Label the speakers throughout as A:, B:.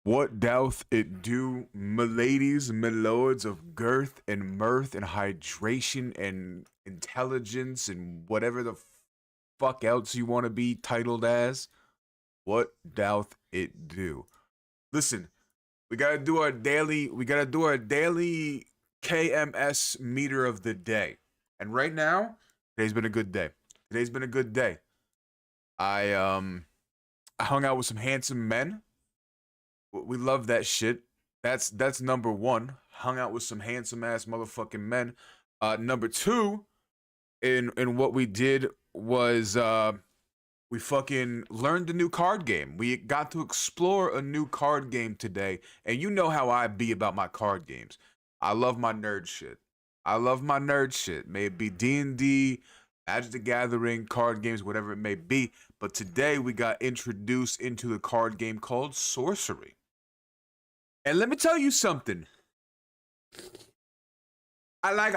A: What doth it do, miladies, milords of girth and mirth and hydration and intelligence and whatever the fuck else you want to be titled as? What doth it do? Listen, we gotta do our daily. We gotta do our daily KMS meter of the day. And right now, today's been a good day. Today's been a good day. I hung out with some handsome men. We love that shit. That's number one. Hung out with some handsome ass motherfucking men. Number two, in what we did was we fucking learned a new card game. We got to explore a new card game today, and you know how I be about my card games. I love my nerd shit. I love my nerd shit. May it be D&D, Magic the Gathering, card games, whatever it may be. But today we got introduced into the card game called Sorcery. And let me tell you something. I like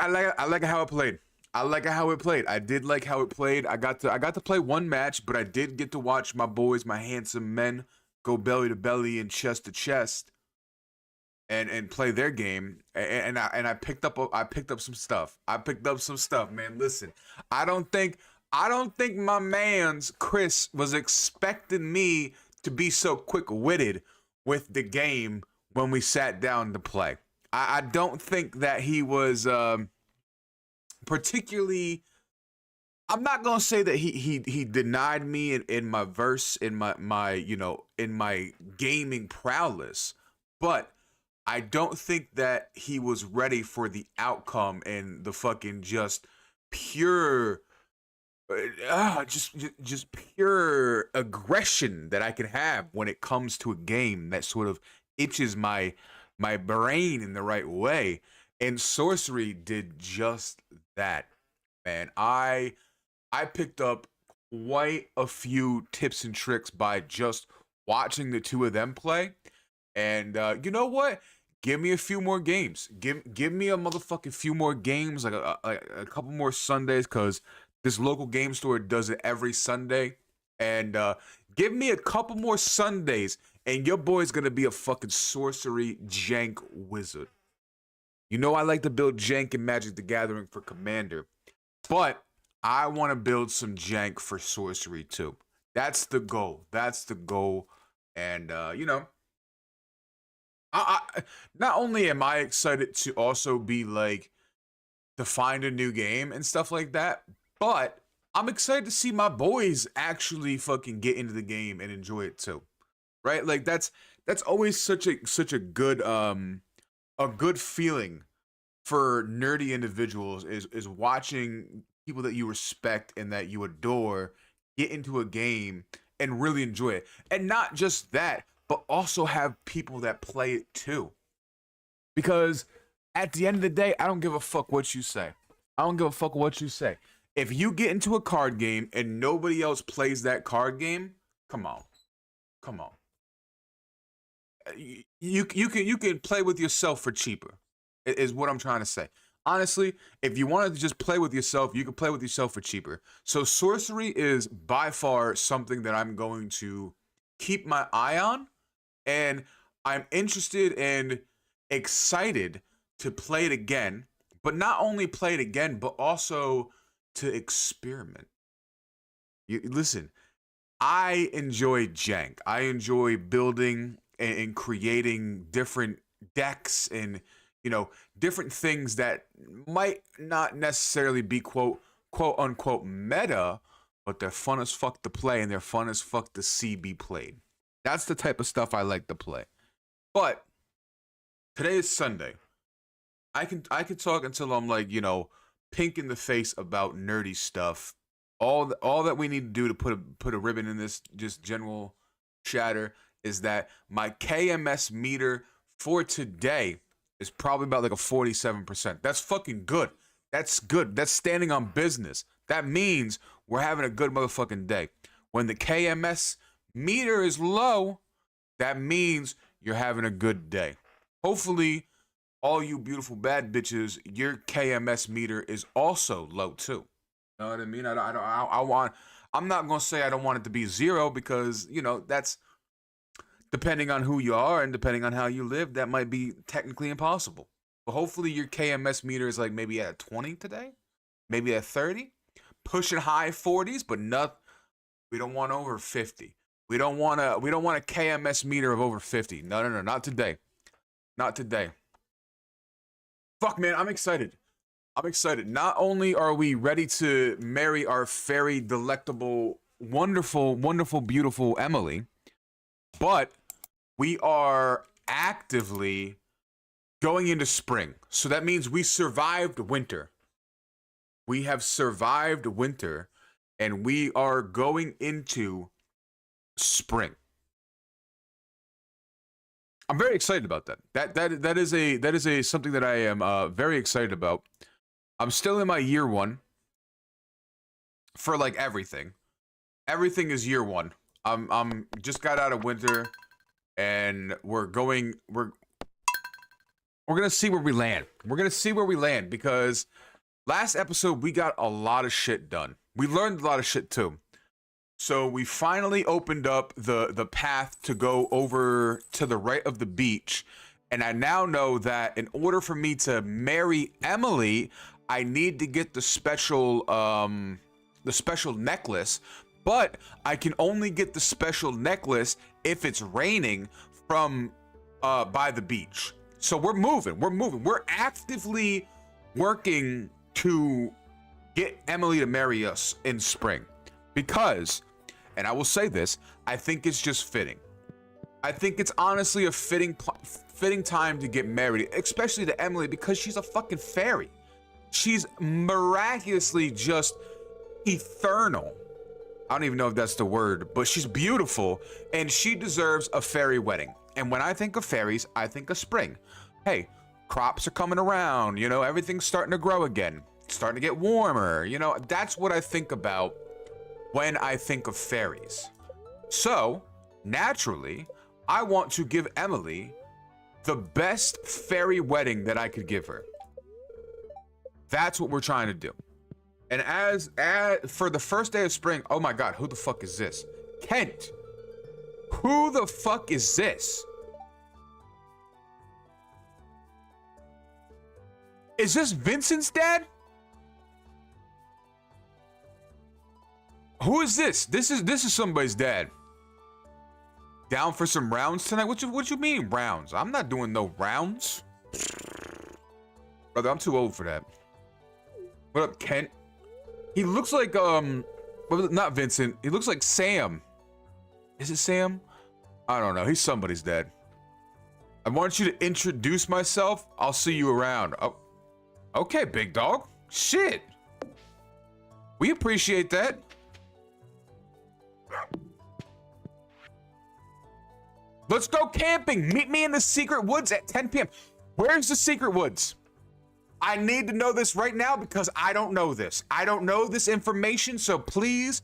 A: how it played. I like how it played. I did like how it played. I got to play one match, but I did get to watch my boys, my handsome men, go belly to belly and chest to chest, and play their game. And I picked up some stuff. I picked up some stuff, man. Listen, I don't think my man's Chris was expecting me to be so quick-witted with the game when we sat down to play. I don't think that he was particularly. I'm not gonna say that he denied me in my verse, in my in my gaming prowess, but I don't think that he was ready for the outcome and the fucking just pure just pure aggression that I can have when it comes to a game that sort of itches my brain in the right way. And Sorcery did just that, man. I picked up quite a few tips and tricks by just watching the two of them play. And you know what? Give me a few more games. Give me a motherfucking few more games, like a couple more Sundays, cause this local game store does it every Sunday. And give me a couple more Sundays, and your boy's gonna be a fucking sorcery jank wizard. You know I like to build jank in Magic the Gathering for Commander, but I want to build some jank for sorcery too. That's the goal. That's the goal. And I not only am I excited to also be like to find a new game and stuff like that, but I'm excited to see my boys actually fucking get into the game and enjoy it too. Right? Like that's always such a good feeling for nerdy individuals is watching people that you respect and that you adore get into a game and really enjoy it. And not just that, but also have people that play it too. Because at the end of the day, I don't give a fuck what you say. I don't give a fuck what you say. If you get into a card game and nobody else plays that card game, come on. Come on. You can play with yourself for cheaper, is what I'm trying to say. Honestly, if you wanted to just play with yourself, you can play with yourself for cheaper. So Sorcery is by far something that I'm going to keep my eye on, and I'm interested and excited to play it again, but not only play it again, but also to experiment. Listen, I enjoy jank. I enjoy building and creating different decks and different things that might not necessarily be quote unquote meta, but they're fun as fuck to play and they're fun as fuck to see be played. That's the type of stuff I like to play. But today is Sunday. I can talk until I'm like, pink in the face about nerdy stuff. All that we need to do to put a ribbon in this just general chatter is that my KMS meter for today is probably about like a 47%. That's fucking good. That's good. That's standing on business. That means we're having a good motherfucking day. When the KMS meter is low, that means you're having a good day. Hopefully, all you beautiful bad bitches, your KMS meter is also low too. You know what I mean? I'm not gonna say I don't want it to be zero because that's Depending on who you are and depending on how you live, that might be technically impossible. But hopefully your KMS meter is like maybe at a 20 today, maybe at 30, pushing high 40s, but not. We don't want over 50. We don't want a KMS meter of over 50. No, not today. Not today. Fuck, man, I'm excited. I'm excited. Not only are we ready to marry our fairy, delectable, wonderful, wonderful, beautiful Emily, but we are actively going into spring. So that means we survived winter. We have survived winter, and we are going into spring. I'm very excited about that. That is a something that I am very excited about. I'm still in my year one for like everything. Everything is year one. I'm just got out of winter, and we're gonna see where we land. We're gonna see where we land, because last episode we got a lot of shit done. We learned a lot of shit too. So we finally opened up the path to go over to the right of the beach, and I now know that in order for me to marry Emily, I need to get the special necklace. But I can only get the special necklace if it's raining from by the beach. So we're moving. We're actively working to get Emily to marry us in spring, because, and I will say this, I think it's just fitting. I think it's honestly a fitting time to get married, especially to Emily, because she's a fucking fairy. She's miraculously just eternal. I don't even know if that's the word, but she's beautiful, and she deserves a fairy wedding. And when I think of fairies, I think of spring. Hey, crops are coming around, you know, everything's starting to grow again. It's starting to get warmer, you know, that's what I think about when I think of fairies. So, naturally, I want to give Emily the best fairy wedding that I could give her. That's what we're trying to do. And as for the first day of spring, oh my God, who the fuck is this? Kent. Who the fuck is this? Is this Vincent's dad? Who is this? This is somebody's dad. Down for some rounds tonight? What you mean rounds? I'm not doing no rounds. Brother, I'm too old for that. What up, Kent? He looks like not Vincent. He looks like Sam. Is it Sam? I don't know. He's somebody's dad. I want you to introduce myself. I'll see you around. Oh, okay, big dog. Shit. We appreciate that. Let's go camping. Meet me in the secret woods at 10 p.m. Where's the secret woods? I need to know this right now, because I don't know this. I don't know this information, so please,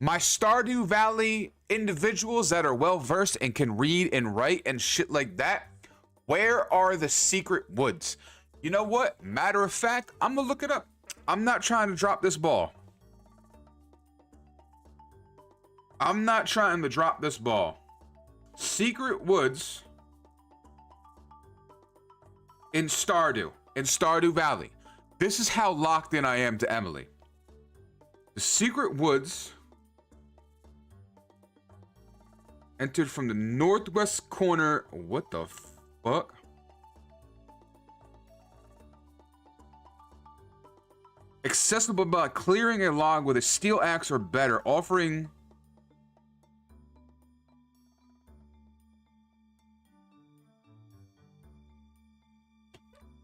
A: my Stardew Valley individuals that are well-versed and can read and write and shit like that, where are the secret woods? You know what? Matter of fact, I'm gonna look it up. I'm not trying to drop this ball. I'm not trying to drop this ball. Secret woods in Stardew Valley. This is how locked in I am to Emily. The secret woods entered from the northwest corner. What the fuck? Accessible by clearing a log with a steel axe or better, offering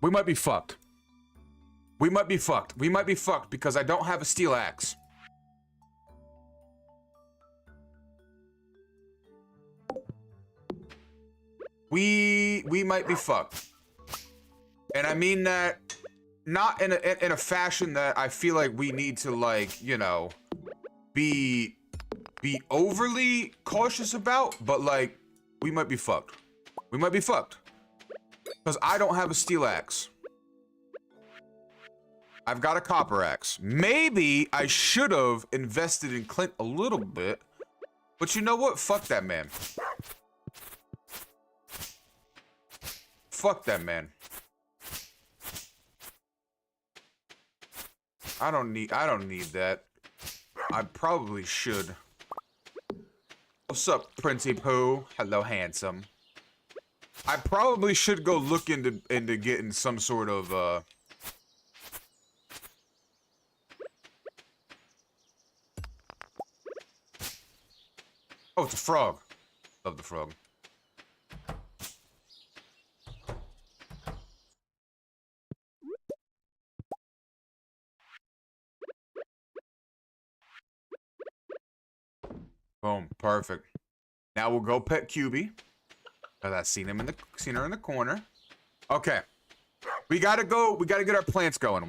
A: we might be fucked. We might be fucked. We might be fucked because I don't have a steel axe. We might be fucked. And I mean that not in a fashion that I feel like we need to, like, you know, be overly cautious about, but like we might be fucked. We might be fucked. Because I don't have a steel axe. I've got a copper axe. Maybe I should have invested in Clint a little bit. But you know what? Fuck that man. Fuck that man. I don't need that. I probably should. What's up, Princey Pooh? Hello, handsome. I probably should go look into getting some sort of Oh, it's a frog. Love the frog. Boom, perfect. Now we'll go pet QB. Cause I seen her in the corner. Okay. We gotta get our plants going.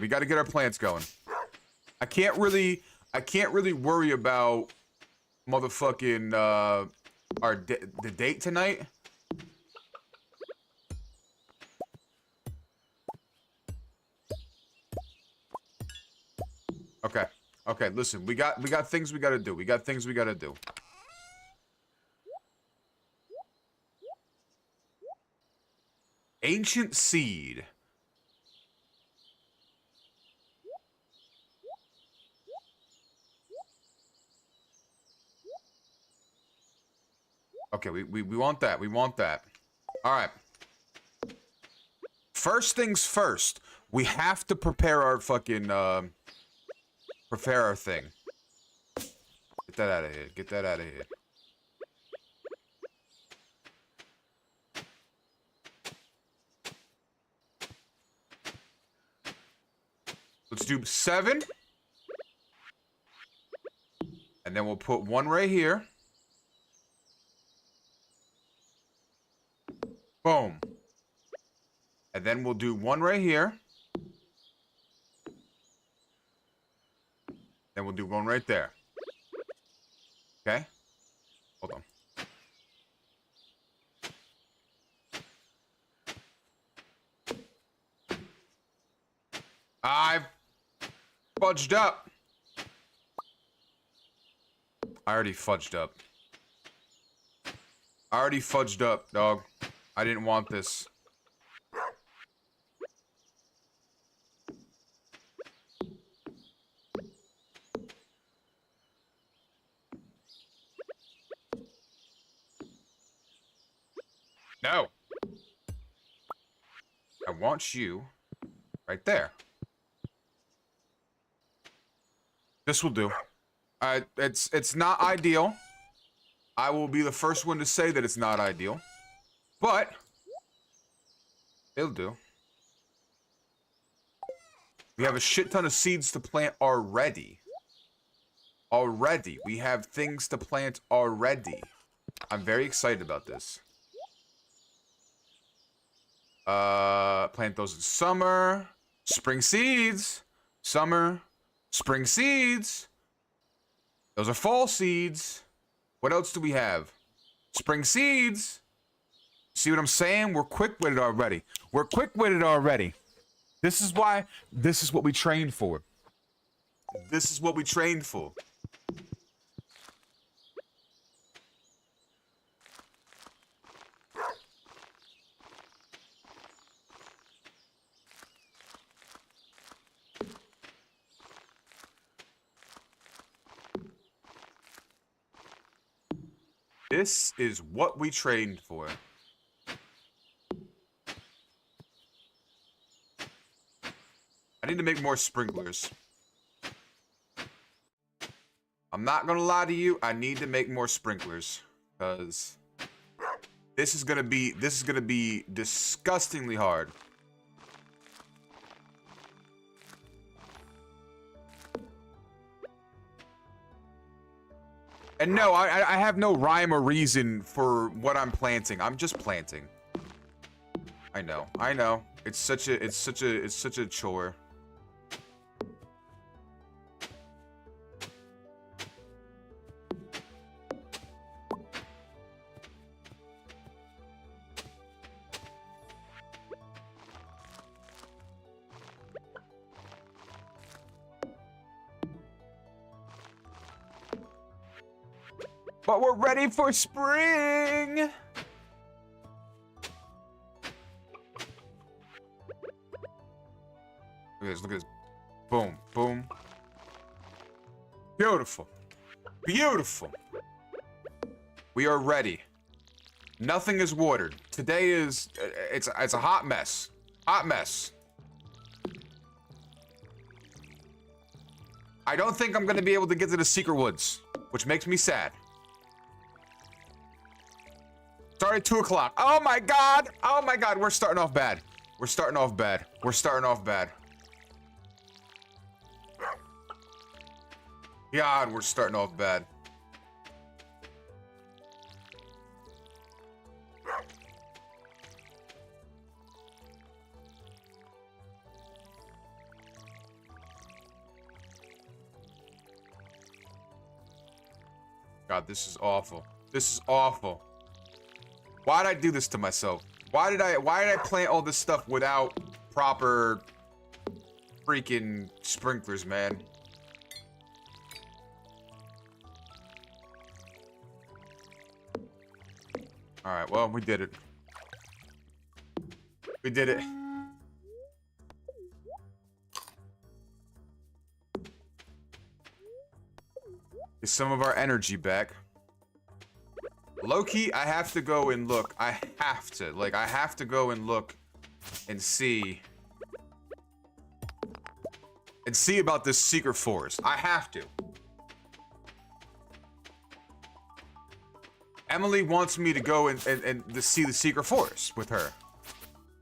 A: I can't really worry about motherfucking the date tonight. Okay. Okay, listen, we got things we gotta do. Ancient seed. Okay, we want that. All right. First things first. We have to prepare our fucking prepare our thing. Get that out of here. Let's do 7. And then we'll put 1 right here. Boom. And then we'll do 1 right here. Then we'll do 1 right there. Okay? Hold on. I've fudged up. I already fudged up, dog. I didn't want this. No. I want you right there. This will do. It's not ideal. I will be the first one to say that it's not ideal. But it'll do. We have a shit ton of seeds to plant already. We have things to plant already. I'm very excited about this. Plant those in summer. Spring seeds. Summer. Spring seeds. Those are fall seeds. What else do we have? Spring seeds. See what I'm saying? We're quick-witted already. This is why. This is what we trained for. This is what we trained for. I need to make more sprinklers. I'm not gonna lie to you, I need to make more sprinklers. Because this is gonna be disgustingly hard. And no, I have no rhyme or reason for what I'm planting. I'm just planting. I know. It's such a chore. But we're ready for spring! Look at this, look at this. Boom, boom. Beautiful. Beautiful. We are ready. Nothing is watered. Today is, it's a hot mess. Hot mess. I don't think I'm gonna be able to get to the secret woods, which makes me sad. It's already 2 o'clock. Oh my god! Oh my god, we're starting off bad. We're starting off bad. We're starting off bad. God, we're starting off bad. God, this is awful. This is awful. Why did I do this to myself? Why did I plant all this stuff without proper freaking sprinklers, man? All right, well, we did it. We did it. Get some of our energy back. Low-key, I have to go and look. I have to go and look and see. And see about this secret forest. I have to. Emily wants me to go and to see the secret forest with her.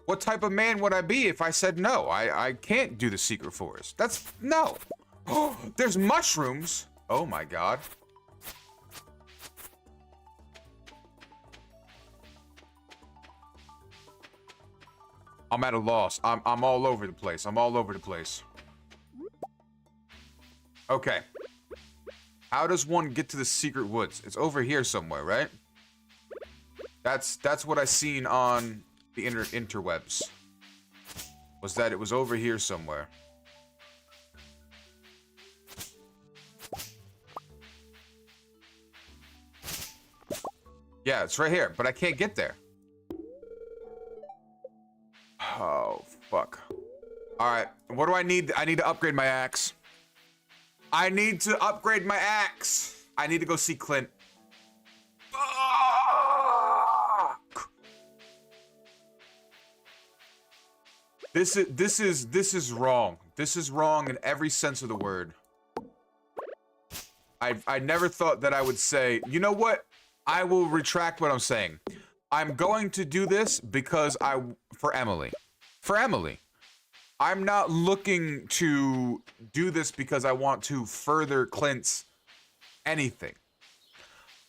A: What type of man would I be if I said no? I can't do the secret forest. That's no. Oh, there's mushrooms. Oh my god. I'm at a loss. I'm all over the place. I'm all over the place. Okay. How does one get to the secret woods? It's over here somewhere, right? That's what I seen on the interwebs. Was that it was over here somewhere. Yeah, it's right here, but I can't get there. Oh, fuck. Alright, what do I need? I need to upgrade my axe. I need to upgrade my axe. I need to go see Clint. Fuck. This is wrong. This is wrong in every sense of the word. I never thought that I would say, you know what? I will retract what I'm saying. I'm going to do this because for Emily. For Emily. I'm not looking to do this because I want to further Clint's anything.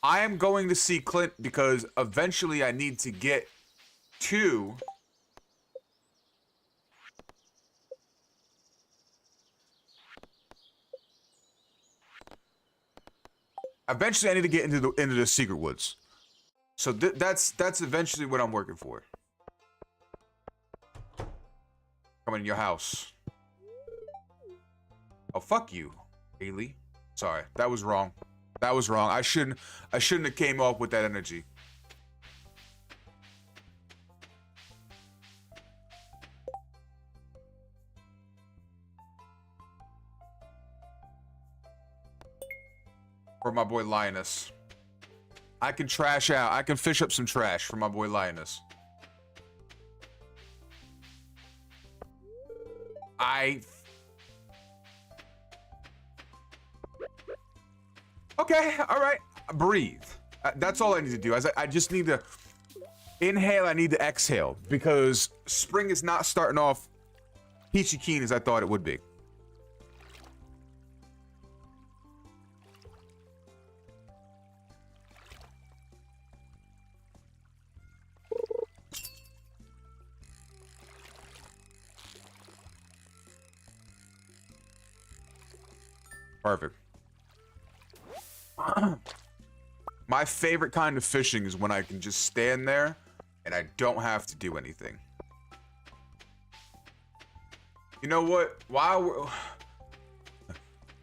A: I am going to see Clint because eventually I need to get to eventually I need to get into the secret woods. So that's eventually what I'm working for. Coming in your house. Oh, fuck you, Haley. Sorry, that was wrong. That was wrong. I shouldn't have came up with that energy. For my boy Linus. I can trash out. I can fish up some trash for my boy Linus. Okay, all right. Breathe. That's all I need to do. I just need to inhale. I need to exhale because spring is not starting off peachy keen as I thought it would be. Perfect. My favorite kind of fishing is when I can just stand there and I don't have to do anything. You know what? While we're... a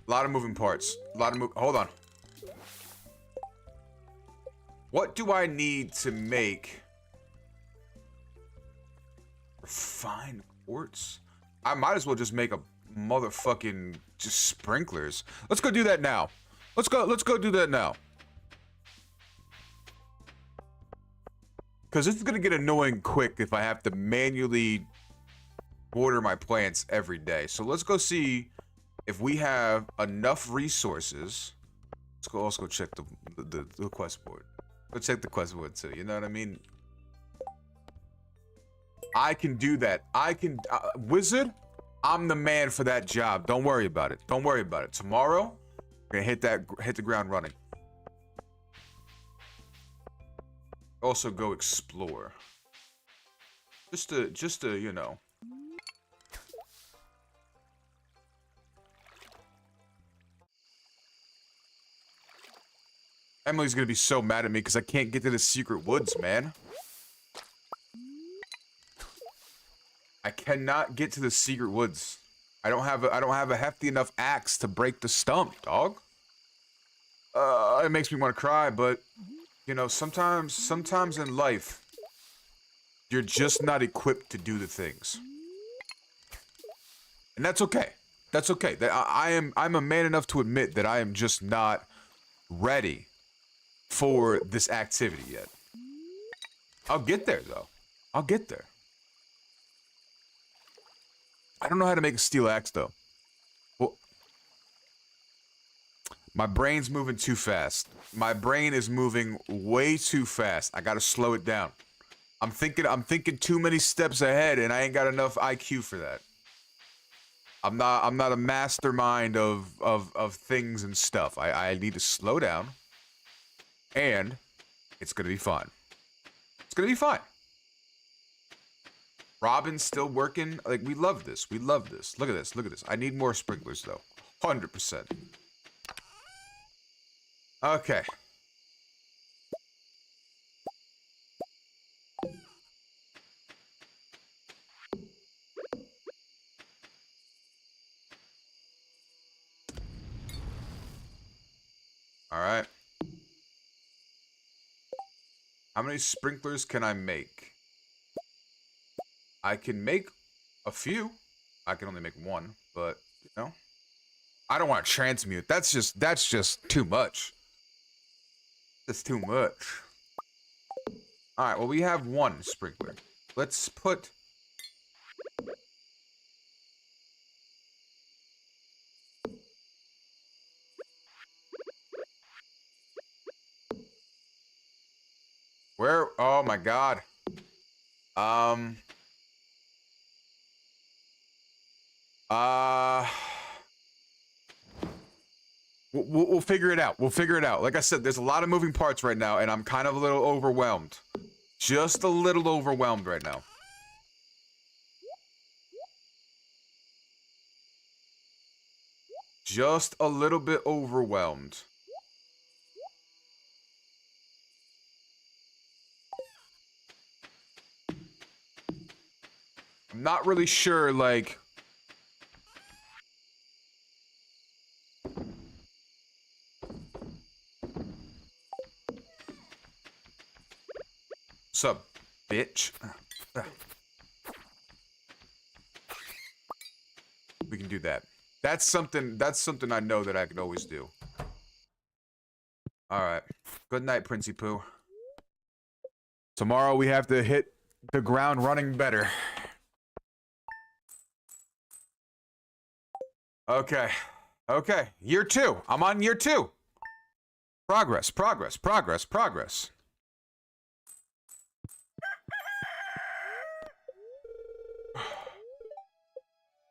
A: lot of moving parts. Hold on. What do I need to make refined quartz? I might as well just make a motherfucking just sprinklers. Let's go do that now. Let's go do that now. Because this is gonna get annoying quick if I have to manually water my plants every day. So let's go see if we have enough resources. Let's go check the quest board. Go check the quest board too. You know what I mean? I can do that. I can, wizard. I'm the man for that job. Don't worry about it. Don't worry about it. Tomorrow, we're gonna hit the ground running. Also, go explore. Just to, you know. Emily's gonna be so mad at me because I can't get to the secret woods, man. I cannot get to the secret woods. I don't have a hefty enough axe to break the stump, dog. It makes me want to cry, but you know, sometimes in life, you're just not equipped to do the things, and that's okay. That's okay. That I'm a man enough to admit that I am just not ready for this activity yet. I'll get there though. I'll get there. I don't know how to make a steel axe though. Well, my brain's moving too fast. My brain is moving way too fast. I gotta slow it down. I'm thinking too many steps ahead, and I ain't got enough IQ for that. I'm not a mastermind of things and stuff. I need to slow down, and it's gonna be fun. It's gonna be fun. Robin's still working. Like, we love this. We love this. Look at this. Look at this. I need more sprinklers, though. 100%. Okay. All right. How many sprinklers can I make? I can make a few. I can only make one, but you know, I don't want to transmute. That's just too much. That's too much. All right. Well, we have one sprinkler. Let's put. Where? Oh my God. We'll figure it out. We'll figure it out. Like I said, there's a lot of moving parts right now, and I'm kind of a little overwhelmed. Just a little overwhelmed right now. Just a little bit overwhelmed. I'm not really sure, like... What's up, bitch? We can do that. That's something I know that I can always do. Alright. Good night, Princey Pooh. Tomorrow we have to hit the ground running better. Okay. Okay. Year 2. I'm on year 2. Progress, progress, progress, progress.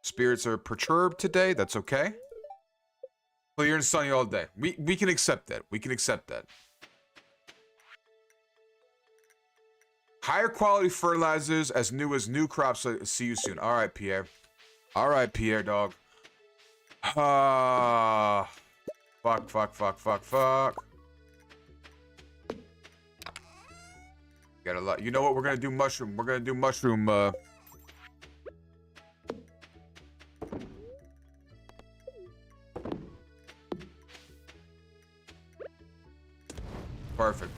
A: Spirits are perturbed today. That's okay. Clear and sunny all day. We can accept that. We can accept that. Higher quality fertilizers as new crops. See you soon. All right, Pierre. All right, Pierre, dog. Fuck. Got a lot. You know what? We're gonna do mushroom. We're gonna do mushroom. Perfect.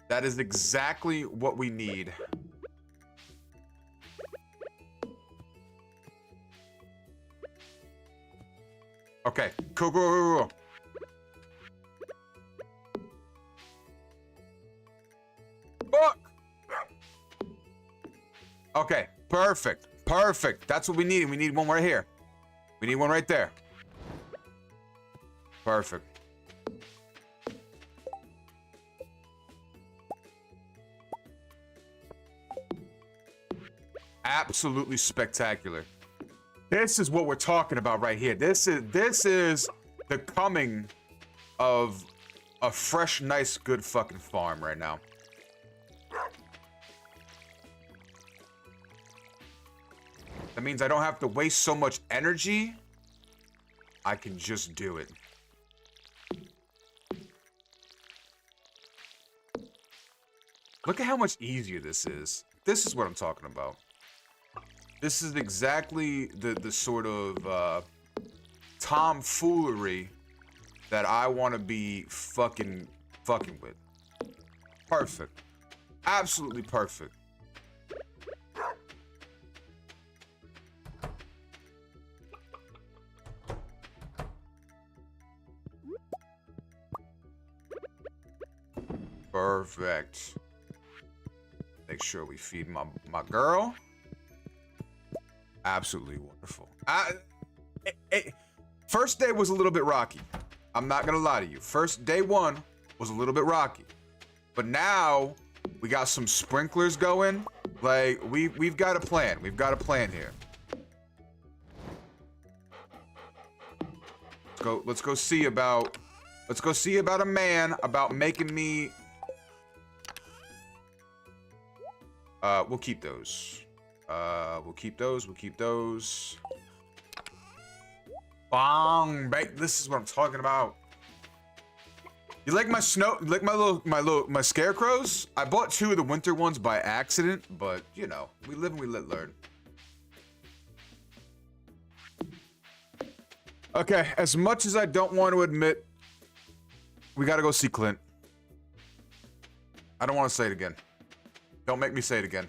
A: That is exactly what we need. Okay, cool. Fuck! Okay, perfect. That's what we need. We need one right here. We need one right there. Perfect. Absolutely spectacular. This is what we're talking about right here. This is the coming of a fresh, nice, good fucking farm right now. That means I don't have to waste so much energy. I can just do it. Look at how much easier this is. This is what I'm talking about. This is exactly the sort of tomfoolery that I want to be fucking with. Perfect. Absolutely perfect. Perfect. Make sure we feed my girl. Absolutely wonderful. First day was a little bit rocky. I'm not gonna lie to you. First day one was a little bit rocky, but now we got some sprinklers going. Like we've got a plan. We've got a plan here. Let's go see about a man about making me. We'll keep those. We'll keep those. Bong, bang. This is what I'm talking about. You like my my scarecrows? I bought 2 of the winter ones by accident, but you know, we live and we let learn. Okay, as much as I don't want to admit, we gotta go see Clint. I don't want to say it again. Don't make me say it again.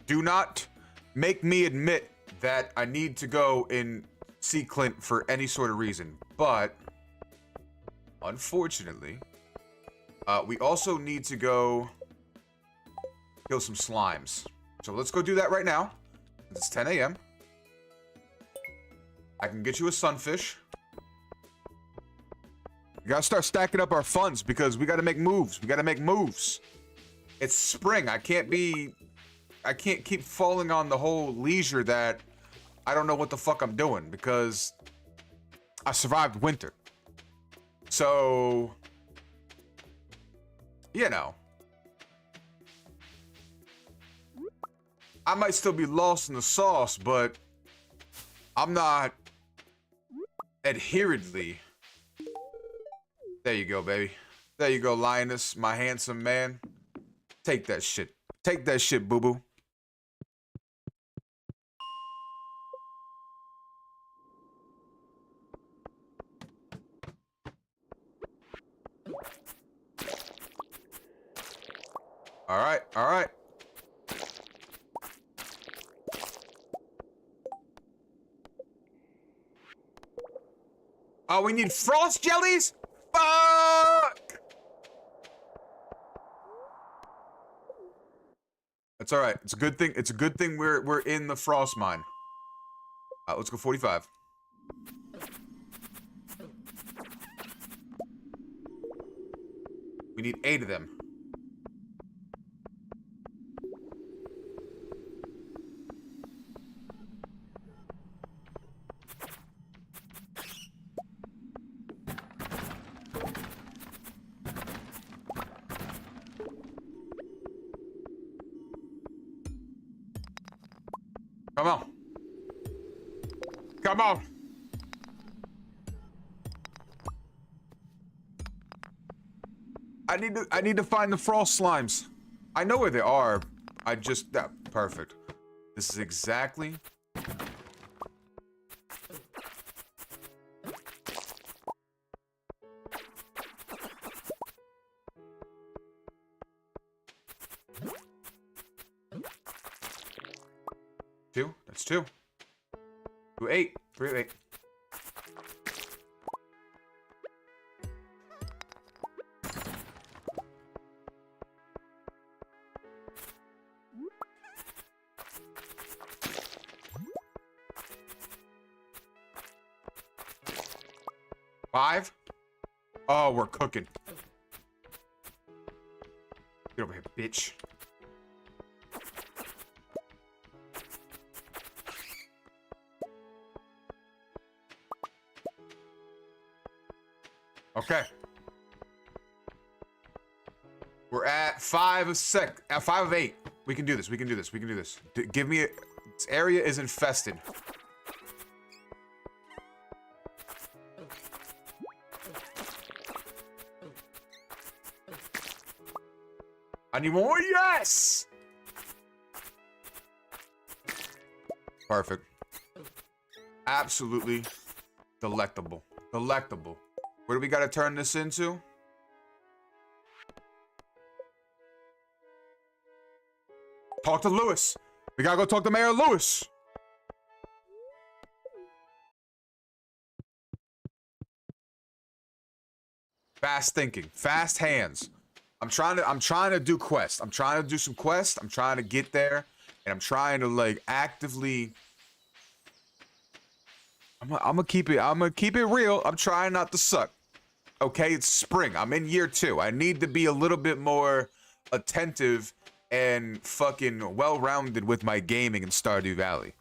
A: Do not make me admit that I need to go and see Clint for any sort of reason. But, unfortunately, we also need to go kill some slimes. So let's go do that right now. It's 10 a.m. I can get you a sunfish. We gotta start stacking up our funds because we gotta make moves. It's spring. I can't keep falling on the whole leisure that I don't know what the fuck I'm doing because I survived winter. So, you know, I might still be lost in the sauce, but I'm not adheredly. There you go, baby. There you go, Lioness, my handsome man. Take that shit. Take that shit, boo-boo. All right, all right. Oh, we need frost jellies? Fuck! That's all right. It's a good thing. It's a good thing we're in the frost mine. Let's go 45. We need 8 of them. Come on. Come on. I need to find the frost slimes. I know where they are. Perfect. This is exactly. Two? That's 2. 8. 3 of 8. Five? Oh, we're cooking. Get over here, bitch. Okay. We're at 5 of 8. We can do this. We can do this. We can do this. Give me a... This area is infested. I need more. Yes! Perfect. Absolutely delectable. Delectable. What do we got to turn this into? Talk to Lewis. We gotta go talk to Mayor Lewis. Fast thinking, fast hands. I'm trying to do quests. I'm trying to do some quests. I'm trying to get there, and I'm trying to like actively. I'm gonna keep it real. I'm trying not to suck. Okay, it's spring. I'm in year 2. I need to be a little bit more attentive and fucking well-rounded with my gaming in Stardew Valley.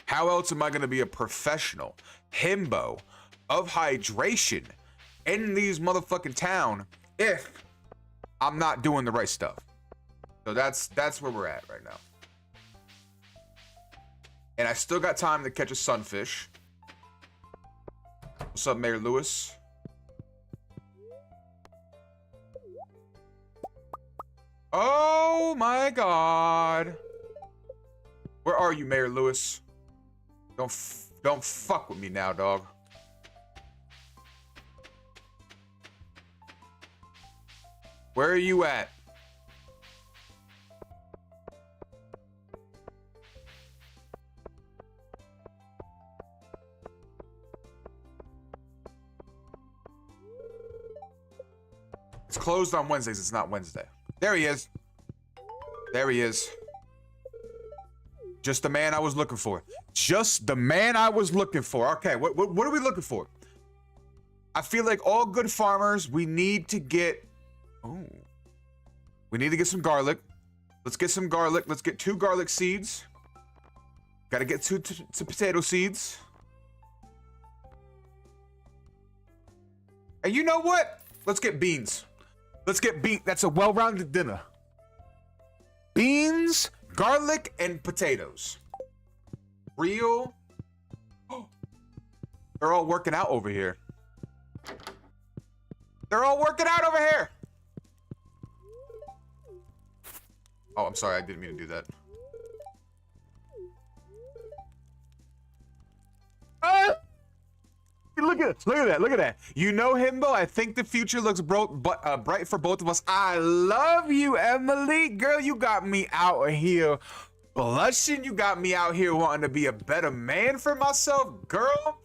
A: How else am I gonna be a professional himbo of hydration in these motherfucking town if I'm not doing the right stuff? So that's where we're at right now. And I still got time to catch a sunfish. What's up, Mayor Lewis? Oh my God. Where are you, Mayor Lewis? Don't fuck with me now, dog. Where are you at? It's closed on Wednesdays. It's not Wednesday. There he is. There he is. Just the man I was looking for. Just the man I was looking for. Okay, what are we looking for? I feel like all good farmers, we need to get... Oh. We need to get some garlic. Let's get some garlic. Let's get 2 garlic seeds. Gotta get 2 potato seeds. And you know what? Let's get beans. Let's get beans. That's a well-rounded dinner. Beans, garlic, and potatoes. Real. Oh, they're all working out over here. They're all working out over here. Oh, I'm sorry. I didn't mean to do that. Look at that. You know, Himbo, I think the future looks bright for both of us. I love you, Emily. Girl, you got me out here blushing. You got me out here wanting to be a better man for myself. Girl,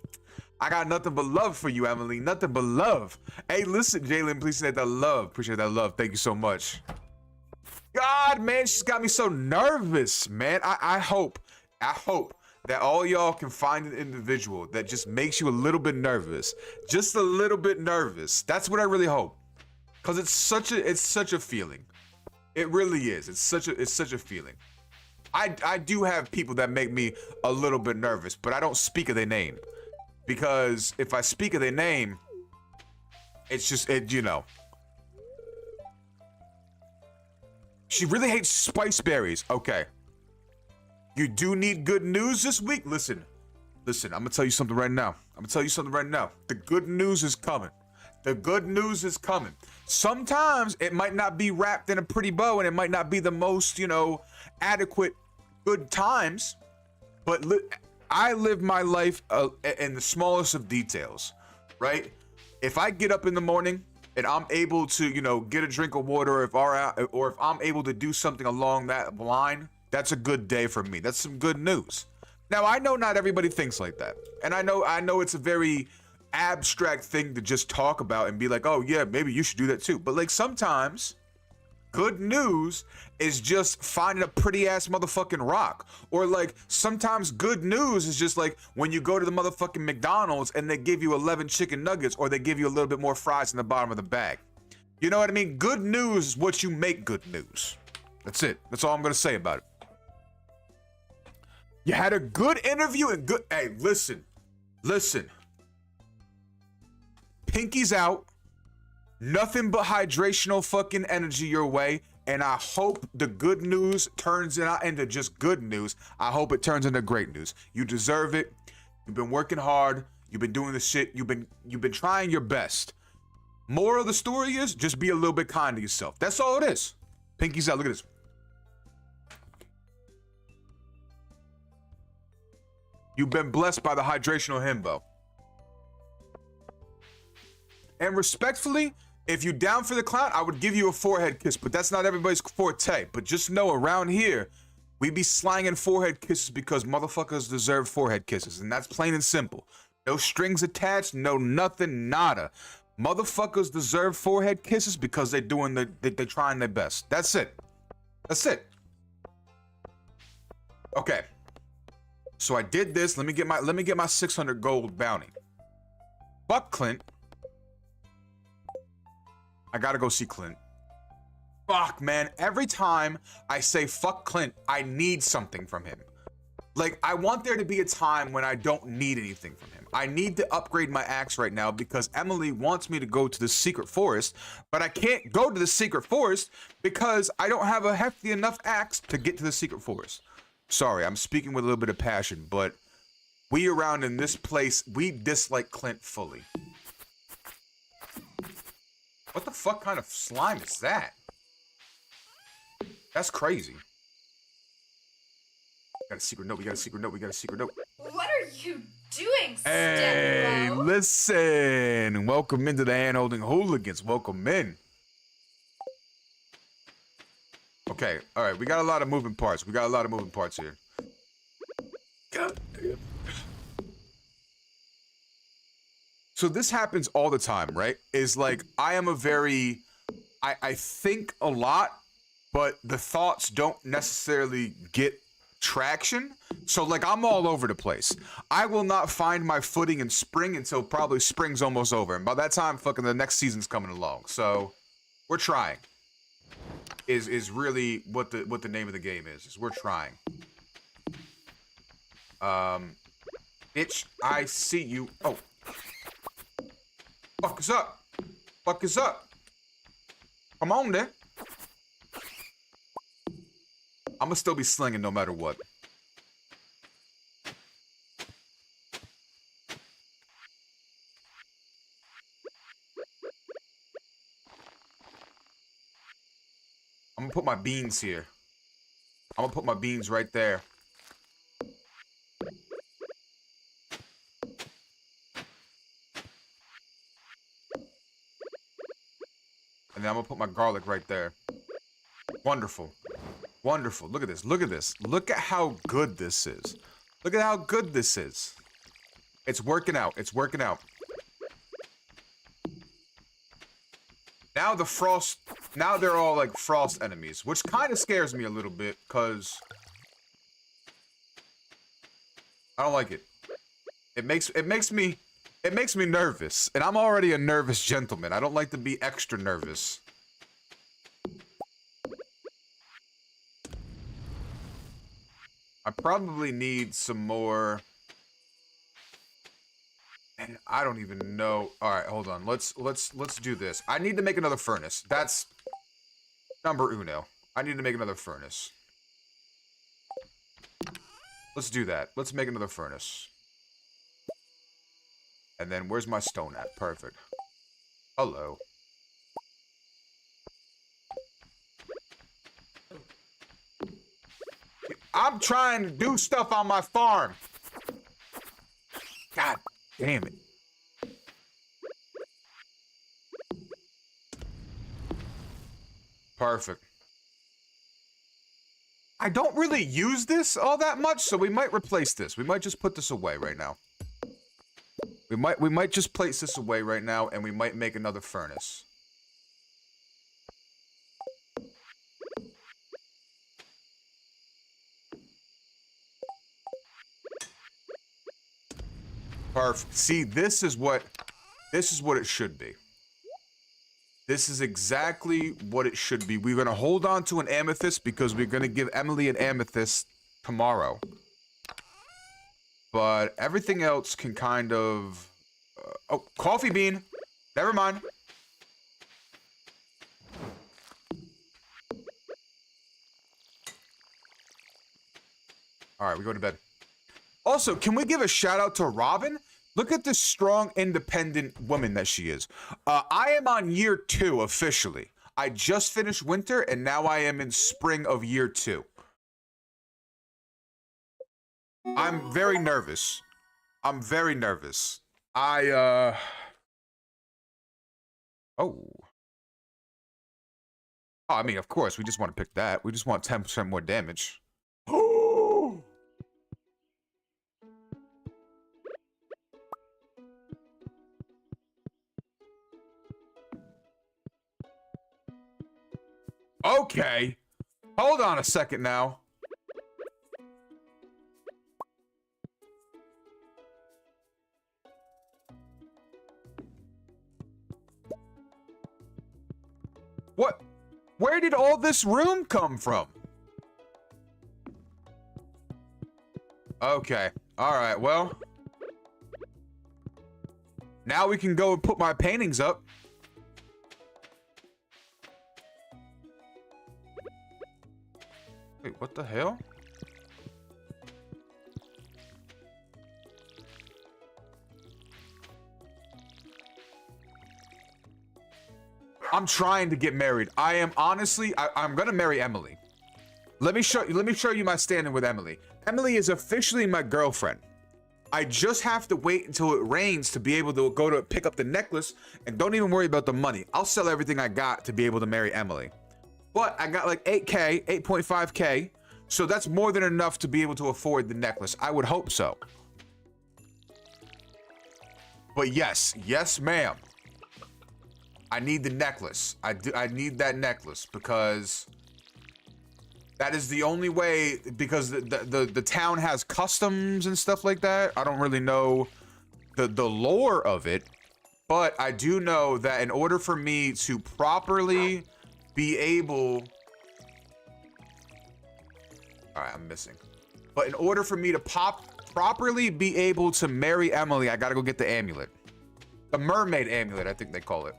A: I got nothing but love for you, Emily. Nothing but love. Hey, listen, Jalen, please say that love. Appreciate that love. Thank you so much. God, man, she's got me so nervous, man. I hope that all y'all can find an individual that just makes you a little bit nervous. Just a little bit nervous. That's what I really hope. Cause it's such a feeling. It really is. It's such a feeling. I do have people that make me a little bit nervous, but I don't speak of their name. Because if I speak of their name, it's just you know. She really hates spice berries. Okay. You do need good news this week? Listen, I'm gonna tell you something right now. The good news is coming. The good news is coming. Sometimes it might not be wrapped in a pretty bow and it might not be the most, you know, adequate good times, but I live my life in the smallest of details, right? If I get up in the morning and I'm able to, you know, get a drink of water, or if I'm able to do something along that line, that's a good day for me. That's some good news. Now, I know not everybody thinks like that. And I know it's a very abstract thing to just talk about and be like, oh yeah, maybe you should do that too. But like sometimes good news is just finding a pretty ass motherfucking rock. Or like sometimes good news is just like when you go to the motherfucking McDonald's and they give you 11 chicken nuggets or they give you a little bit more fries in the bottom of the bag. You know what I mean? Good news is what you make good news. That's it. That's all I'm gonna say about it. You had a good interview and good. Hey, listen. Pinky's out. Nothing but hydrational fucking energy your way. And I hope the good news turns it out into just good news. I hope it turns into great news. You deserve it. You've been working hard. You've been doing the shit. You've been trying your best. Moral of the story is just be a little bit kind to yourself. That's all it is. Pinky's out. Look at this. You've been blessed by the hydrational himbo. And respectfully, if you down for the clown, I would give you a forehead kiss, but that's not everybody's forte. But just know around here, we be slanging forehead kisses because motherfuckers deserve forehead kisses. And that's plain and simple. No strings attached, no nothing, nada. Motherfuckers deserve forehead kisses because they're trying their best. That's it. That's it. Okay. So I did this. Let me get my 600 gold bounty. Fuck Clint. I gotta go see Clint. Fuck, man. Every time I say fuck Clint, I need something from him. Like, I want there to be a time when I don't need anything from him. I need to upgrade my axe right now because Emily wants me to go to the secret forest, but I can't go to the secret forest because I don't have a hefty enough axe to get to the secret forest. Sorry, I'm speaking with a little bit of passion, but we around in this place, we dislike Clint fully. What the fuck kind of slime is that? That's crazy. We got a secret note, we got a secret note, we got a secret note.
B: What are you doing,
A: Hey,
B: Stepbro?
A: listen. Welcome into the hand-holding hooligans. Welcome in. Okay, all right. We got a lot of moving parts. We got a lot of moving parts here. God damn. So this happens all the time, right? Is like I am a very, I think a lot, but the thoughts don't necessarily get traction. So like I'm all over the place. I will not find my footing in spring until probably spring's almost over, and by that time, fucking the next season's coming along. So we're trying. Is really what the name of the game is we're trying. Bitch, I see you. Oh. Fuck is up. Fuck is up. Come on then. I'ma still be slinging no matter what. I'm gonna put my beans here. I'm gonna put my beans right there. And then I'm gonna put my garlic right there. Wonderful. Wonderful. Look at this. Look at this. Look at how good this is. Look at how good this is. It's working out. It's working out. Now the frost... Now they're all like frost enemies, which kind of scares me a little bit, because... I don't like it. It makes me nervous, and I'm already a nervous gentleman. I don't like to be extra nervous. I probably need some more. And I don't even know. All right, hold on. Let's do this. I need to make another furnace. That's number uno. I need to make another furnace. Let's do that. Let's make another furnace. And then where's my stone at? Perfect. Hello. I'm trying to do stuff on my farm. God damn it. Perfect. I don't really use this all that much, so we might replace this. We might just put this away right now. We might just place this away right now, and we might make another furnace. Perfect. See, this is what it should be. This is exactly what it should be. We're gonna hold on to an amethyst because we're gonna give Emily an amethyst tomorrow. But everything else can kind of... oh, coffee bean. Never mind. All right, we go to bed. Also, can we give a shout out to Robin? Look at this strong, independent woman that she is. I am on year 2 officially. I just finished winter, and now I am in spring of year 2. I'm very nervous. I'm very nervous. Oh. Oh, I mean, of course, we just want to pick that. We just want 10% more damage. Okay. Hold on a second now. What? Where did all this room come from? Okay. All right, well. Now we can go and put my paintings up. Wait, what the hell? I'm trying to get married. I am honestly, I'm gonna marry Emily. Let me show you my standing with Emily. Emily is officially my girlfriend. I just have to wait until it rains to be able to go to pick up the necklace, and don't even worry about the money. I'll sell everything I got to be able to marry Emily. But I got like 8K, 8.5K, so that's more than enough to be able to afford the necklace. I would hope so. But yes, ma'am. I need the necklace. I need that necklace because that is the only way, because the town has customs and stuff like that. I don't really know the lore of it, but I do know that in order for me to properly be able... Alright, I'm missing. But in order for me to properly be able to marry Emily, I gotta go get the amulet. The mermaid amulet, I think they call it.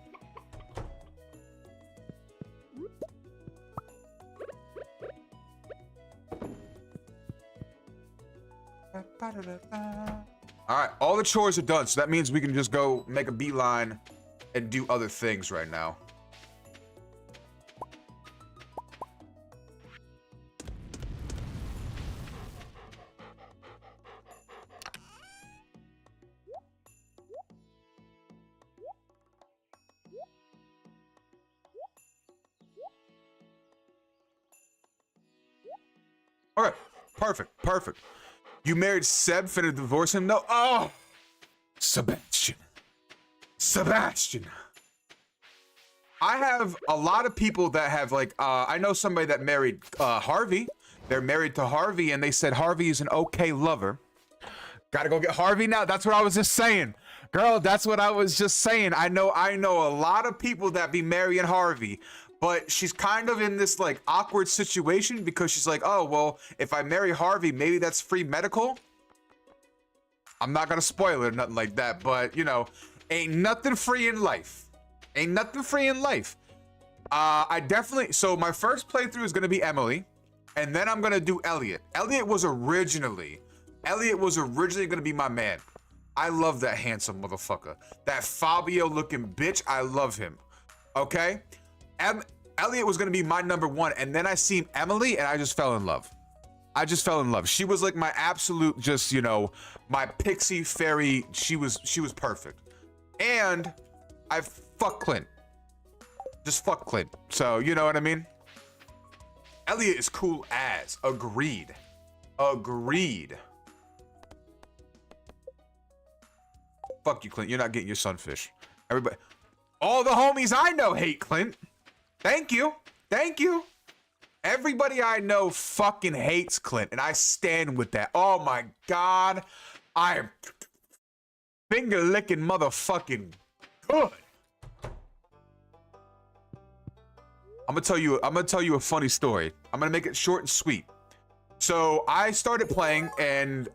A: Alright, all the chores are done, so that means we can just go make a beeline and do other things right now. Alright, perfect. You married Seb, finna divorce him? No. Oh! Sebastian. I have a lot of people that have, like, I know somebody that married Harvey. They're married to Harvey, and they said Harvey is an okay lover. Gotta go get Harvey now? That's what I was just saying. Girl, that's what I was just saying. I know a lot of people that be marrying Harvey. But she's kind of in this, like, awkward situation because she's like, oh, well, if I marry Harvey, maybe that's free medical. I'm not gonna spoil it or nothing like that, but, you know, ain't nothing free in life. Ain't nothing free in life. So my first playthrough is gonna be Emily, and then I'm gonna do Elliot. Elliot was originally gonna be my man. I love that handsome motherfucker. That Fabio-looking bitch, I love him. Okay? Elliot was gonna be my #1, and then I seen Emily, and I just fell in love. She was like my absolute, just, you know, my pixie fairy. She was perfect. And I fuck Clint. Just fuck Clint. So, you know what I mean? Elliot is cool as. Agreed. Agreed. Fuck you, Clint. You're not getting your sunfish. Everybody. All the homies I know hate Clint. Thank you. Thank you. Everybody I know fucking hates Clint, and I stand with that. Oh my God. I am finger licking motherfucking good. I'm gonna tell you a funny story. I'm gonna make it short and sweet. So I started playing and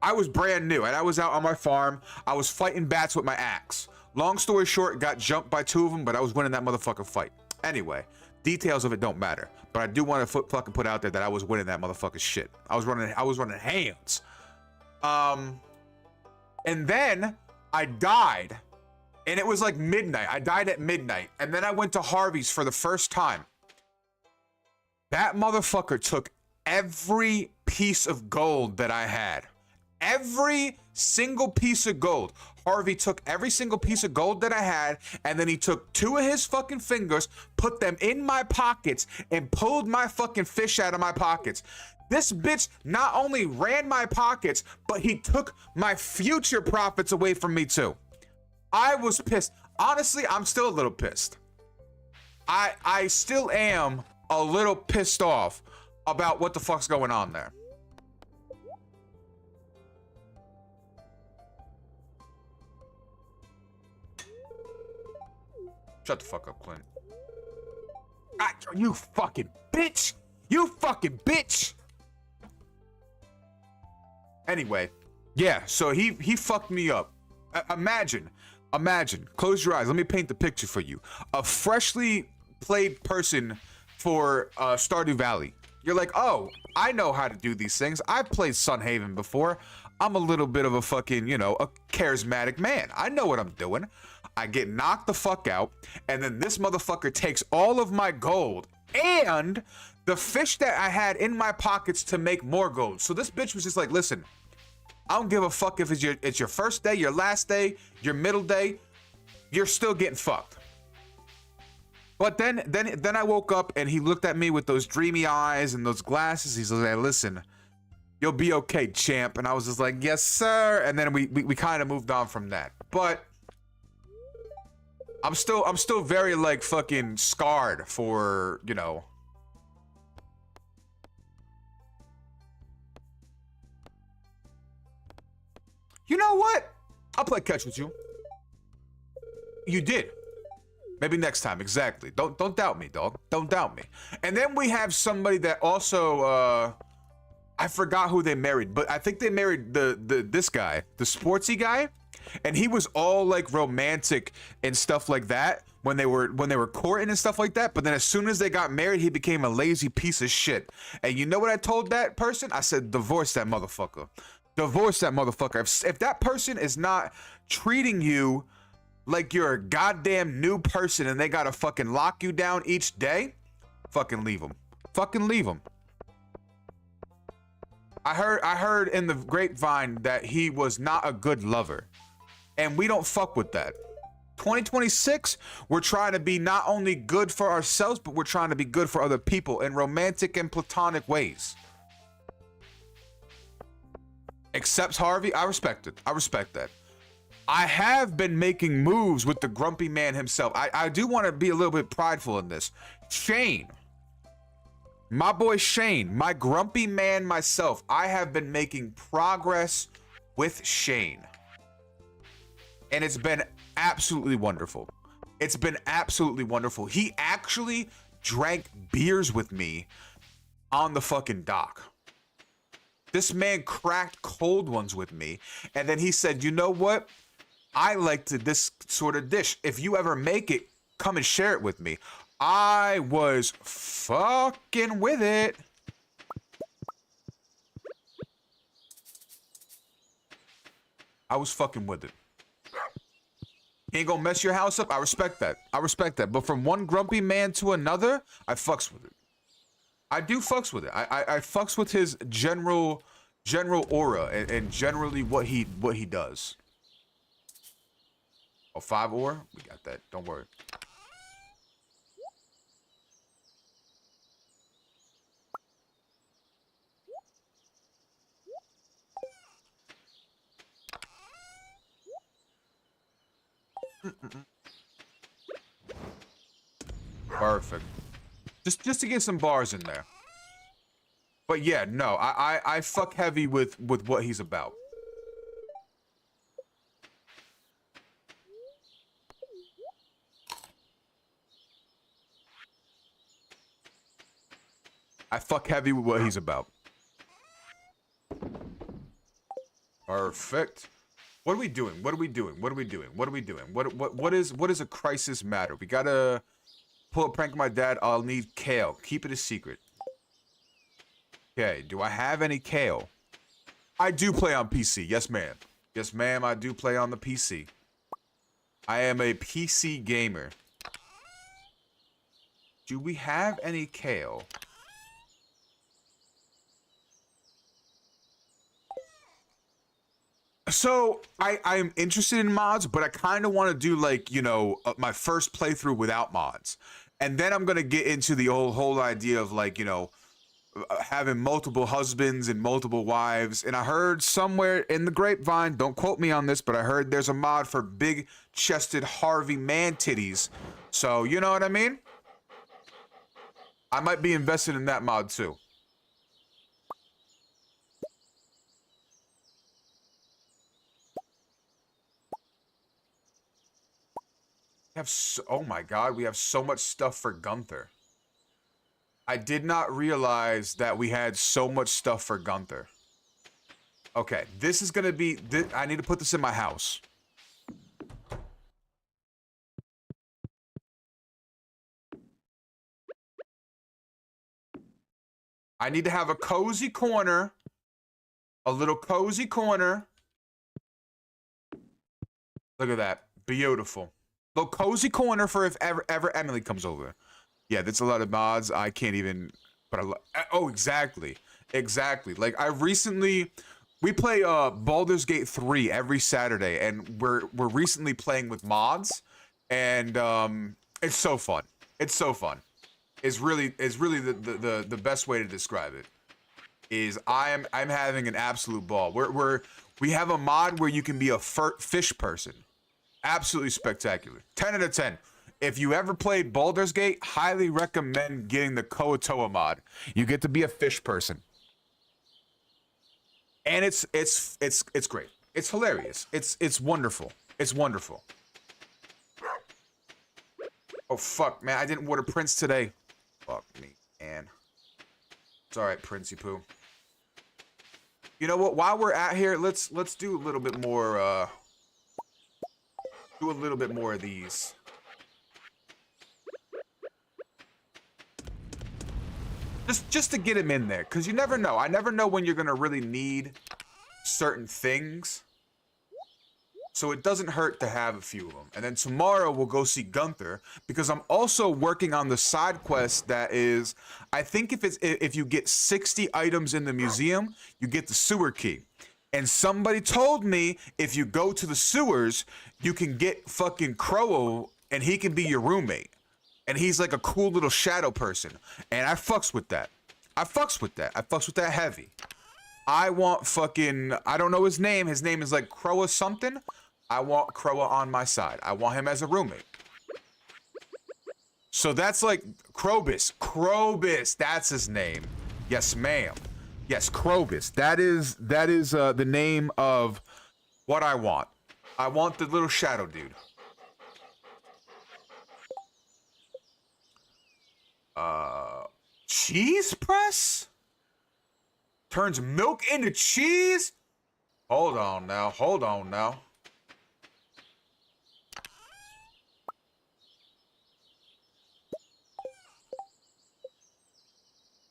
A: I was brand new and I was out on my farm. I was fighting bats with my axe. Long story short, got jumped by 2 of them, but I was winning that motherfucking fight. Anyway, details of it don't matter. But I do want to fucking put out there that I was winning that motherfucking shit. I was running hands. And then I died. And it was like midnight. I died at midnight. And then I went to Harvey's for the first time. That motherfucker took every piece of gold that I had. Every single piece of gold. Harvey took every single piece of gold that I had, and then he took 2 of his fucking fingers, put them in my pockets, and pulled my fucking fish out of my pockets. This bitch not only ran my pockets, but he took my future profits away from me too. I was pissed. Honestly, I'm still a little pissed. I still am a little pissed off about what the fuck's going on there. Shut the fuck up, Clint. You fucking bitch! You fucking bitch! Anyway, yeah, so he fucked me up. Imagine, close your eyes, let me paint the picture for you. A freshly played person for Stardew Valley. You're like, oh, I know how to do these things. I've played Sunhaven before. I'm a little bit of a fucking, you know, a charismatic man. I know what I'm doing. I get knocked the fuck out, and then this motherfucker takes all of my gold and the fish that I had in my pockets to make more gold. So this bitch was just like, listen, I don't give a fuck if it's your first day, your last day, your middle day, you're still getting fucked. But then I woke up and he looked at me with those dreamy eyes and those glasses. He's like, listen, you'll be okay, champ. And I was just like, yes, sir. And then we kind of moved on from that. But I'm still very like fucking scarred for, you know. You know what? I'll play catch with you. You did. Maybe next time, exactly. Don't doubt me, dog. Don't doubt me. And then we have somebody that also I forgot who they married, but I think they married this guy, the sportsy guy, and he was all like romantic and stuff like that when they were courting and stuff like that. But then as soon as they got married, he became a lazy piece of shit. And you know what I told that person? I said, divorce that motherfucker. Divorce that motherfucker. If that person is not treating you like you're a goddamn new person and they gotta fucking lock you down each day, fucking leave them. Fucking leave them. I heard in the grapevine that he was not a good lover. And we don't fuck with that. 2026, we're trying to be not only good for ourselves, but we're trying to be good for other people in romantic and platonic ways. Accepts Harvey, I respect it. I respect that. I have been making moves with the grumpy man himself. I do want to be a little bit prideful in this. Shane. My boy Shane, my grumpy man myself, I have been making progress with Shane. And it's been absolutely wonderful. It's been absolutely wonderful. He actually drank beers with me on the fucking dock. This man cracked cold ones with me. And then he said, you know what? I like this sort of dish. If you ever make it, come and share it with me. I was fucking with it. I was fucking with it. He ain't gonna mess your house up. I respect that. I respect that. But from one grumpy man to another, I fucks with it. I do fucks with it. I fucks with his general aura and generally what he does. Oh, 5 ore? We got that. Don't worry. Perfect. Just to get some bars in there. But yeah, no, I fuck heavy with what he's about. I fuck heavy with what he's about. Perfect. What are we doing? What are we doing? What are we doing? What are we doing? What is a crisis matter? We gotta pull a prank on my dad. I'll need kale. Keep it a secret. Okay, do I have any kale? I do play on PC. Yes, ma'am. Yes, ma'am, I do play on the PC. I am a PC gamer. Do we have any kale? So, I'm interested in mods, but I kind of want to do, like, you know, my first playthrough without mods. And then I'm going to get into the whole idea of, like, you know, having multiple husbands and multiple wives. And I heard somewhere in the grapevine, don't quote me on this, but I heard there's a mod for big-chested Harvey man titties. So, you know what I mean? I might be invested in that mod, too. Oh my god, we have so much stuff for Gunther. I did not realize that we had so much stuff for Gunther. Okay, this is gonna be... I need to put this in my house. I need to have a cozy corner. A little cozy corner. Look at that. Beautiful. Little cozy corner for if ever Emily comes over. Yeah, that's a lot of mods. I can't even... But oh, exactly. Exactly. Like, I recently... We play Baldur's Gate 3 every Saturday, and we're recently playing with mods, and it's so fun. It's so fun. It's really the best way to describe it. Is I'm having an absolute ball. We have a mod where you can be a fish person. Absolutely spectacular. 10 out of 10. If you ever played Baldur's Gate, highly recommend getting the Koatoa mod. You get to be a fish person. And it's great. It's hilarious. It's wonderful. It's wonderful. Oh fuck, man, I didn't water Prince today. Fuck me, man. It's alright, Princey Poo. You know what? While we're at here, let's do a little bit more do a little bit more of these. Just to get him in there, because you never know. I never know when you're gonna really need certain things. So it doesn't hurt to have a few of them. And then tomorrow we'll go see Gunther, because I'm also working on the side quest that is, I think if you get 60 items in the museum, you get the sewer key. And somebody told me if you go to the sewers, you can get fucking Crow and he can be your roommate. And he's like a cool little shadow person. And I fucks with that. I fucks with that heavy. I want fucking, I don't know his name. His name is like Crowa something. I want Crowa on my side. I want him as a roommate. So that's like Krobus. Krobus, that's his name. Yes, ma'am. Yes, Krobus. That is the name of what I want. I want the little shadow dude. Cheese press? Turns milk into cheese? Hold on now. Hold on now.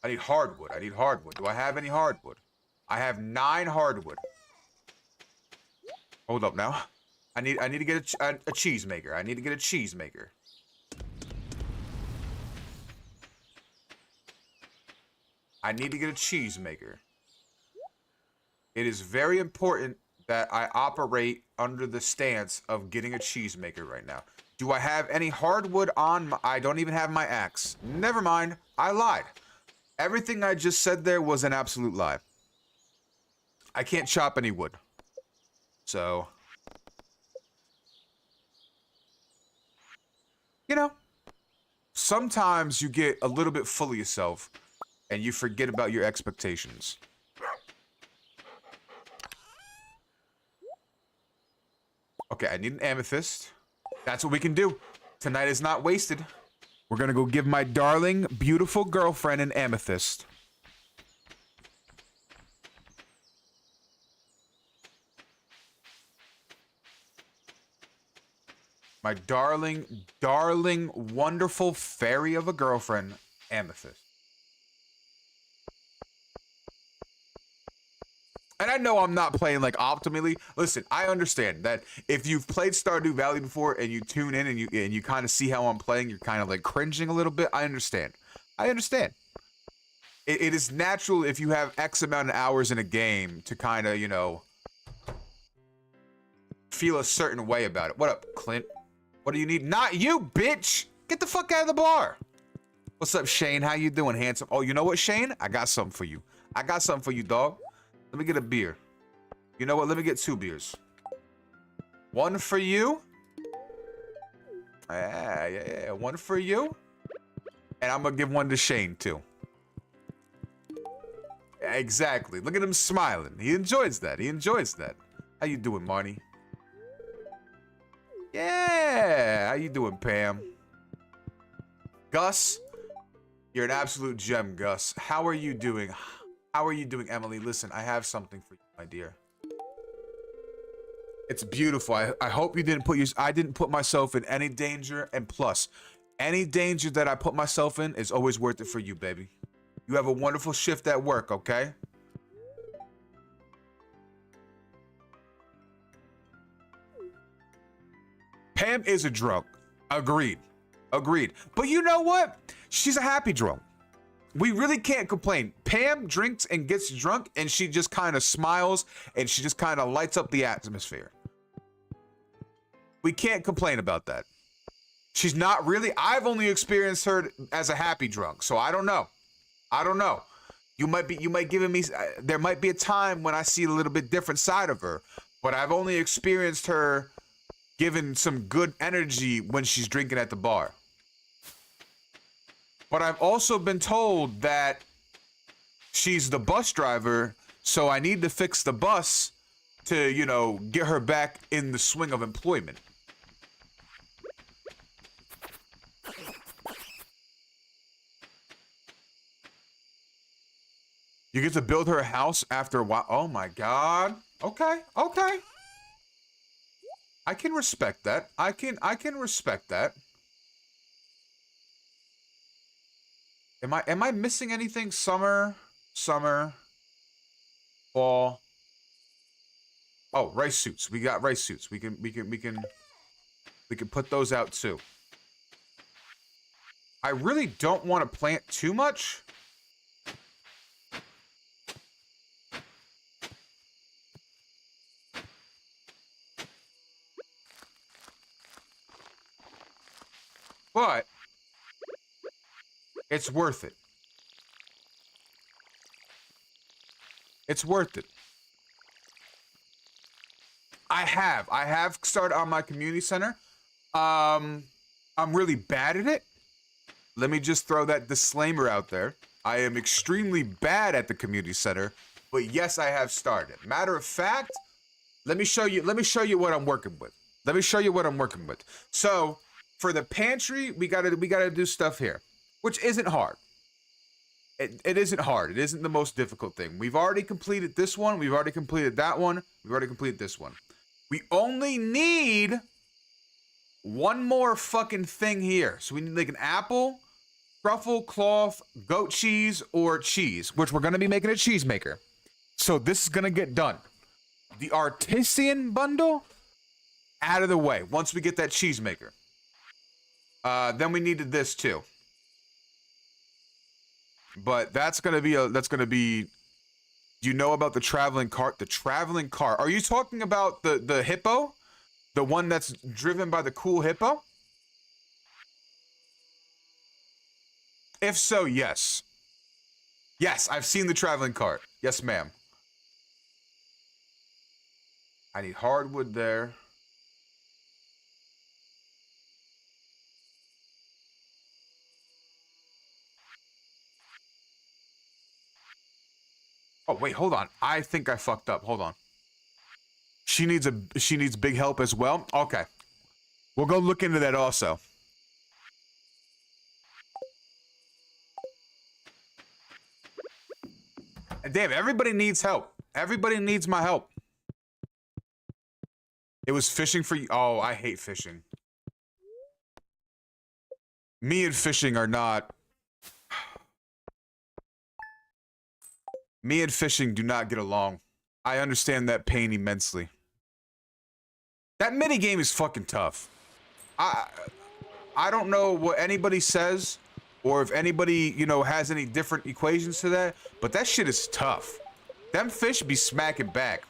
A: I need hardwood. I need hardwood. Do I have any hardwood? I have 9 hardwood. Hold up now. I need to get a cheese maker. I need to get a cheese maker. I need to get a cheese maker. It is very important that I operate under the stance of getting a cheese maker right now. Do I have any hardwood on my... I don't even have my axe. Never mind. I lied. Everything I just said there was an absolute lie. I can't chop any wood. So... you know, sometimes you get a little bit full of yourself and you forget about your expectations. Okay, I need an amethyst. That's what we can do. Tonight is not wasted. We're gonna go give my darling, beautiful girlfriend an amethyst. My darling, darling, wonderful fairy of a girlfriend, amethyst. And I know I'm not playing like optimally. Listen, I understand that if you've played Stardew Valley before and you tune in and you kind of see how I'm playing, you're kind of like cringing a little bit. I understand. I understand. It is natural if you have X amount of hours in a game to kind of, you know, feel a certain way about it. What up, Clint? What do you need? Not you, bitch! Get the fuck out of the bar. What's up, Shane? How you doing, handsome? Oh, you know what, Shane? I got something for you. I got something for you, dog. Let me get a beer. You know what? Let me get 2 beers. One for you. Yeah. One for you. And I'm gonna give one to Shane, too. Yeah, exactly. Look at him smiling. He enjoys that. He enjoys that. How you doing, Marnie? Yeah. How you doing, Pam? Gus? You're an absolute gem, Gus. How are you doing? How are you doing, Emily? Listen, I have something for you, my dear. It's beautiful. I hope you didn't put I didn't put myself in any danger. And plus, any danger that I put myself in is always worth it for you, baby. You have a wonderful shift at work, okay? Pam is a drunk. Agreed. Agreed. But you know what? She's a happy drunk. We really can't complain. Pam drinks and gets drunk and she just kind of smiles and she just kind of lights up the atmosphere. We can't complain about that. She's not really. I've only experienced her as a happy drunk, so I don't know. I don't know. You might give me, there might be a time when I see a little bit different side of her, but I've only experienced her giving some good energy when she's drinking at the bar. But I've also been told that she's the bus driver, so I need to fix the bus to, you know, get her back in the swing of employment. You get to build her a house after a while. Oh my God. Okay, okay. I can respect that. I can respect that. Am I missing anything? Summer, fall. Oh, rice suits. We got rice suits. We can put those out too. I really don't want to plant too much. But it's worth it. It's worth it. I have started on my community center. I'm really bad at it. Let me just throw that disclaimer out there. I am extremely bad at the community center, but yes, I have started. Matter of fact, let me show you what I'm working with. Let me show you what I'm working with. So, for the pantry, we gotta do stuff here, which isn't hard. It isn't hard. It isn't the most difficult thing. We've already completed this one. We've already completed that one. We've already completed this one. We only need one more fucking thing here. So we need like an apple, truffle, cloth, goat cheese, or cheese, which we're gonna be making a cheese maker. So this is gonna get done. The artisan bundle out of the way once we get that cheese maker. Then we needed this too. But that's gonna be. Do you know about the traveling cart? The traveling cart. Are you talking about the hippo? The one that's driven by the cool hippo? If so, yes. Yes, I've seen the traveling cart. Yes, ma'am. I need hardwood there. Oh, wait, hold on. I think I fucked up. Hold on. She needs big help as well. Okay. We'll go look into that also. And damn, everybody needs help. Everybody needs my help. It was fishing for you. Oh, I hate fishing. Me and fishing are not. Me and fishing do not get along. I understand that pain immensely. That minigame is fucking tough. I don't know what anybody says or if anybody, you know, has any different equations to that, but that shit is tough. Them fish be smacking back.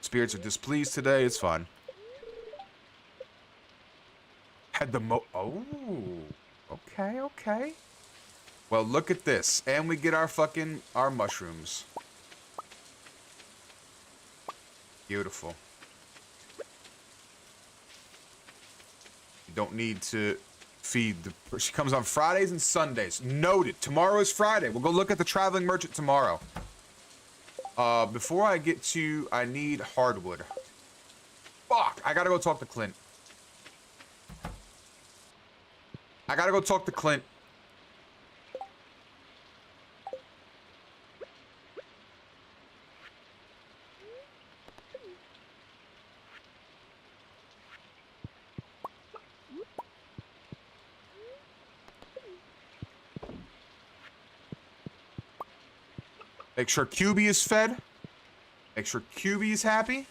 A: Spirits are displeased today. It's fun. Had the oh, okay, okay. Well, look at this, and we get our mushrooms. Beautiful. You don't need to feed the. She comes on Fridays and Sundays. Noted. Tomorrow is Friday. We'll go look at the traveling merchant tomorrow. Before I get to, I need hardwood. Fuck! I gotta go talk to Clint. I gotta go talk to Clint. Make sure QB is fed. Make sure QB is happy.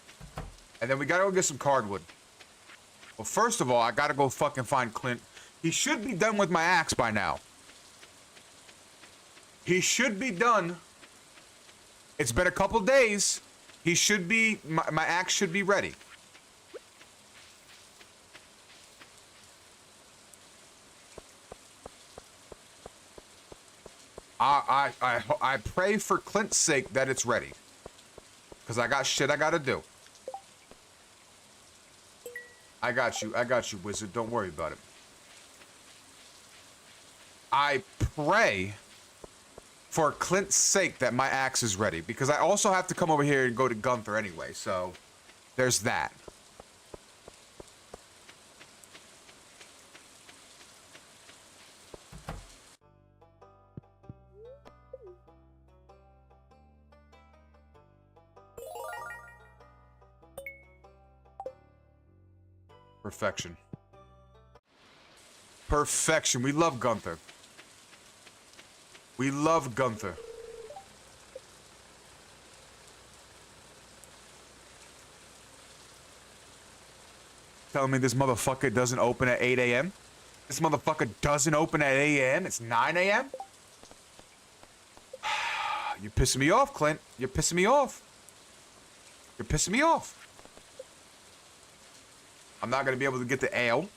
A: And then we gotta go get some cardwood. Well, first of all, I gotta go fucking find Clint. He should be done with my axe by now. He should be done. It's been a couple days. He should be, my axe should be ready. I pray for Clint's sake that it's ready. Because I got shit I gotta do. I got you, wizard. Don't worry about it. I pray for Clint's sake that my axe is ready. Because I also have to come over here and go to Gunther anyway, so there's that. Perfection. Perfection. We love Gunther. We love Gunther. Telling me this motherfucker doesn't open at 8 a.m.? This motherfucker doesn't open at 8 a.m.? It's 9 a.m.? You're pissing me off, Clint. You're pissing me off. You're pissing me off. I'm not gonna be able to get the ale.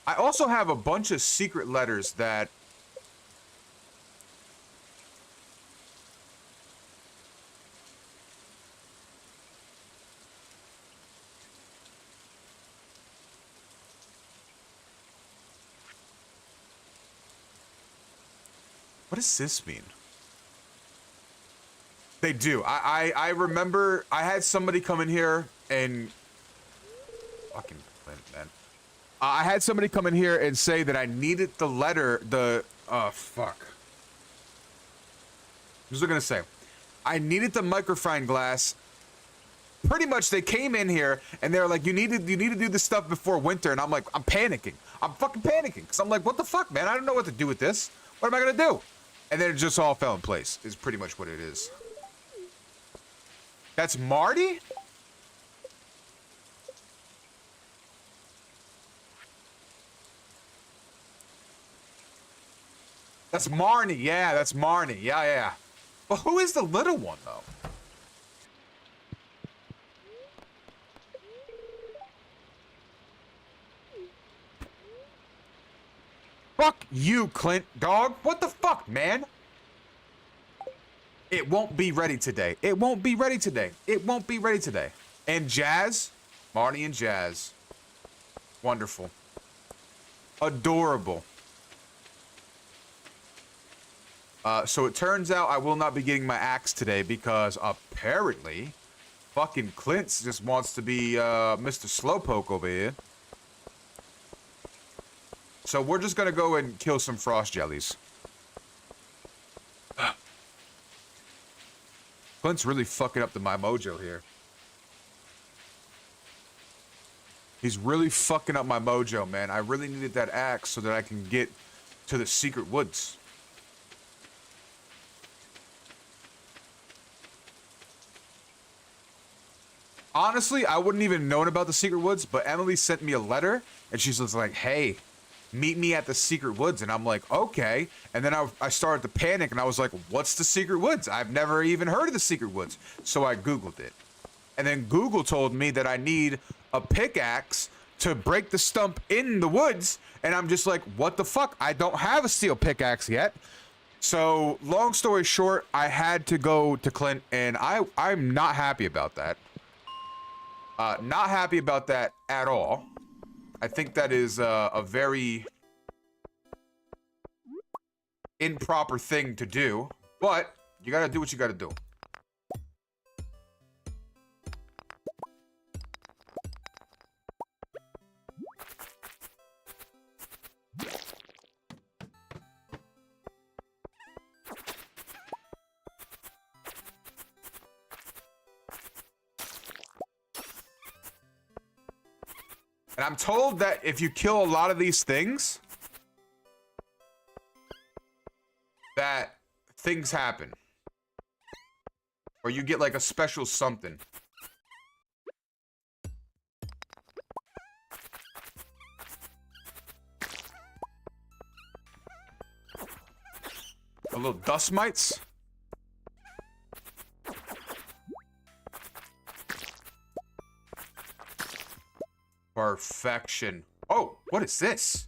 A: I also have a bunch of secret letters that... What does this mean? They do. I remember I had somebody come in here and... Fucking Clint, man. I had somebody come in here and say that I needed the letter, fuck. What was I gonna say? I needed the microfine glass. Pretty much they came in here and they were like, you need to do this stuff before winter. And I'm like, I'm panicking. I'm fucking panicking. Cause I'm like, what the fuck, man? I don't know what to do with this. What am I gonna do? And then it just all fell in place, is pretty much what it is. That's Marty? That's Marnie. Yeah, that's Marnie. Yeah, yeah. But who is the little one, though? Fuck you, Clint, dog. What the fuck, man? It won't be ready today. It won't be ready today. It won't be ready today. And Jazz? Marnie and Jazz. Wonderful. Adorable. So it turns out I will not be getting my axe today because apparently fucking Clint's just wants to be Mr. Slowpoke over here. So we're just gonna go and kill some frost jellies. Clint's really fucking up my mojo here. He's really fucking up my mojo, man. I really needed that axe so that I can get to the secret woods. Honestly, I wouldn't even known about the secret woods, but Emily sent me a letter, and she's just like, hey, meet me at the secret woods. And I'm like, okay. And then I started to panic, and I was like, what's the secret woods? I've never even heard of the secret woods. So I Googled it. And then Google told me that I need a pickaxe to break the stump in the woods. And I'm just like, what the fuck? I don't have a steel pickaxe yet. So long story short, I had to go to Clint, and I'm not happy about that. Not happy about that at all. I think that is a very improper thing to do, but you gotta do what you gotta do. And I'm told that if you kill a lot of these things, that things happen. Or you get like a special something. A little dust mites. Perfection. Oh, what is this?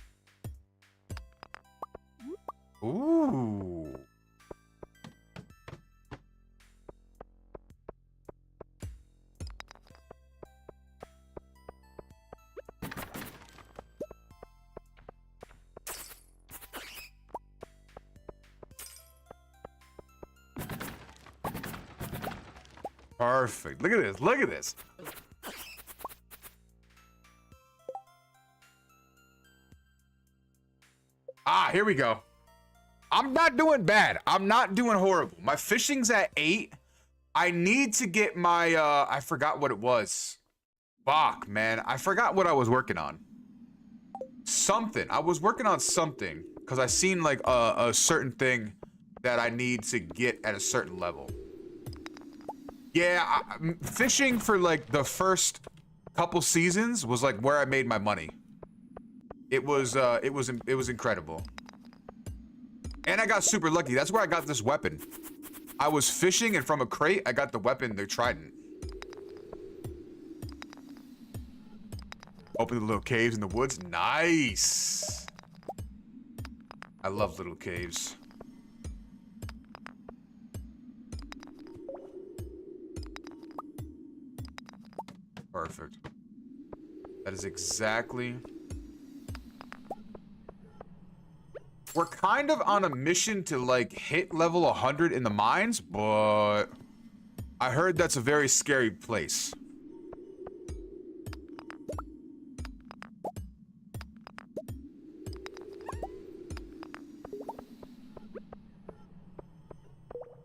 A: Ooh. Perfect. Look at this. Look at this. Ah, here we go. I'm not doing bad. I'm not doing horrible. My fishing's at 8. I need to get my, I forgot what it was. Fuck, man. I forgot what I was working on. Something. I was working on something. Because I seen, like, a certain thing that I need to get at a certain level. Yeah, fishing for, like, the first couple seasons was, like, where I made my money. It was incredible. And I got super lucky. That's where I got this weapon. I was fishing, and from a crate, I got the weapon, the trident. Open the little caves in the woods. Nice. I love little caves. Perfect. That is exactly... We're kind of on a mission to, like, hit level 100 in the mines, but I heard that's a very scary place.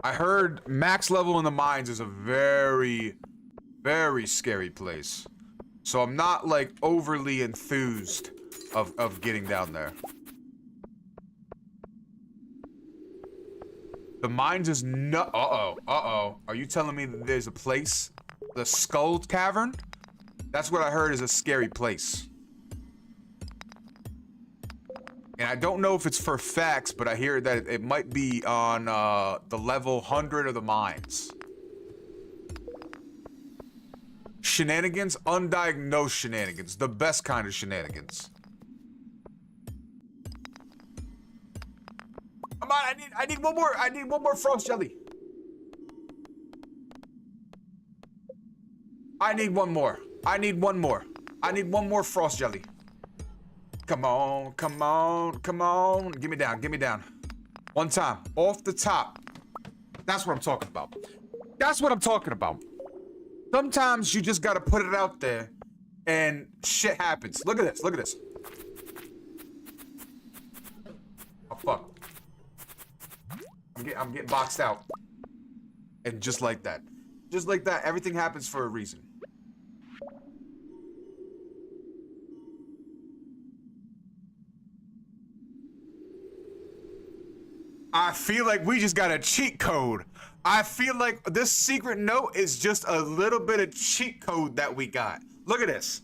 A: I heard max level in the mines is a very, very scary place. So I'm not, like, overly enthused of getting down there. The mines is no- Uh-oh. Are you telling me that there's a place? The Skull Cavern? That's what I heard is a scary place. And I don't know if it's for facts, but I hear that it might be on, the level 100 of the mines. Shenanigans? Undiagnosed shenanigans. The best kind of shenanigans. Come on, I need one more. I need one more frost jelly. I need one more. I need one more. I need one more frost jelly. Come on, come on, come on. Give me down, give me down. One time, off the top. That's what I'm talking about. That's what I'm talking about. Sometimes you just gotta put it out there and shit happens. Look at this, look at this. Oh, fuck. I'm getting boxed out. And just like that. Just like that, everything happens for a reason. I feel like we just got a cheat code. I feel like this secret note is just a little bit of cheat code that we got. Look at this.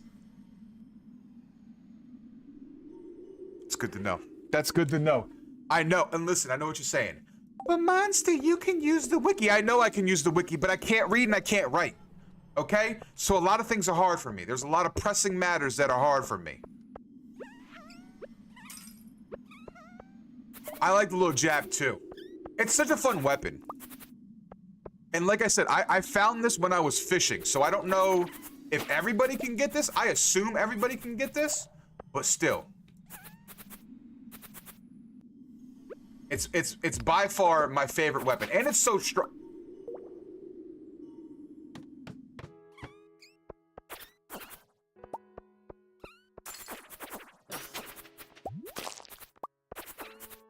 A: It's good to know. That's good to know. I know, and listen, I know what you're saying. But Monster, you can use the wiki. I know I can use the wiki, but I can't read and I can't write. Okay? So a lot of things are hard for me. There's a lot of pressing matters that are hard for me. I like the little jab too. It's such a fun weapon. And like I said, I found this when I was fishing, so I don't know if everybody can get this. I assume everybody can get this, but still. It's by far my favorite weapon, and it's so strong.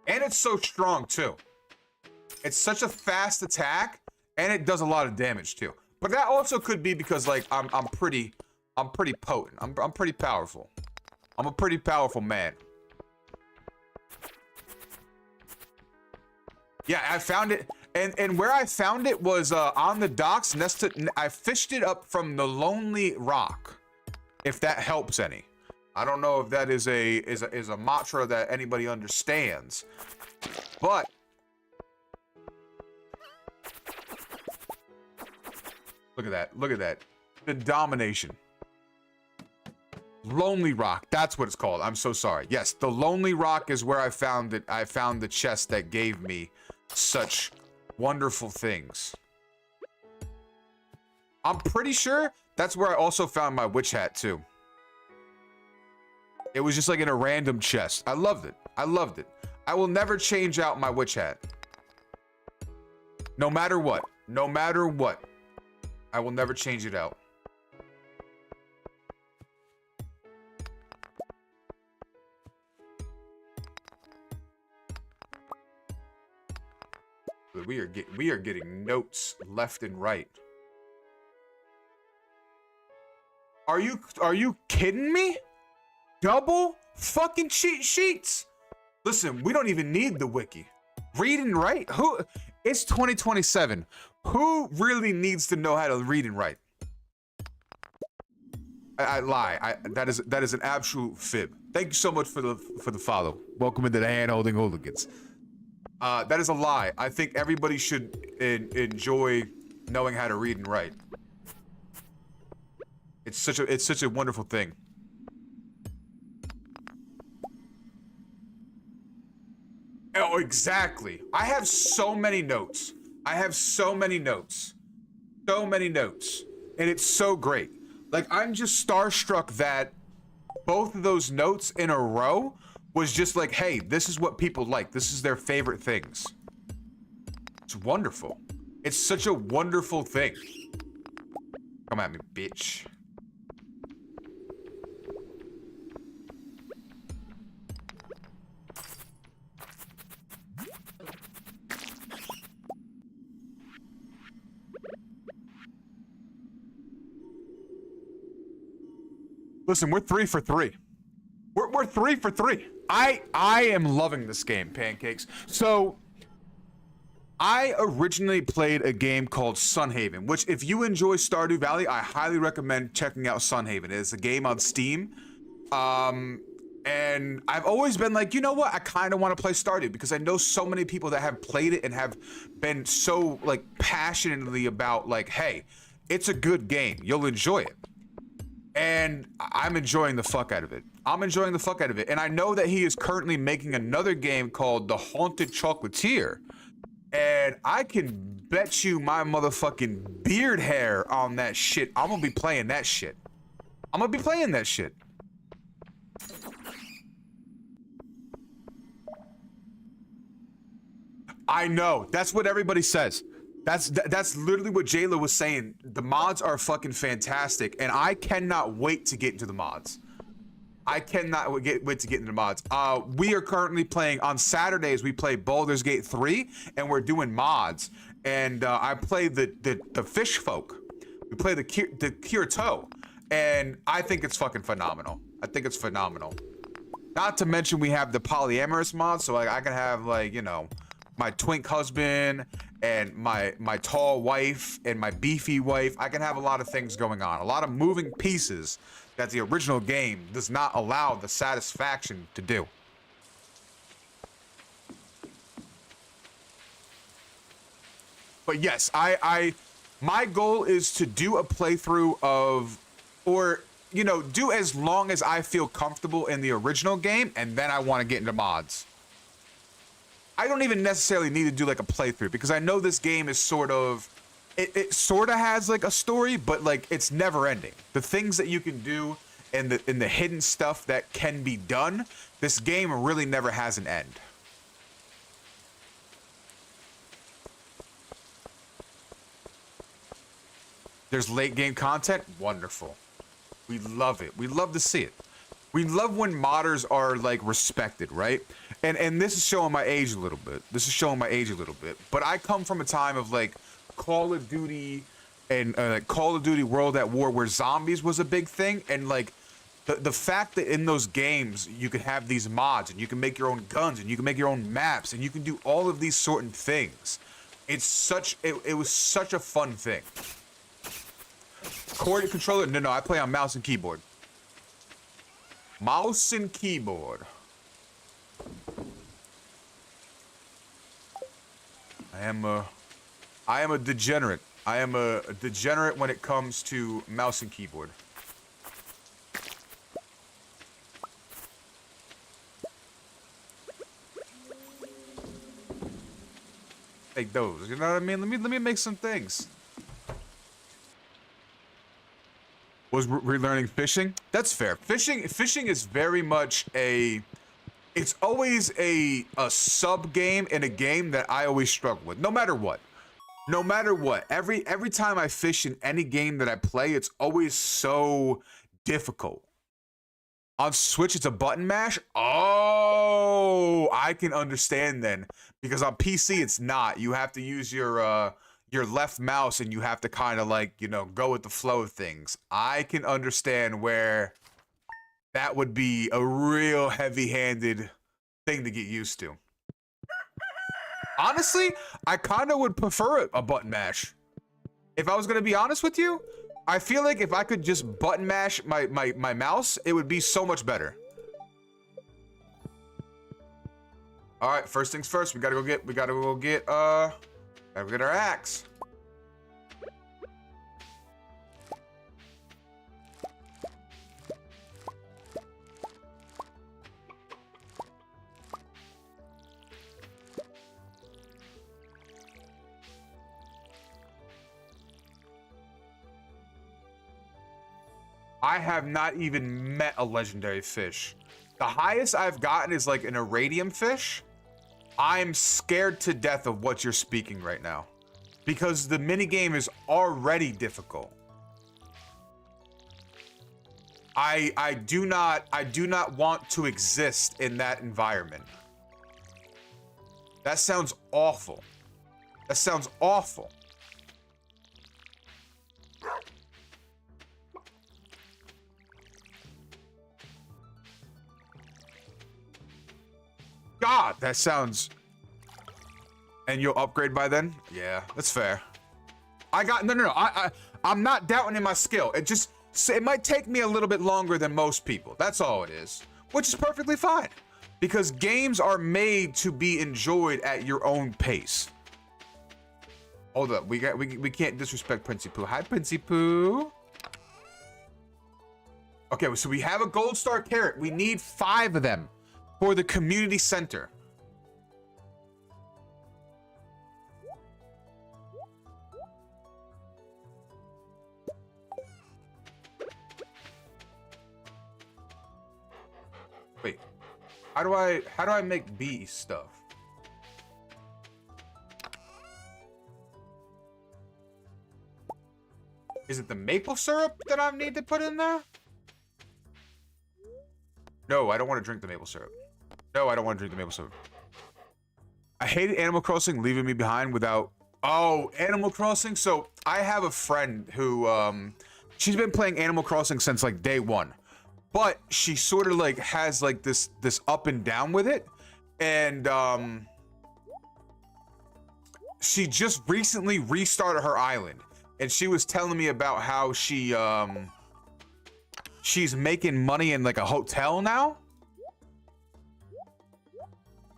A: And it's so strong too. It's such a fast attack, and it does a lot of damage too. But that also could be because like I'm pretty potent. I'm pretty powerful. I'm a pretty powerful man. Yeah, I found it, and where I found it was on the docks. I fished it up from the Lonely Rock, if that helps any. I don't know if that is a mantra that anybody understands, but look at that! Look at that! The domination. Lonely Rock, that's what it's called. I'm so sorry. Yes, the Lonely Rock is where I found it. I found the chest that gave me such wonderful things. I'm pretty sure that's where I also found my witch hat too. It was just like in a random chest. I loved it. I loved it. I will never change out my witch hat. No matter what. No matter what. I will never change it out. We are getting notes left and right. Are you kidding me? Double fucking cheat sheets. Listen, we don't even need the wiki. Read and write? Who? It's 2027. Who really needs to know how to read and write? I lie. That is an absolute fib. Thank you so much for the follow. Welcome into the hand-holding hooligans. That is a lie. I think everybody should enjoy knowing how to read and write. It's such a wonderful thing. Oh, exactly. I have so many notes. I have so many notes. So many notes. And it's so great. Like, I'm just starstruck that both of those notes in a row was just like, hey, this is what people like. This is their favorite things. It's wonderful. It's such a wonderful thing. Come at me, bitch. Listen, we're 3 for 3. We're 3 for 3. I am loving this game, Pancakes. So, I originally played a game called Sunhaven, which if you enjoy Stardew Valley, I highly recommend checking out Sunhaven. It's a game on Steam. And I've always been like, you know what? I kind of want to play Stardew because I know so many people that have played it and have been so like passionately about like, hey, it's a good game. You'll enjoy it. And I'm enjoying the fuck out of it. I'm enjoying the fuck out of it. And I know that he is currently making another game called The Haunted Chocolatier. And I can bet you my motherfucking beard hair on that shit. I'm gonna be playing that shit. I'm gonna be playing that shit. I know. That's what everybody says. That's literally what Jayla was saying. The mods are fucking fantastic, and I cannot wait to get into the mods. I cannot wait to get into the mods. We are currently playing on Saturdays. We play Baldur's Gate 3, and we're doing mods. And I play the fish folk. We play the Kirito, and I think it's fucking phenomenal. I think it's phenomenal. Not to mention we have the polyamorous mod, so like I can have like, you know, my twink husband and my tall wife and my beefy wife. I can have a lot of things going on, a lot of moving pieces that the original game does not allow the satisfaction to do. But yes, my goal is to do a playthrough of, or, you know, do as long as I feel comfortable in the original game, and then I want to get into mods. I don't even necessarily need to do like a playthrough, because I know this game is sort of, it sort of has like a story, but like it's never ending. The things that you can do and the hidden stuff that can be done, this game really never has an end. There's late game content, wonderful. We love it. We love to see it. We love when modders are like respected, right? And this is showing my age a little bit. This is showing my age a little bit. But I come from a time of like Call of Duty and Call of Duty World at War, where zombies was a big thing, and like the fact that in those games you can have these mods and you can make your own guns and you can make your own maps and you can do all of these certain things. It's such it was such a fun thing. Cord controller? No, I play on mouse and keyboard. Mouse and keyboard. I am a degenerate. I am a degenerate when it comes to mouse and keyboard. Take those, you know what I mean? Let me make some things. Was relearning fishing? That's fair. Fishing is very much it's always a sub game in a game that I always struggle with, no matter what. No matter what, every time I fish in any game that I play, it's always so difficult. On Switch, it's a button mash. Oh, I can understand then, because on PC it's not. You have to use your left mouse and you have to kind of like, you know, go with the flow of things. I can understand where that would be a real heavy-handed thing to get used to. Honestly, I kind of would prefer a button mash. If I was going to be honest with you, I feel like if I could just button mash my mouse, it would be so much better. All right, first things first, we gotta go get our axe. I have not even met a legendary fish. The highest I've gotten is like an iridium fish. I'm scared to death of what you're speaking right now, because the minigame is already difficult. I do not want to exist in that environment. That sounds awful. That sounds awful. God, that sounds... And you'll upgrade by then? Yeah, that's fair. No. I'm not doubting in my skill. It might take me a little bit longer than most people. That's all it is. Which is perfectly fine. Because games are made to be enjoyed at your own pace. Hold up, we can't disrespect Princey Poo. Hi, Princey Poo. Okay, so we have a gold star carrot. We need 5 of them for the community center. Wait, how do I make bee stuff? Is it the maple syrup that I need to put in there? No, I don't want to drink the maple syrup. No, I don't want to drink the maple syrup. I hated Animal Crossing leaving me behind without... Oh, Animal Crossing? So, I have a friend who, she's been playing Animal Crossing since, like, day one. But she sort of, like, has, like, this up and down with it. And, she just recently restarted her island. And she was telling me about how she, she's making money in, like, a hotel now.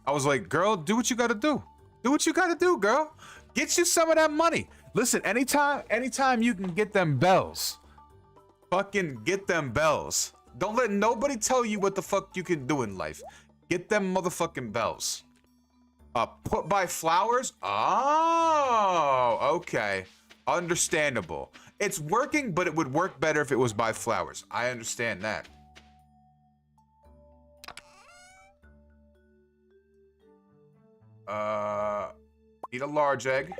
A: I was like, girl, do what you gotta do. Do what you gotta do, girl. Get you some of that money. Listen, anytime you can get them bells, fucking get them bells. Don't let nobody tell you what the fuck you can do in life. Get them motherfucking bells. Put by flowers? Oh, okay. Understandable. It's working, but it would work better if it was by flowers. I understand that. Eat a large egg.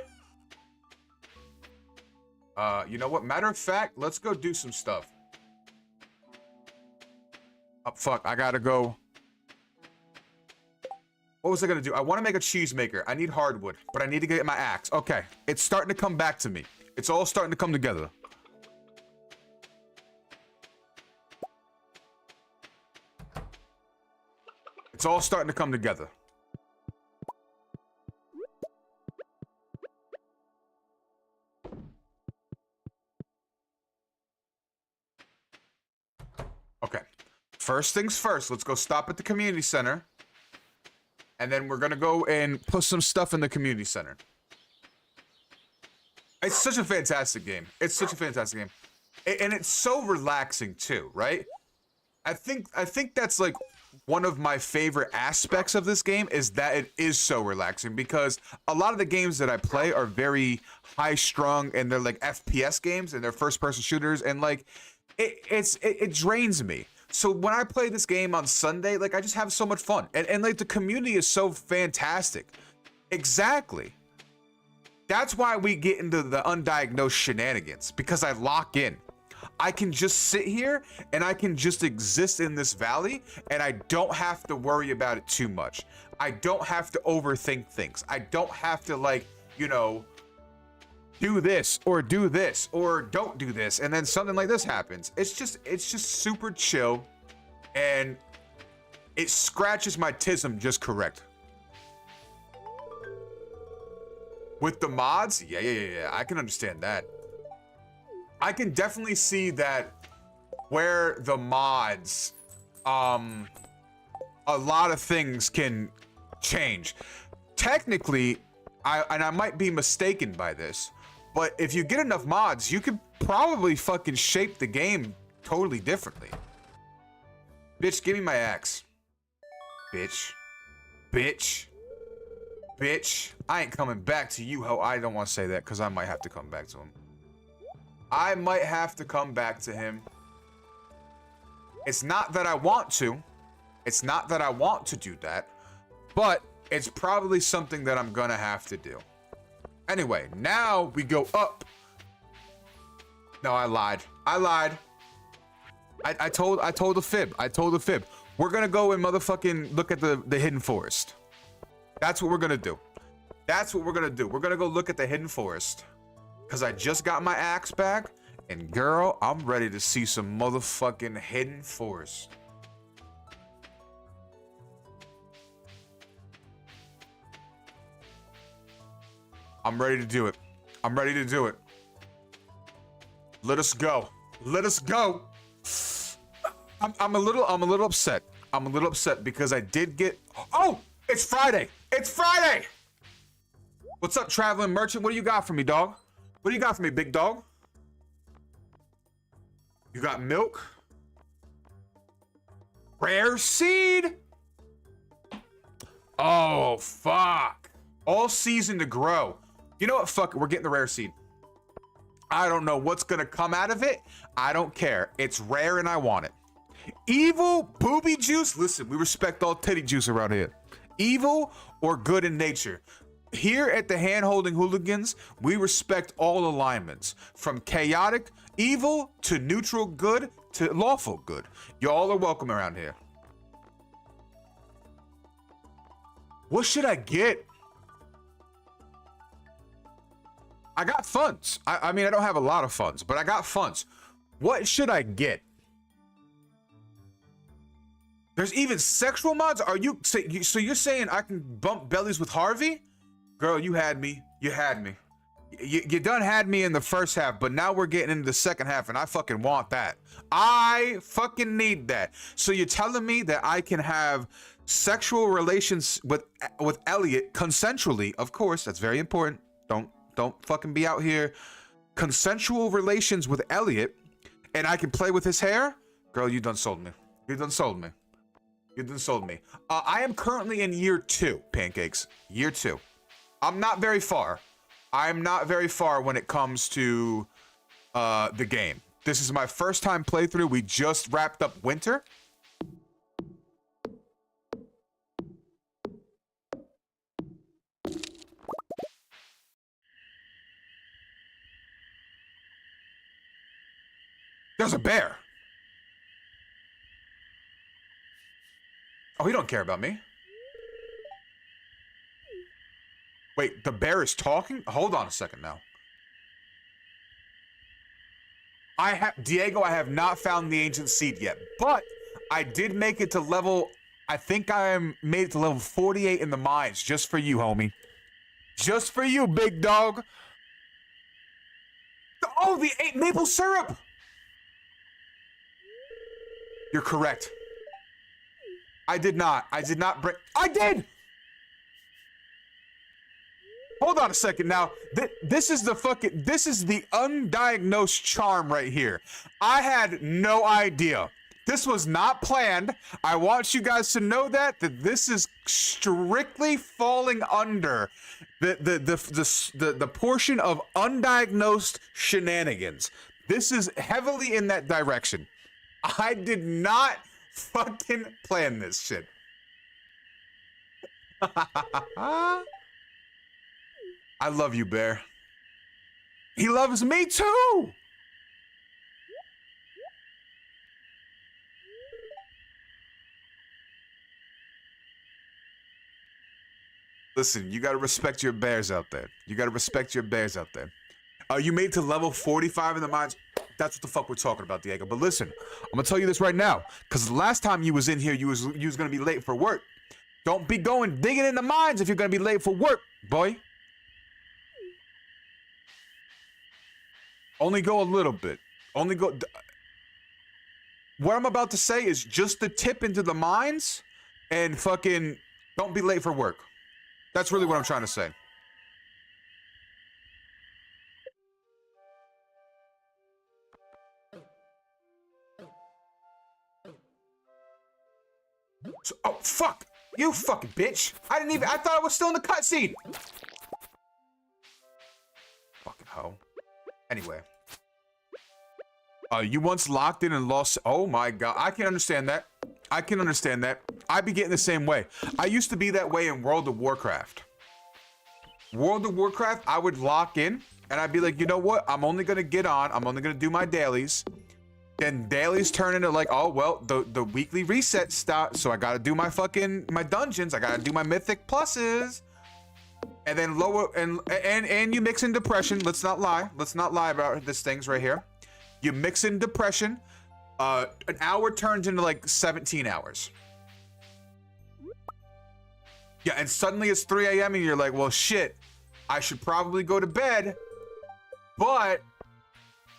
A: You know what? Matter of fact, let's go do some stuff. Oh, fuck. I gotta go. What was I gonna do? I want to make a cheese maker. I need hardwood, but I need to get my axe. Okay. It's starting to come back to me. It's all starting to come together. It's all starting to come together. Okay. First things first, let's go stop at the community center. And then we're gonna go and put some stuff in the community center. It's such a fantastic game. It's such a fantastic game. And it's so relaxing too, right? I think that's like one of my favorite aspects of this game is that it is so relaxing, because a lot of the games that I play are very high strung and they're like FPS games and they're first person shooters, and like it drains me. So when I play this game on Sunday, like I just have so much fun. And like the community is so fantastic. Exactly. That's why we get into the undiagnosed shenanigans, because I lock in. I can just sit here and I can just exist in this valley and I don't have to worry about it too much. I don't have to overthink things. I don't have to, like, you know, do this or don't do this and then something like this happens. It's just super chill, and it scratches my tism just correct. With the mods, yeah, I can understand that. I can definitely see that where the mods, a lot of things can change. Technically, I might be mistaken by this, but if you get enough mods, you could probably fucking shape the game totally differently. Bitch, give me my axe. Bitch. I ain't coming back to you, ho. I don't want to say that because I might have to come back to him. I might have to come back to him. It's not that I want to. It's not that I want to do that. But it's probably something that I'm gonna have to do. Anyway, now we go up. No, I lied. I told a fib. We're gonna go and motherfucking look at the hidden forest. That's what we're gonna do. We're gonna go look at the hidden forest. Because I just got my axe back. And girl, I'm ready to see some motherfucking hidden forest. I'm ready to do it. Let us go. I'm a little upset. Because I did get... Oh! It's Friday! What's up, traveling merchant? What do you got for me, dog? What do you got for me, big dog? You got milk? Rare seed? Oh, fuck. All season to grow. You know what? Fuck it. We're getting the rare seed. I don't know what's gonna come out of it. I don't care. It's rare and I want it. Evil booby juice? Listen, we respect all titty juice around here. Evil or good in nature? Here at the Hand-Holding Hooligans, we respect all alignments, from chaotic evil to neutral good to lawful good. Y'all are welcome around here. What should I get? I got funds. I mean, I don't have a lot of funds, but I got funds. What should I get? There's even sexual mods? Are you so you're saying I can bump bellies with Harvey? Girl, you had me. You had me. You done had me in the first half, but now we're getting into the second half, and I fucking want that. I fucking need that. So you're telling me that I can have sexual relations with Elliot consensually? Of course, that's very important. Don't fucking be out here. Consensual relations with Elliot, and I can play with his hair? Girl, you done sold me. You done sold me. You done sold me. I am currently in year 2, Pancakes. Year 2. I'm not very far. I'm not very far when it comes to the game. This is my first time playthrough. We just wrapped up winter. There's a bear. Oh, he don't care about me. Wait, the bear is talking? Hold on a second now. Diego, I have not found the ancient seed yet, but I did make it to level, I think made it to level 48 in the mines, just for you, homie. Just for you, big dog. Oh, the maple syrup. You're correct. I did not bring, I did! Hold on a second now. This is the undiagnosed charm right here. I had no idea. This was not planned. I want you guys to know that this is strictly falling under the portion of undiagnosed shenanigans. This is heavily in that direction. I did not fucking plan this shit. I love you, bear. He loves me too. Listen, you gotta respect your bears out there. You gotta respect your bears out there. You made it to level 45 in the mines. That's what the fuck we're talking about, Diego. But listen, I'm gonna tell you this right now, because the last time you was in here, you was gonna be late for work. Don't be going digging in the mines if you're gonna be late for work, boy. Only go a little bit. Only go. What I'm about to say is just the tip into the mines, and fucking don't be late for work. That's really what I'm trying to say. So, oh, fuck! You fucking bitch! I thought I was still in the cutscene! Fucking hoe. Anyway. You once locked in and lost... Oh my god, I can understand that. I can understand that. I be getting the same way. I used to be that way in World of Warcraft. World of Warcraft, I would lock in, and I'd be like, you know what? I'm only gonna get on. I'm only gonna do my dailies. Then dailies turn into like, oh, well, the weekly reset start, so I gotta do my dungeons. I gotta do my mythic pluses. And then lower, and you mix in depression. Let's not lie. Let's not lie about these things right here. You mix in depression. An hour turns into like 17 hours. Yeah, and suddenly it's 3 a.m. and you're like, well, shit, I should probably go to bed. But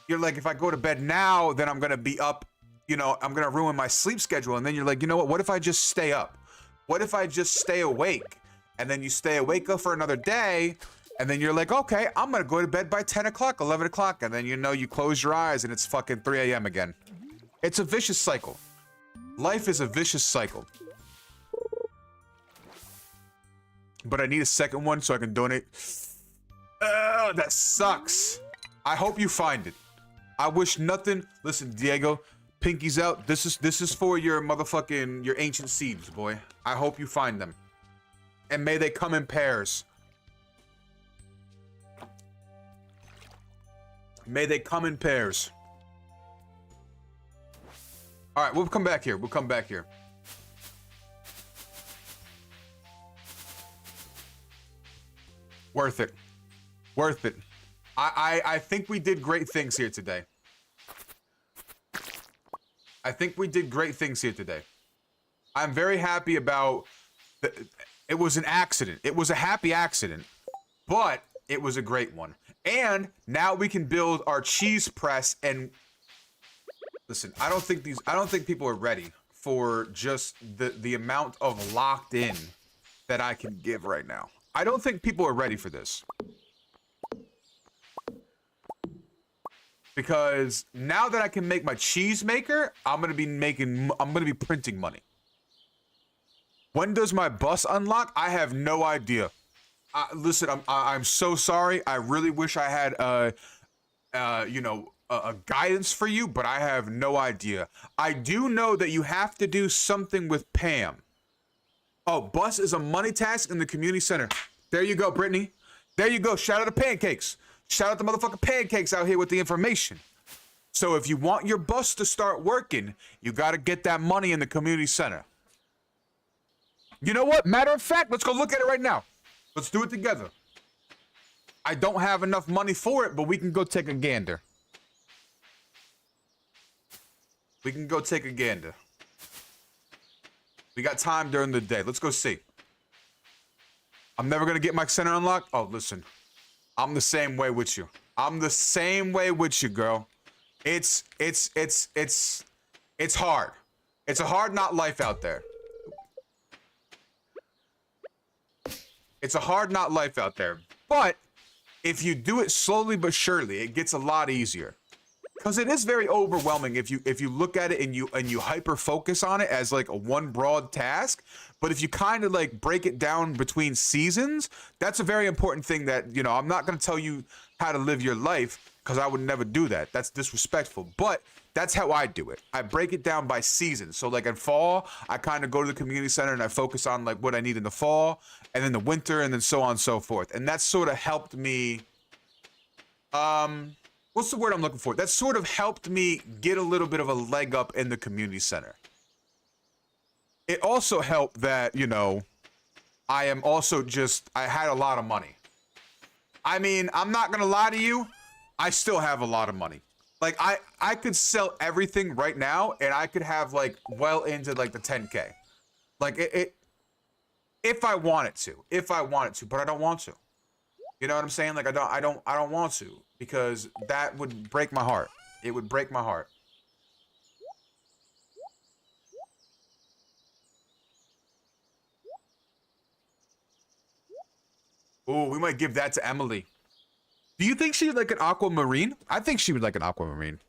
A: you're like, if I go to bed now, then I'm gonna be up, you know, I'm gonna ruin my sleep schedule. And then you're like, you know what if I just stay up? What if I just stay awake? And then you stay awake for another day, and then you're like, okay, I'm gonna go to bed by 10 o'clock, 11 o'clock, and then you know, you close your eyes and it's fucking 3 a.m. again. It's a vicious cycle. Life is a vicious cycle. But I need a second one so I can donate. That sucks. I hope you find it. I wish nothing. Listen, Diego, pinky's out. This is for your motherfucking, your ancient seeds, boy. I hope you find them. And may they come in pairs. May they come in pairs. All right, we'll come back here. We'll come back here. Worth it. Worth it. I think we did great things here today. I think we did great things here today. I'm very happy about... It was an accident. It was a happy accident, but it was a great one. And now we can build our cheese press and... Listen, I don't think people are ready for just the amount of locked in that I can give right now. I don't think people are ready for this. Because now that I can make my cheese maker, I'm gonna be printing money. When does my bus unlock? I have no idea. Listen, I'm so sorry. I really wish I had a guidance for you, but I have no idea. I do know that you have to do something with Pam. Oh, bus is a money task in the community center. There you go, Brittany. There you go. Shout out to Pancakes. Shout out to motherfucking Pancakes out here with the information. So if you want your bus to start working, you got to get that money in the community center. You know what? Matter of fact, let's go look at it right now. Let's do it together. I don't have enough money for it, but we can go take a gander. We can go take a gander. We got time during the day. Let's go see. I'm never going to get my center unlocked. Oh, listen. I'm the same way with you. I'm the same way with you, girl. It's hard. It's a hard not life out there. It's a hard not life out there. But if you do it slowly but surely, it gets a lot easier. Because it is very overwhelming if you look at it and you hyper focus on it as like a one broad task. But if you kind of like break it down between seasons, that's a very important thing that, you know, I'm not going to tell you how to live your life because I would never do that. That's disrespectful. But that's how I do it. I break it down by season. So like in fall, I kind of go to the community center and I focus on like what I need in the fall and then the winter and then so on and so forth. And that sort of helped me, what's the word I'm looking for? That sort of helped me get a little bit of a leg up in the community center. It also helped that, you know, I had a lot of money. I mean, I'm not going to lie to you. I still have a lot of money. Like, I could sell everything right now, and I could have, like, well into, like, the 10K. Like, if I wanted to. If I wanted to, but I don't want to. You know what I'm saying? Like, I don't want to. Because that would break my heart. It would break my heart. Ooh, we might give that to Emily. Do you think she'd like an aquamarine? I think she would like an aquamarine.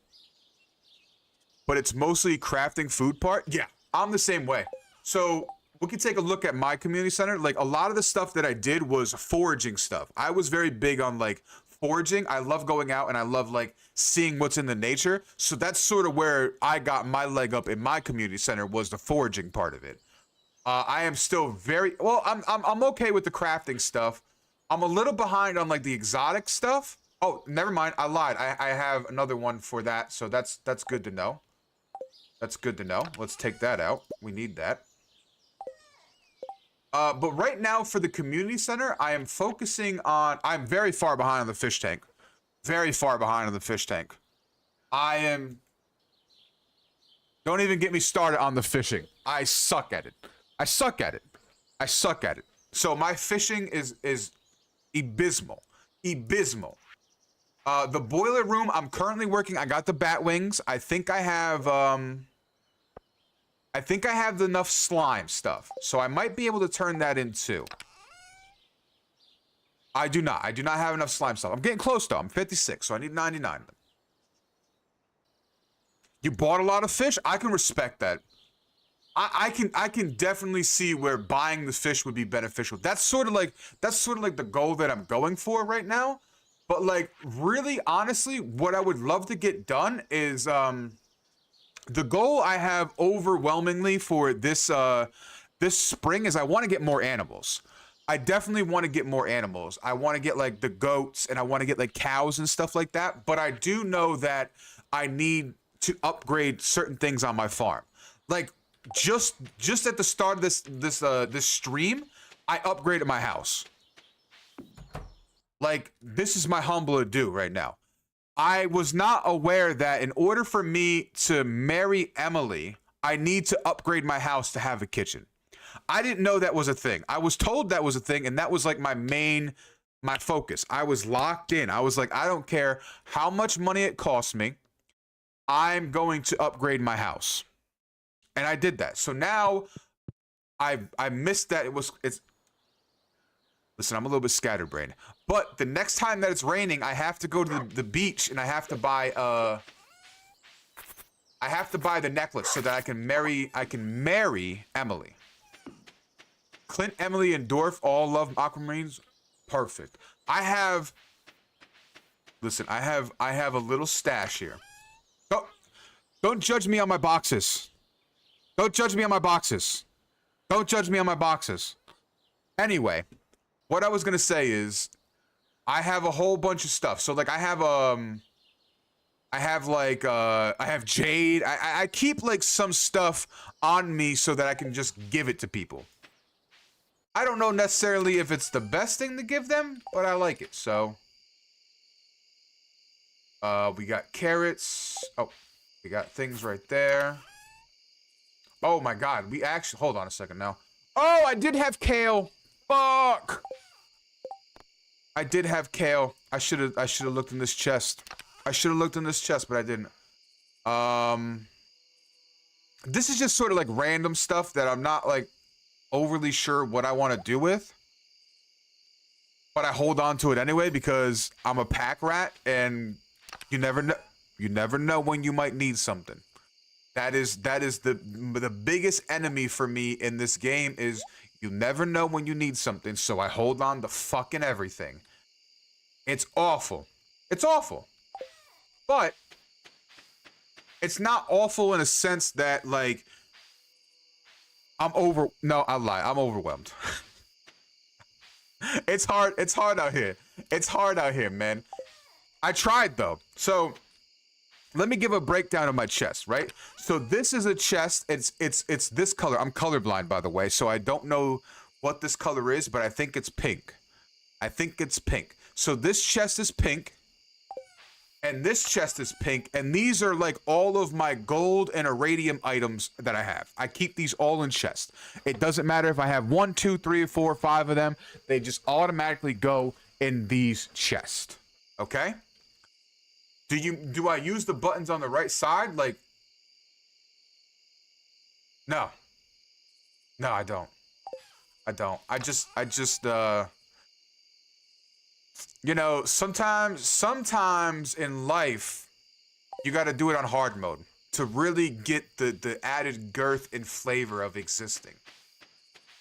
A: But it's mostly crafting food part? Yeah, I'm the same way. So we can take a look at my community center. Like a lot of the stuff that I did was foraging stuff. I was very big on like foraging. I love going out and I love like seeing what's in the nature. So that's sort of where I got my leg up in my community center, was the foraging part of it. I am still very well. I'm okay with the crafting stuff. I'm a little behind on like the exotic stuff. Oh, never mind. I lied. I have another one for that. So that's good to know. That's good to know. Let's take that out. We need that. But right now for the community center, I am focusing on, I'm very far behind on the fish tank. Very far behind on the fish tank. Don't even get me started on the fishing. I suck at it. I suck at it. I suck at it. So my fishing is abysmal. Abysmal. The boiler room, I'm currently working. I got the bat wings. I think I have enough slime stuff. So I might be able to turn that into. I do not. I do not have enough slime stuff. I'm getting close though. I'm 56, so I need 99. You bought a lot of fish? I can respect that. I can definitely see where buying the fish would be beneficial. That's sort of like the goal that I'm going for right now. But like really honestly, what I would love to get done is the goal I have overwhelmingly for this this spring is I want to get more animals. I definitely want to get more animals. I want to get like the goats and I want to get like cows and stuff like that. But I do know that I need to upgrade certain things on my farm. Like just at the start of this stream, I upgraded my house. Like this is my humble ado right now. I was not aware that in order for me to marry Emily, I need to upgrade my house to have a kitchen. I didn't know that was a thing. I was told that was a thing, and that was like my focus. I was locked in. I was like, I don't care how much money it costs me. I'm going to upgrade my house. And I did that. So now I missed that. Listen, I'm a little bit scatterbrained. But the next time that it's raining, I have to go to the beach and I have to buy the necklace so that I can marry Emily. Clint, Emily, and Dorf all love aquamarines. Perfect. I have a little stash here. Don't judge me on my boxes. Don't judge me on my boxes. Don't judge me on my boxes. Anyway, what I was gonna say is, I have a whole bunch of stuff. So like I have jade. I keep like some stuff on me so that I can just give it to people. I don't know necessarily if it's the best thing to give them, but I like it. So we got carrots. Oh, we got things right there. Oh my god, we actually, hold on a second now. Oh, I did have kale. Fuck. I did have kale. I should have looked in this chest. I should have looked in this chest, but I didn't. This is just sort of like random stuff that I'm not like overly sure what I want to do with. But I hold on to it anyway because I'm a pack rat and you never know. You never know when you might need something. That is the biggest enemy for me in this game is you never know when you need something, so I hold on to fucking everything. It's awful. It's awful. But it's not awful in a sense that like no, I lie. I'm overwhelmed. It's hard out here. It's hard out here, man. I tried though. So let me give a breakdown of my chest, right? So this is a chest. It's this color. I'm colorblind, by the way, so I don't know what this color is, but I think it's pink. I think it's pink. So this chest is pink, and this chest is pink, and these are like all of my gold and iridium items that I have. I keep these all in chests. It doesn't matter if I have 1, 2, 3, 4, 5 of them. They just automatically go in these chests. Okay? Do I use the buttons on the right side? Like, no. No, I don't. I don't. I just, you know, sometimes in life, you got to do it on hard mode to really get the added girth and flavor of existing.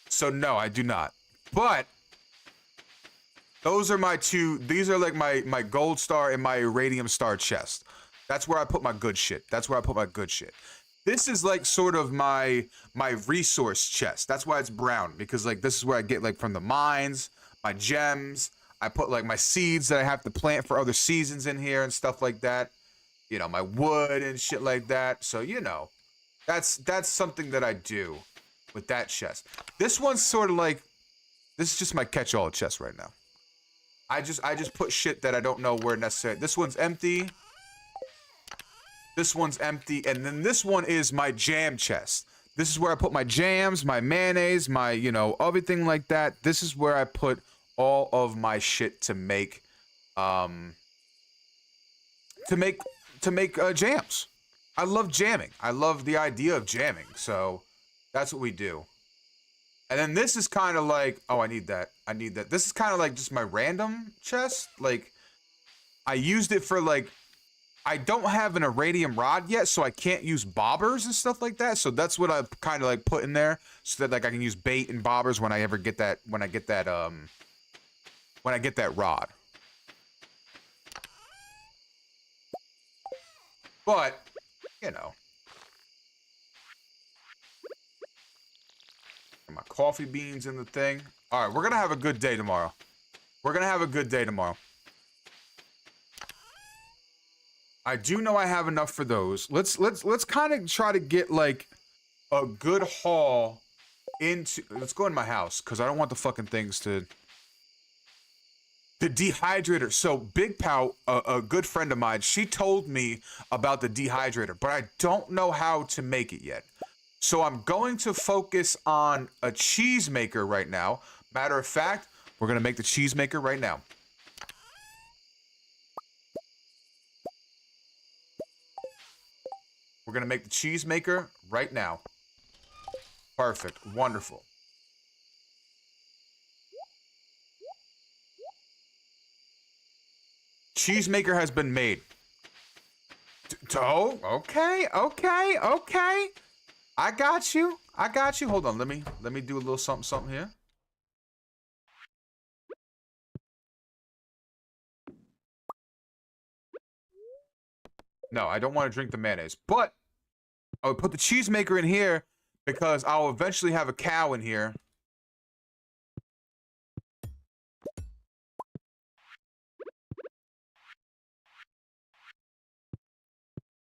A: So no, I do not. But those are my two. These are like my gold star and my iridium star chest. That's where I put my good shit. That's where I put my good shit. This is like sort of my resource chest. That's why it's brown, because like this is where I get like from the mines, my gems. I put like my seeds that I have to plant for other seasons in here and stuff like that. You know, my wood and shit like that. So, you know, that's something that I do with that chest. This one's sort of like, this is just my catch-all chest right now. I just put shit that I don't know where necessarily. This one's empty. This one's empty. And then this one is my jam chest. This is where I put my jams, my mayonnaise, my, you know, everything like that. This is where I put all of my shit to make jams. I love jamming. I love the idea of jamming. So that's what we do. And then this is kind of like, oh, I need that. I need that. This is kind of like just my random chest. Like, I used it for like, I don't have an iridium rod yet, so I can't use bobbers and stuff like that. So that's what I kind of like put in there so that like I can use bait and bobbers when I ever get that, when I get that rod. But, you know. My coffee beans in the thing. All right, we're gonna have a good day tomorrow. We're gonna have a good day tomorrow. I do know I have enough for those. Let's kind of try to get like a good haul into. Let's go in my house because I don't want the fucking things to. The dehydrator. So Big Pow, a good friend of mine, she told me about the dehydrator, but I don't know how to make it yet. So I'm going to focus on a cheese maker right now. Matter of fact, we're gonna make the cheese maker right now. We're gonna make the cheese maker right now. Perfect. Wonderful. Cheese maker has been made. Oh, okay. I got you. Hold on. Let me do a little something here. No, I don't want to drink the mayonnaise, but I would put the cheese maker in here because I'll eventually have a cow in here.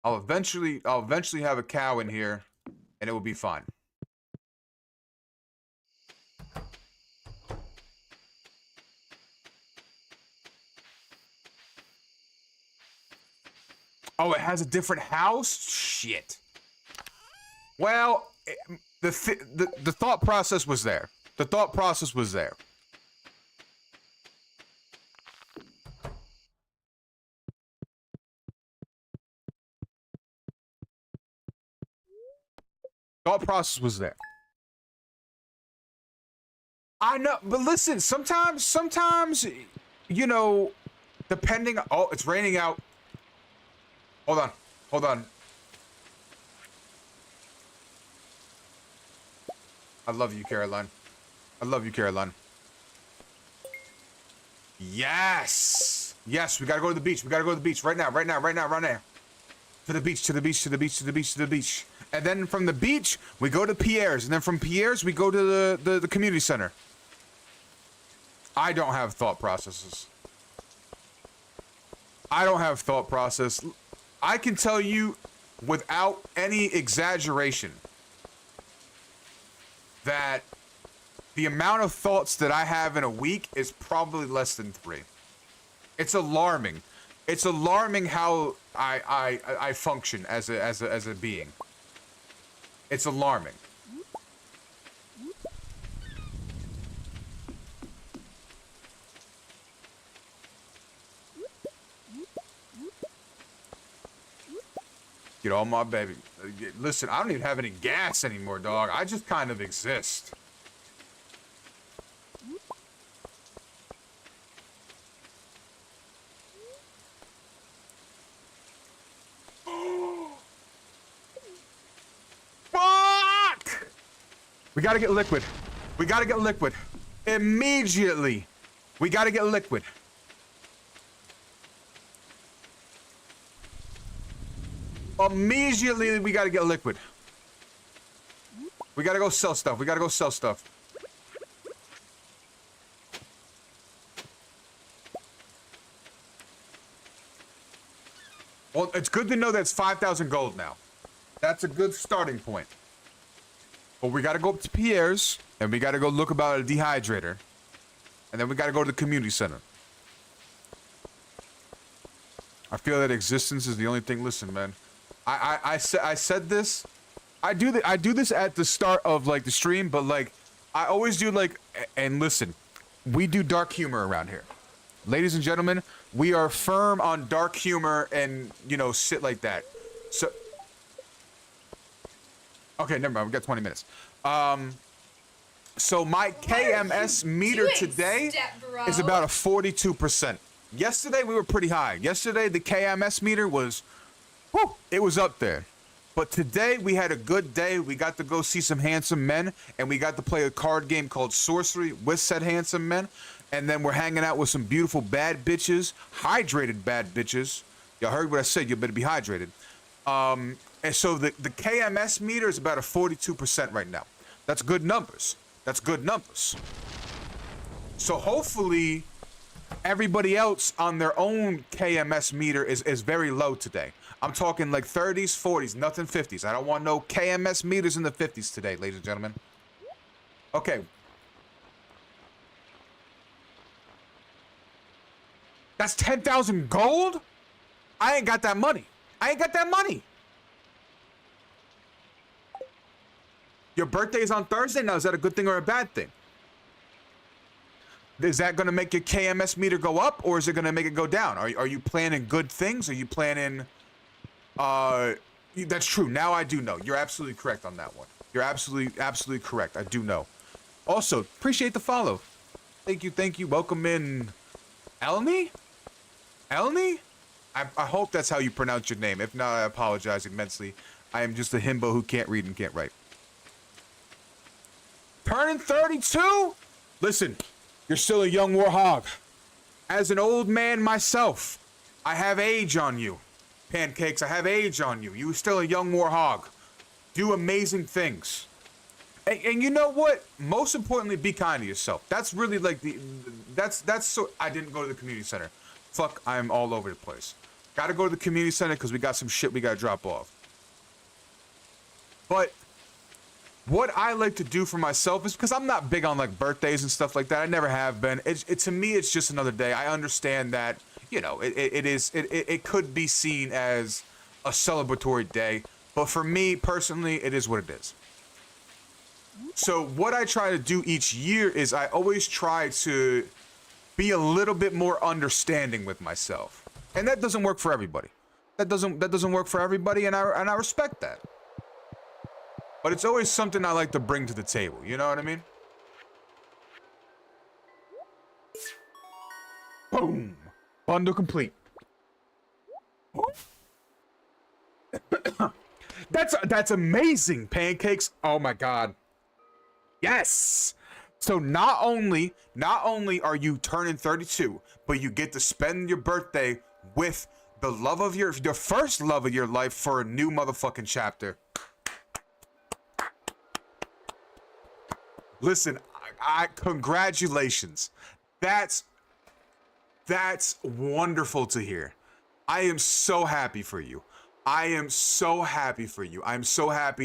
A: I'll eventually have a cow in here, and it will be fine. Oh, it has a different house? Shit. Well, the thought process was there. The thought process was there. Thought process was there. I know, but listen, sometimes, you know, depending. Oh, it's raining out. Hold on. I love you, Caroline. Yes, we gotta go to the beach. Right now. To the beach. And then from the beach, we go to Pierre's. And then from Pierre's, we go to the community center. I don't have thought processes. I can tell you without any exaggeration that the amount of thoughts that I have in a week is probably less than 3. It's alarming. It's alarming how I function as a being. It's alarming. Get on my baby. Listen, I don't even have any gas anymore, dog. I just kind of exist. Fuck! We gotta get liquid. Immediately. We gotta get liquid. Immediately, we gotta get liquid. We gotta go sell stuff. Well, it's good to know that's 5,000 gold now. That's a good starting point. But we gotta go up to Pierre's, and we gotta go look about a dehydrator. And then we gotta go to the community center. I feel that existence is the only thing. Listen, man. I said this. I do this at the start of like the stream, but like I always do like. And listen, we do dark humor around here, ladies and gentlemen. We are firm on dark humor and shit like that. So okay, never mind. We got 20 minutes. So my KMS meter today is about a 42%. Yesterday we were pretty high. Yesterday the KMS meter was. It was up there. But today we had a good day. We got to go see some handsome men, and we got to play a card game called Sorcery with said handsome men. And then we're hanging out with some beautiful bad bitches, hydrated bad bitches. Y'all heard what I said. You better be hydrated. And so the KMS meter is about a 42% right now. That's good numbers. So hopefully everybody else on their own KMS meter is very low today. I'm talking like 30s, 40s, nothing 50s. I don't want no KMS meters in the 50s today, ladies and gentlemen. Okay. That's 10,000 gold? I ain't got that money. I ain't got that money. Your birthday is on Thursday? Now, is that a good thing or a bad thing? Is that going to make your KMS meter go up, or is it going to make it go down? Are you planning good things? Are you planning... That's true. Now I do know. You're absolutely correct on that one. You're absolutely correct. I do know. Also, appreciate the follow. Thank you. Welcome in... Elni? Elni? I hope that's how you pronounce your name. If not, I apologize immensely. I am just a himbo who can't read and can't write. Turning 32? Listen, you're still a young warhog. As an old man myself, I have age on you. Pancakes, I have age on you. You're still a young warhog. Do amazing things. And you know what? Most importantly, be kind to yourself. That's really like that's so... I didn't go to the community center. Fuck, I'm all over the place. Gotta go to the community center because we got some shit we gotta drop off. But what I like to do for myself is, because I'm not big on like birthdays and stuff like that. I never have been. To me, it's just another day. I understand that, you know, it could be seen as a celebratory day, but for me personally, it is what it is. So what I try to do each year is I always try to be a little bit more understanding with myself, and that doesn't work for everybody. That doesn't work for everybody, and I respect that. But it's always something I like to bring to the table. You know what I mean? Boom. Bundle complete. That's amazing, Pancakes. Oh my god. Yes. So not only are you turning 32, but you get to spend your birthday with the love of your first love of your life for a new motherfucking chapter. Listen, I congratulations. That's wonderful to hear. I am so happy for you. I'm so happy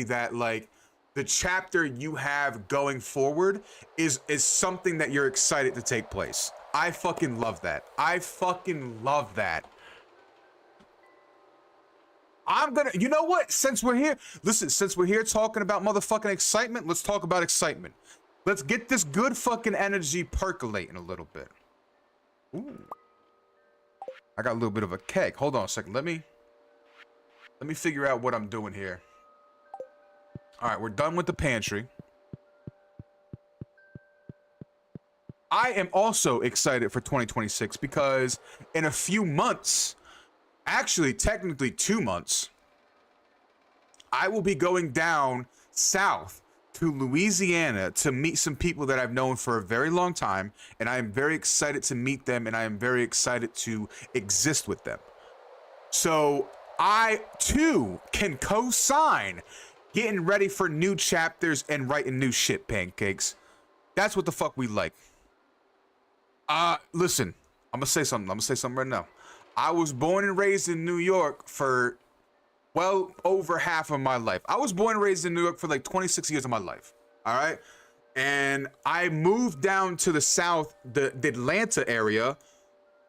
A: that like the chapter you have going forward is something that you're excited to take place. I fucking love that. I'm gonna, you know what? Since we're here, listen, since we're here talking about motherfucking excitement, let's talk about excitement. Let's get this good fucking energy percolating a little bit. Ooh. I got a little bit of a keg. Hold on a second. Let me figure out what I'm doing here. All right, we're done with the pantry. I am also excited for 2026 because in a few months, actually technically 2 months, I will be going down south to Louisiana to meet some people that I've known for a very long time, and I am very excited to meet them, and I am very excited to exist with them. So I too can co-sign getting ready for new chapters and writing new shit, Pancakes. That's what the fuck we like. Listen, I'm gonna say something right now. I was born and raised in New York for well over half of my life. I was born and raised in New York for like 26 years of my life. All right. And I moved down to the south, the Atlanta area,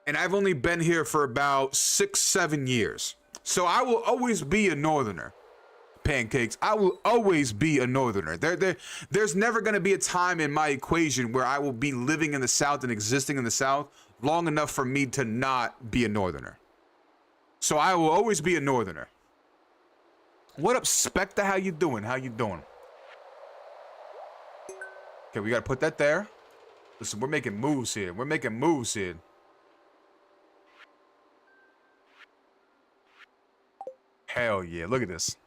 A: and I've only been here for about 6-7 years. So I will always be a northerner. Pancakes. I will always be a northerner. There's never going to be a time in my equation where I will be living in the south and existing in the south long enough for me to not be a northerner. So I will always be a northerner. What up, Spectre? How you doing? Okay, we gotta put that there. Listen, we're making moves here. Hell yeah, look at this.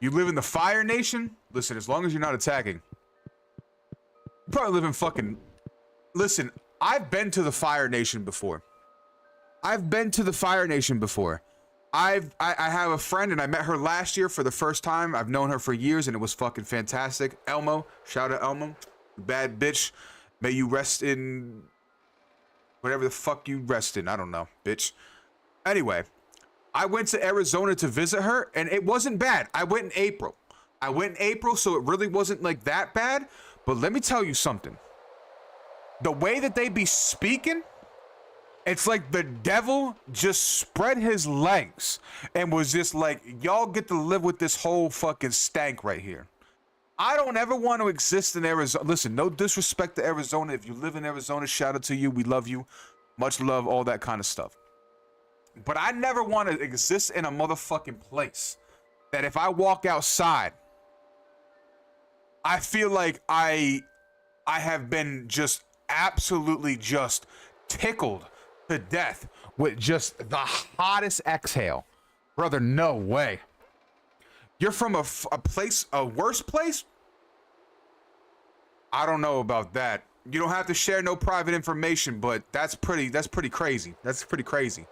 A: You live in the Fire Nation? Listen, as long as you're not attacking. You probably live in fucking... Listen, I've been to the Fire Nation before. I have a friend, and I met her last year for the first time. I've known her for years, and it was fucking fantastic. Elmo, shout out Elmo. bad bitch. May you rest in whatever the fuck you rest in. I don't know, bitch. Anyway, I went to Arizona to visit her, and it wasn't bad. I went in April. So it really wasn't like that bad. But let me tell you something. The way that they be speaking, it's like the devil just spread his legs and was just like, y'all get to live with this whole fucking stank right here. I don't ever want to exist in Arizona. Listen, no disrespect to Arizona. If you live in Arizona, shout out to you. We love you. Much love, all that kind of stuff. But I never want to exist in a motherfucking place that if I walk outside, I feel like I have been just absolutely just tickled to death with just the hottest exhale. Brother, no way. You're from a place, a worse place? I don't know about that. You don't have to share no private information, but that's pretty crazy. That's pretty crazy.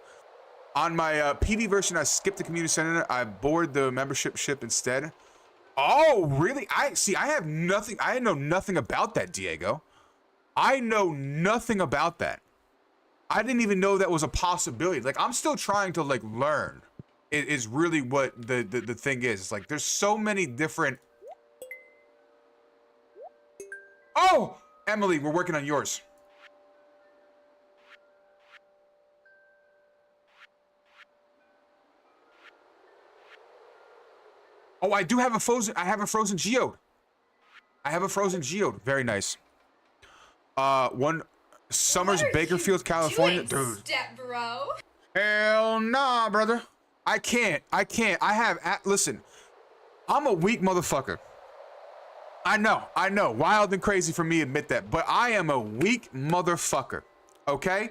A: On my PD version, I skipped the community center. I boarded the membership ship instead. Oh, really? I have nothing. I know nothing about that, Diego. I know nothing about that. I didn't even know that was a possibility. Like, I'm still trying to like learn. It is really what the thing is. It's like there's so many different. Oh, Emily, we're working on yours. Oh, I do have a frozen. I have a frozen geode. Very nice. One Summers, Bakerfield, California, dude.
B: Step bro.
A: Hell nah, brother. I can't. Listen, I'm a weak motherfucker. I know. Wild and crazy for me to admit that, but I am a weak motherfucker. Okay?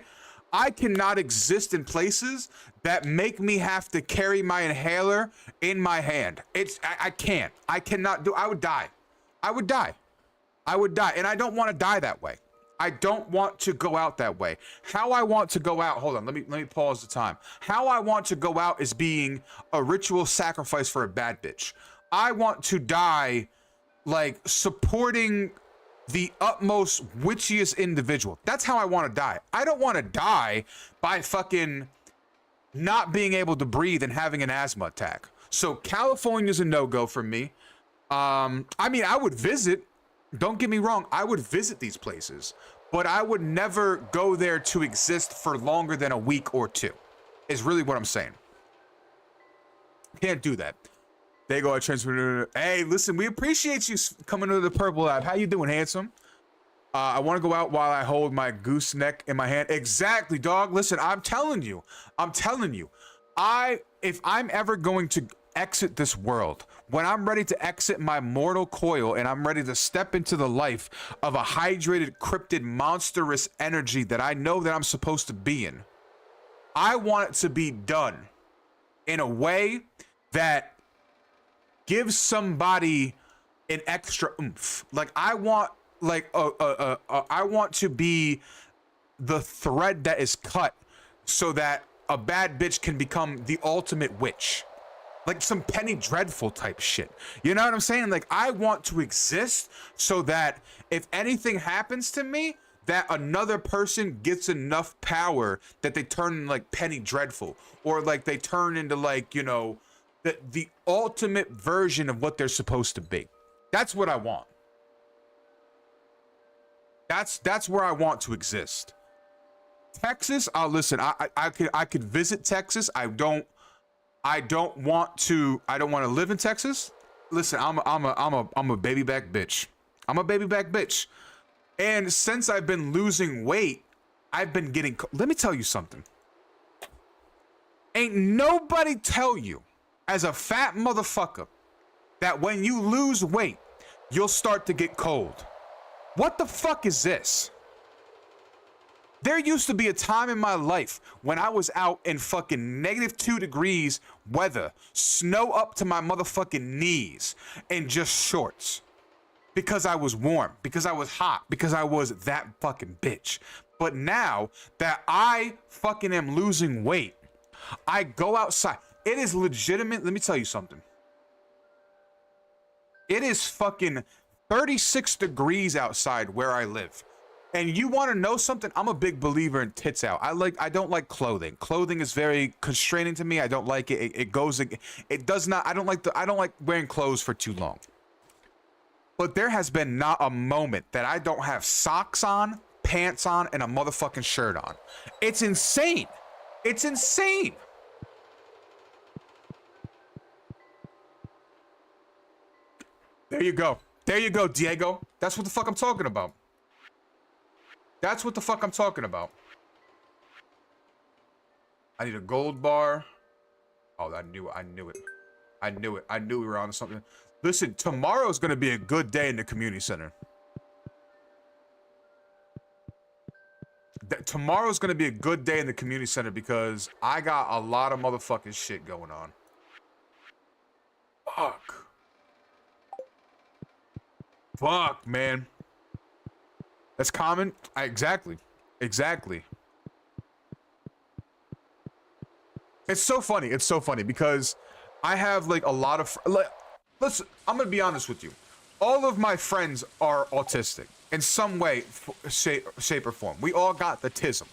A: I cannot exist in places that make me have to carry my inhaler in my hand. I can't. I cannot do. I would die. And I don't want to die that way. I don't want to go out that way. How I want to go out, hold on, let me pause the time. How I want to go out is being a ritual sacrifice for a bad bitch. I want to die like supporting the utmost witchiest individual. That's how I want to die. I don't want to die by fucking not being able to breathe and having an asthma attack. So California's a no-go for me. I mean, I would visit. Don't get me wrong. I would visit these places, but I would never go there to exist for longer than a week or two, is really what I'm saying. Can't do that. They go, I transfer. Hey, listen, we appreciate you coming to the Purple Lab. How you doing, handsome? I want to go out while I hold my gooseneck in my hand. Exactly, dog. Listen, I'm telling you. If I'm ever going to exit this world, when I'm ready to exit my mortal coil and I'm ready to step into the life of a hydrated, cryptid, monstrous energy that I know that I'm supposed to be in, I want it to be done in a way that gives somebody an extra oomph. Like I want, I want to be the thread that is cut so that a bad bitch can become the ultimate witch. Like some Penny Dreadful type shit. You know what I'm saying? Like I want to exist so that if anything happens to me, that another person gets enough power that they turn like Penny Dreadful, or like they turn into like, you know, the ultimate version of what they're supposed to be. That's what I want. That's where I want to exist. Texas, listen, I could visit Texas. I don't want to live in Texas. Listen, I'm a baby back bitch. I'm a baby back bitch. And since I've been losing weight, I've been getting, let me tell you something. Ain't nobody tell you as a fat motherfucker that when you lose weight, you'll start to get cold. What the fuck is this? There used to be a time in my life when I was out in fucking -2 degrees weather, snow up to my motherfucking knees, and just shorts. Because I was warm, because I was hot, because I was that fucking bitch. But now that I fucking am losing weight, I go outside. It is legitimate. Let me tell you something. It is fucking 36 degrees outside where I live. And you want to know something? I'm a big believer in tits out. I don't like clothing. Clothing is very constraining to me. I don't like it. It does not. I don't like wearing clothes for too long. But there has been not a moment that I don't have socks on, pants on, and a motherfucking shirt on. It's insane. It's insane. There you go. There you go, Diego. That's what the fuck I'm talking about. That's what the fuck I'm talking about. I need a gold bar. Oh, I knew it. I knew it. I knew we were on something. Listen, tomorrow's gonna be a good day in the community center. Tomorrow's gonna be a good day in the community center because I got a lot of motherfucking shit going on. Fuck. Fuck, man. That's common. Exactly. Exactly. It's so funny. It's so funny because I have like a lot of listen, I'm gonna be honest with you. All of my friends are autistic in some way, shape or form. We all got the tism.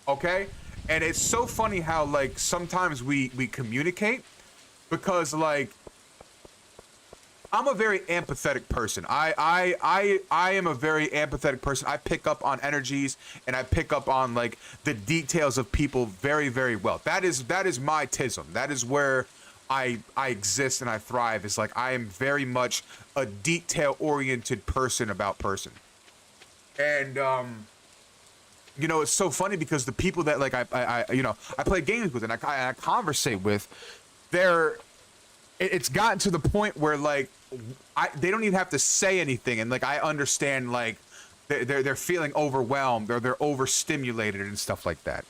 A: Okay? And it's so funny how like sometimes we communicate because like I'm a very empathetic person. I am a very empathetic person. I pick up on energies and I pick up on like the details of people very, very well. That is my tism. That is where I exist and I thrive. It's like I am very much a detail-oriented person about person. And you know, it's so funny because the people that like I play games with and I conversate with, it's gotten to the point where like they don't even have to say anything, and like I understand like they're feeling overwhelmed or they're overstimulated and stuff like that.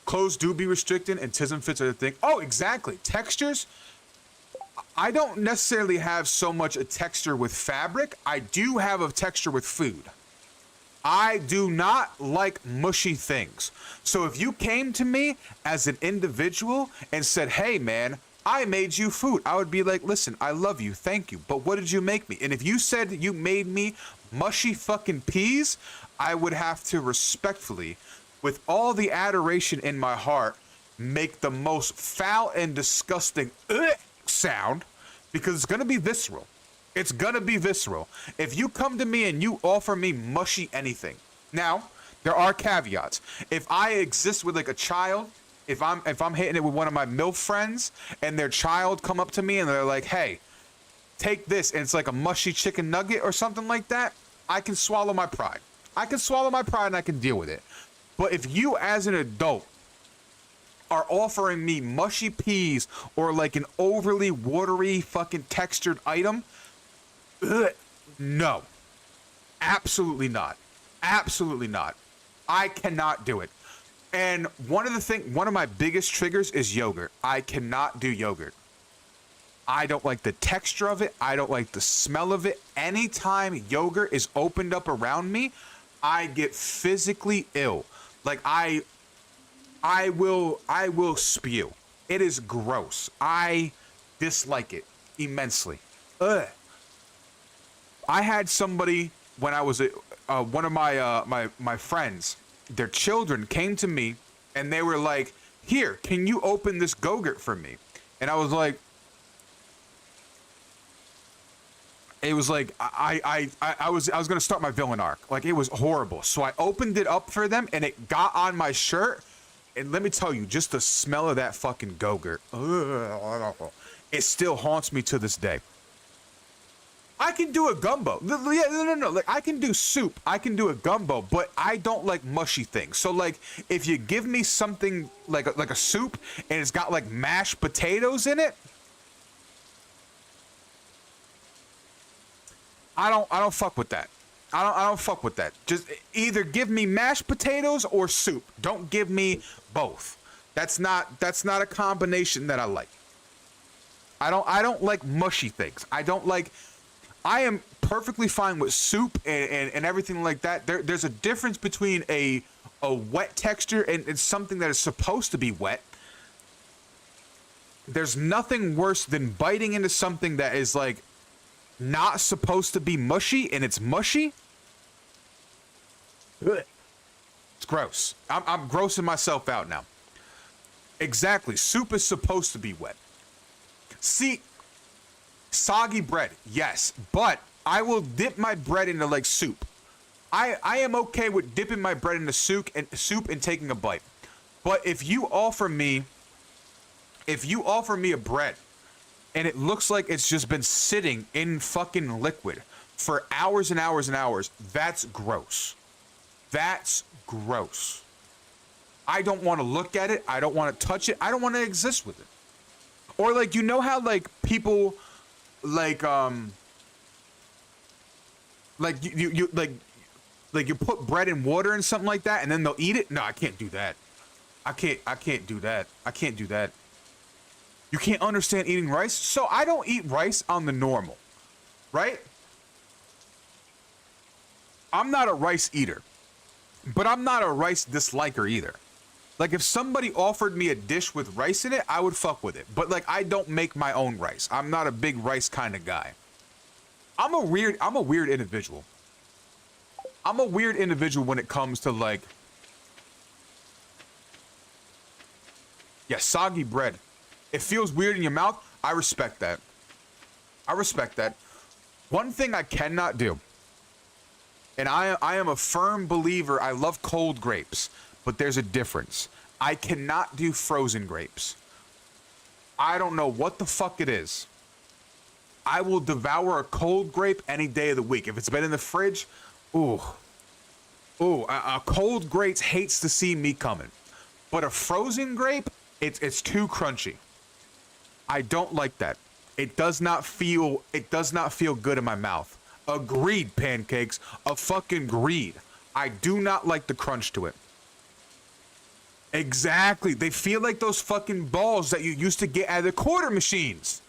A: Clothes do be restricted and tism fits are the thing. Oh, exactly. Textures. I don't necessarily have so much a texture with fabric. I do have a texture with food. I do not like mushy things. So if you came to me as an individual and said, hey man, I made you food, I would be like, listen, I love you, thank you, but what did you make me? And if you said you made me mushy fucking peas, I would have to respectfully, with all the adoration in my heart, make the most foul and disgusting sound, because it's gonna be visceral. It's gonna be visceral. If you come to me and you offer me mushy anything. Now, there are caveats. If I exist with like a child, if I'm hitting it with one of my MILF friends and their child come up to me and they're like, hey, take this, and it's like a mushy chicken nugget or something like that, I can swallow my pride. I can swallow my pride and I can deal with it. But if you as an adult are offering me mushy peas or like an overly watery fucking textured item, no, absolutely not. Absolutely not. I cannot do it. And one of my biggest triggers is yogurt. I cannot do yogurt. I don't like the texture of it. I don't like the smell of it. Anytime yogurt is opened up around me, I get physically ill. Like I will spew. It is gross. I dislike it immensely. Ugh. I had somebody when I was one of my friends, their children came to me and they were like, "Here, can you open this Go-Gurt for me?" And I was like, it was like I was gonna start my villain arc. Like it was horrible. So I opened it up for them and it got on my shirt. And let me tell you, just the smell of that fucking Go-Gurt, it still haunts me to this day. I can do a gumbo. Yeah, no. Like I can do soup. I can do a gumbo, but I don't like mushy things. So like, if you give me something like a soup and it's got like mashed potatoes in it, I don't fuck with that. I don't fuck with that. Just either give me mashed potatoes or soup. Don't give me both. That's not a combination that I like. I don't like mushy things. I am perfectly fine with soup and everything like that. There's a difference between a wet texture and something that is supposed to be wet. there's nothing worse than biting into something that is like not supposed to be mushy and it's mushy. Ugh. It's gross. I'm grossing myself out now. Exactly. Soup is supposed to be wet. See, soggy bread, yes, but I will dip my bread into like soup. I am okay with dipping my bread into soup and taking a bite. But if you offer me a bread and it looks like it's just been sitting in fucking liquid for hours and hours and hours, that's gross. That's gross. I don't want to look at it. I don't want to touch it. I don't want to exist with it. Or like, you know how like people like you like you put bread in water and something like that and then they'll eat it? No, I can't do that. I can't do that. I can't do that. You can't understand eating rice? So I don't eat rice on the normal, right? I'm not a rice eater, but I'm not a rice disliker either. Like if somebody offered me a dish with rice in it, I would fuck with it. But like I don't make my own rice. I'm not a big rice kind of guy. I'm a weird individual. I'm a weird individual when it comes to like, yeah, soggy bread. It feels weird in your mouth. I respect that. I respect that. One thing I cannot do, and I am a firm believer, I love cold grapes, but there's a difference. I cannot do frozen grapes. I don't know what the fuck it is. I will devour a cold grape any day of the week. If it's been in the fridge, ooh. Ooh, a cold grape hates to see me coming. But a frozen grape, it's too crunchy. I don't like that. It does not feel good in my mouth. Agreed, pancakes. A fucking greed. I do not like the crunch to it. Exactly. They feel like those fucking balls that you used to get at the quarter machines.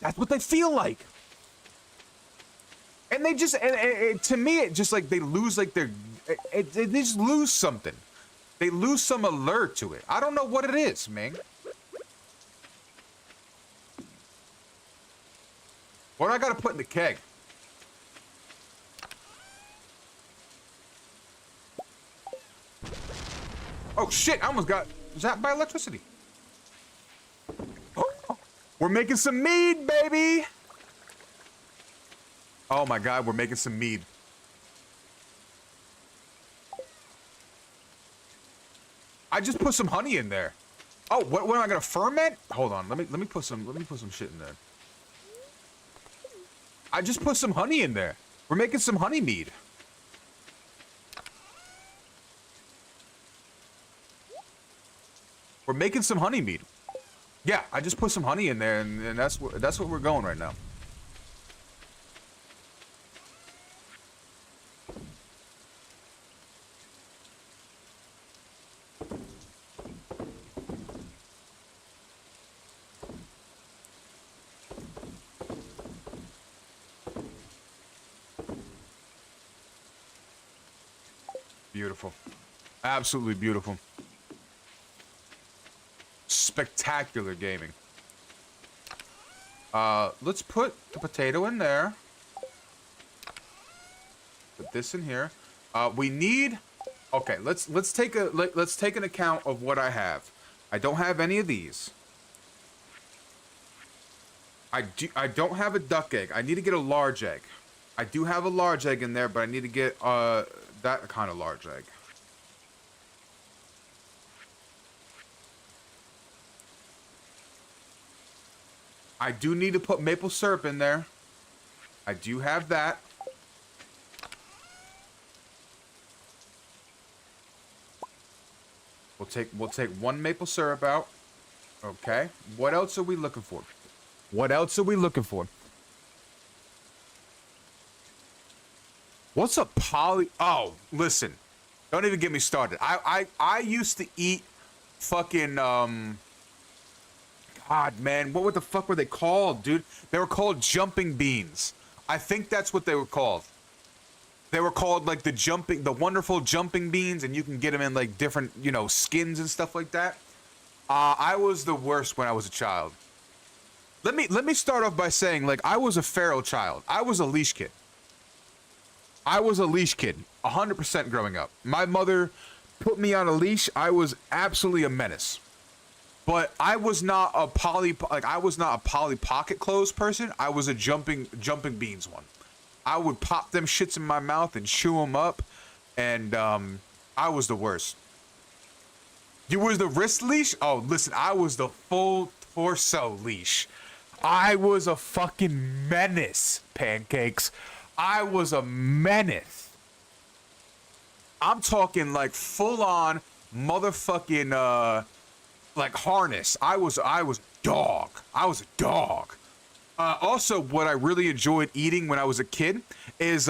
A: That's what they feel like. And they just, to me, it just like they lose like they just lose something. They lose some allure to it. I don't know what it is, man. What do I gotta put in the keg? Oh shit, I almost got zapped by electricity. Oh, we're making some mead, baby! Oh my god, we're making some mead. I just put some honey in there. Oh, what am I gonna ferment? Hold on, let me put some shit in there. I just put some honey in there. We're making some honey mead. We're making some honey mead. Yeah, I just put some honey in there, and that's what we're going right now. Beautiful. Absolutely beautiful. Spectacular gaming. Let's put the potato in there. Put this in here. We need. Okay, let's take an account of what I have. I don't have any of these. I don't have a duck egg. I need to get a large egg. I do have a large egg in there, but I need to get that kind of large egg. I do need to put maple syrup in there. I do have that. We'll take one maple syrup out. Okay. What else are we looking for? What else are we looking for? What's a poly? Oh, listen. Don't even get me started. I used to eat fucking God, man, what the fuck were they called, dude? They were called jumping beans. I think that's what they were called. They were called like the wonderful jumping beans, and you can get them in like different, you know, skins and stuff like that. I was the worst when I was a child. Let me start off by saying, like, I was a feral child. I was a leash kid. I was a leash kid, 100% growing up. My mother put me on a leash. I was absolutely a menace. But I was not a Polly Pocket clothes person. I was a jumping beans one. I would pop them shits in my mouth and chew them up, and I was the worst. You was the wrist leash? Oh, listen, I was the full torso leash. I was a fucking menace, Pancakes. I was a menace. I'm talking like full on motherfucking like harness. I was dog. I was a dog. Also, what I really enjoyed eating when I was a kid is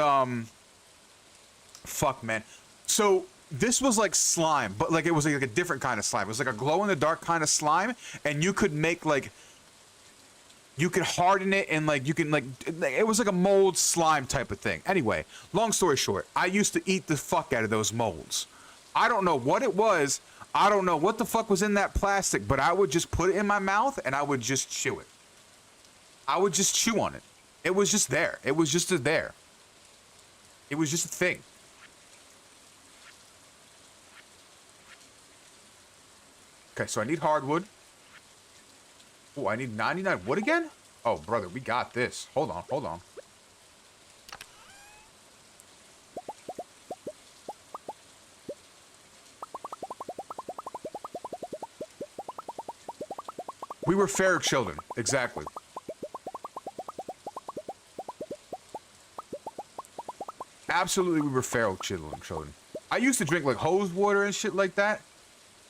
A: fuck, man. So this was like slime, but like it was like a different kind of slime. It was like a glow in the dark kind of slime, and you could make like, you could harden it, and like you can like, it was like a mold slime type of thing. Anyway, long story short, I used to eat the fuck out of those molds. I don't know what it was. I don't know what the fuck was in that plastic, but I would just put it in my mouth and I would just chew it. I would just chew on it. It was just there. It was just there. It was just a thing. Okay, so I need hardwood. Oh, I need 99 wood again? Oh, brother, we got this. Hold on, hold on. We were fair children, exactly. Absolutely, we were feral children. I used to drink like hose water and shit like that.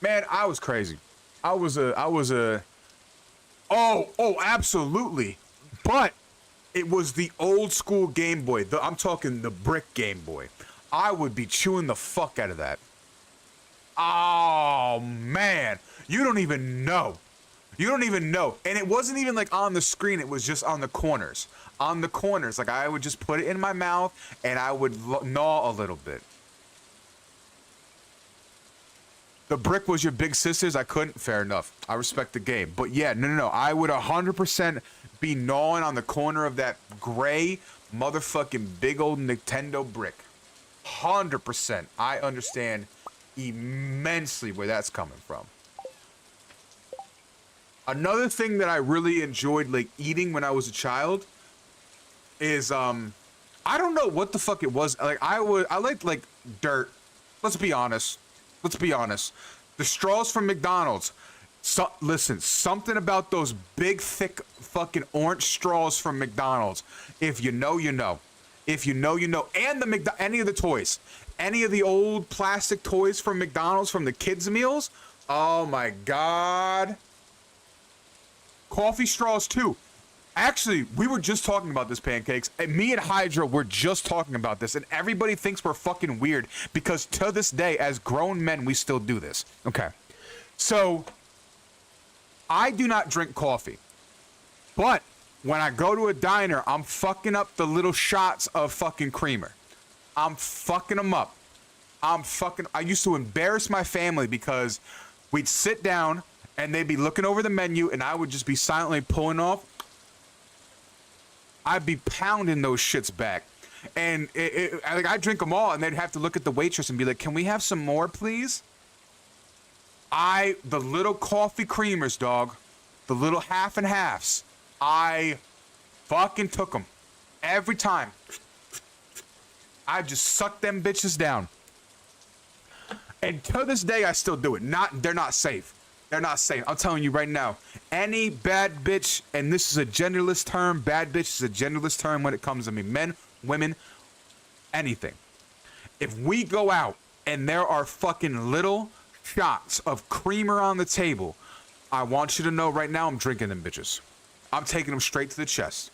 A: Man, I was crazy. I was a. Oh, absolutely. But it was the old school Game Boy. I'm talking the brick Game Boy. I would be chewing the fuck out of that. Oh, man. You don't even know. You don't even know. And it wasn't even like on the screen. It was just on the corners. On the corners. Like I would just put it in my mouth and I would gnaw a little bit. The brick was your big sister's. I couldn't. Fair enough. I respect the game. But yeah, no. I would 100% be gnawing on the corner of that gray motherfucking big old Nintendo brick. 100%. I understand immensely where that's coming from. Another thing that I really enjoyed like eating when I was a child is I don't know what the fuck it was. Like I liked like dirt. Let's be honest. The straws from McDonald's. So, listen, something about those big, thick, fucking orange straws from McDonald's. If you know, you know. If you know, you know. And any of the toys. Any of the old plastic toys from McDonald's from the kids' meals. Oh my God. Coffee straws too. Actually, we were just talking about this, Pancakes. And me and Hydra were just talking about this, and everybody thinks we're fucking weird because to this day, as grown men, we still do this. Okay. So, I do not drink coffee. But when I go to a diner, I'm fucking up the little shots of fucking creamer. I'm fucking them up. I used to embarrass my family because we'd sit down and they'd be looking over the menu and I would just be silently pulling off. I'd be pounding those shits back. And I'd drink them all and they'd have to look at the waitress and be like, can we have some more, please? The little coffee creamers, dog. The little half and halves. I fucking took them. Every time. I just sucked them bitches down. And to this day, I still do it. They're not safe. They're not safe. I'm telling you right now. Any bad bitch, and this is a genderless term, bad bitch is a genderless term when it comes to me. Men, women, anything. If we go out and there are fucking little shots of creamer on the table, I want you to know right now I'm drinking them bitches. I'm taking them straight to the chest.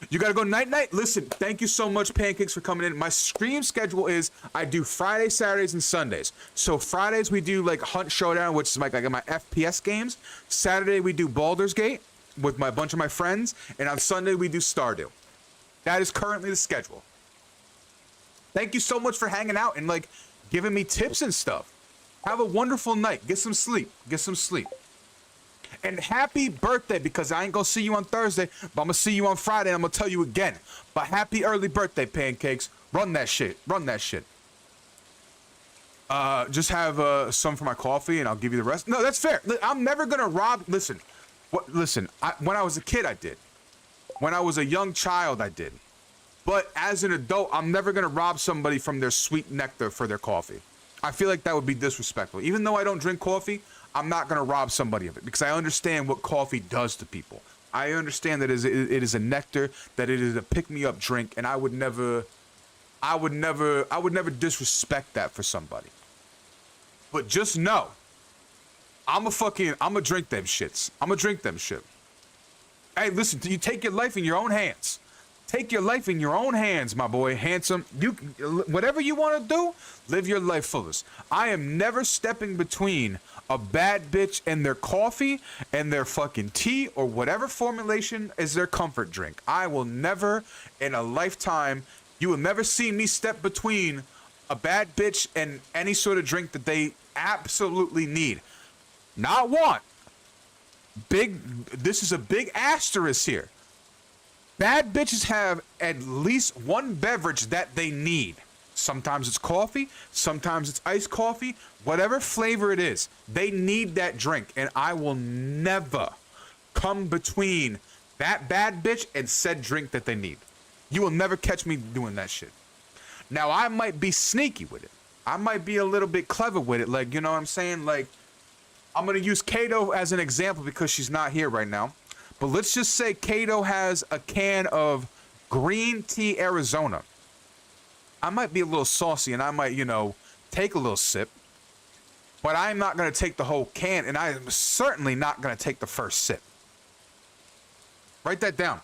A: You gotta go night-night? Listen, thank you so much, Pancakes, for coming in. My stream schedule is I do Fridays, Saturdays, and Sundays. So Fridays we do like Hunt Showdown, which is like my FPS games. Saturday we do Baldur's Gate with a bunch of my friends. And on Sunday we do Stardew. That is currently the schedule. Thank you so much for hanging out and like giving me tips and stuff. Have a wonderful night. Get some sleep. Get some sleep. And happy birthday, because I ain't gonna see you on Thursday, but I'm gonna see you on Friday, and I'm gonna tell you again. But happy early birthday, Pancakes. Run that shit. Run that shit. Just have some for my coffee, and I'll give you the rest. No, that's fair. I'm never gonna rob. Listen. Listen. When I was a kid, I did. When I was a young child, I did. But as an adult, I'm never gonna rob somebody from their sweet nectar for their coffee. I feel like that would be disrespectful. Even though I don't drink coffee, I'm not gonna rob somebody of it because I understand what coffee does to people. I understand that it is a nectar, that it is a pick-me-up drink, and I would never disrespect that for somebody. But just know, I'ma drink them shits. I'ma drink them shit. Hey, listen, you take your life in your own hands. Take your life in your own hands, my boy, handsome. Whatever you want to do, live your life fullest. I am never stepping between a bad bitch and their coffee and their fucking tea or whatever formulation is their comfort drink. I will never, in a lifetime, you will never see me step between a bad bitch and any sort of drink that they absolutely need. Not one. This is a big asterisk here. Bad bitches have at least one beverage that they need. Sometimes it's coffee, sometimes it's iced coffee, whatever flavor it is. They need that drink, and I will never come between that bad bitch and said drink that they need. You will never catch me doing that shit. Now, I might be sneaky with it. I might be a little bit clever with it. Like, you know what I'm saying? Like, I'm going to use Kato as an example because she's not here right now. But let's just say Kato has a can of green tea Arizona. I might be a little saucy and I might, you know, take a little sip. But I'm not going to take the whole can, and I'm certainly not going to take the first sip. Write that down.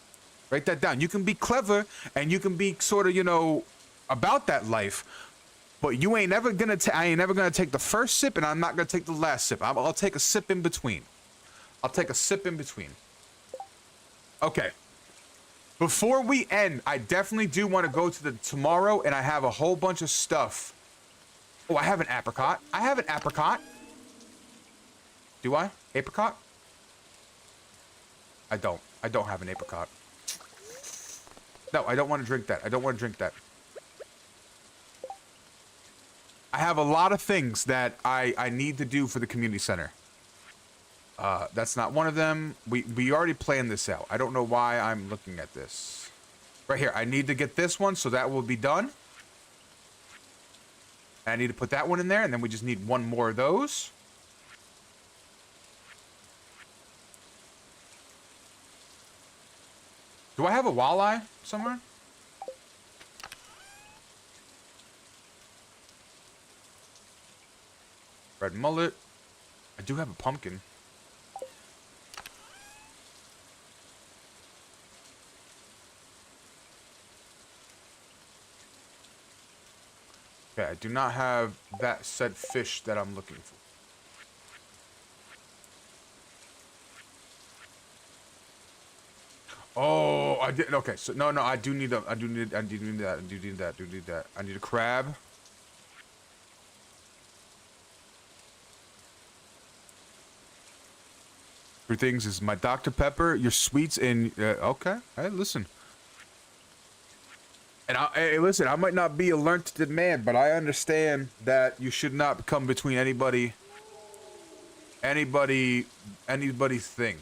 A: Write that down. You can be clever and you can be sort of, you know, about that life. But you ain't never going to I ain't never going to take the first sip, and I'm not going to take the last sip. I'll take a sip in between. I'll take a sip in between. Okay. Before we end, I definitely do want to go to the tomorrow, and I have a whole bunch of stuff. Oh, I have an apricot. I have an apricot. Do I? Apricot? I don't. I don't have an apricot. No, I don't want to drink that. I don't want to drink that. I have a lot of things that I need to do for the community center. That's not one of them. We already planned this out. I don't know why I'm looking at this. Right here. I need to get this one, so that will be done. And I need to put that one in there, and then we just need one more of those. Do I have a walleye somewhere? Red mullet. I do have a pumpkin. Okay, I do not have that said fish that I'm looking for. Oh, I did. Okay, so no, I do need that. I do need that. I need a crab. Three things is my Dr. Pepper, your sweets, and okay. Hey, listen. And hey, listen, I might not be a learned man, but I understand that you should not come between anybody's thing.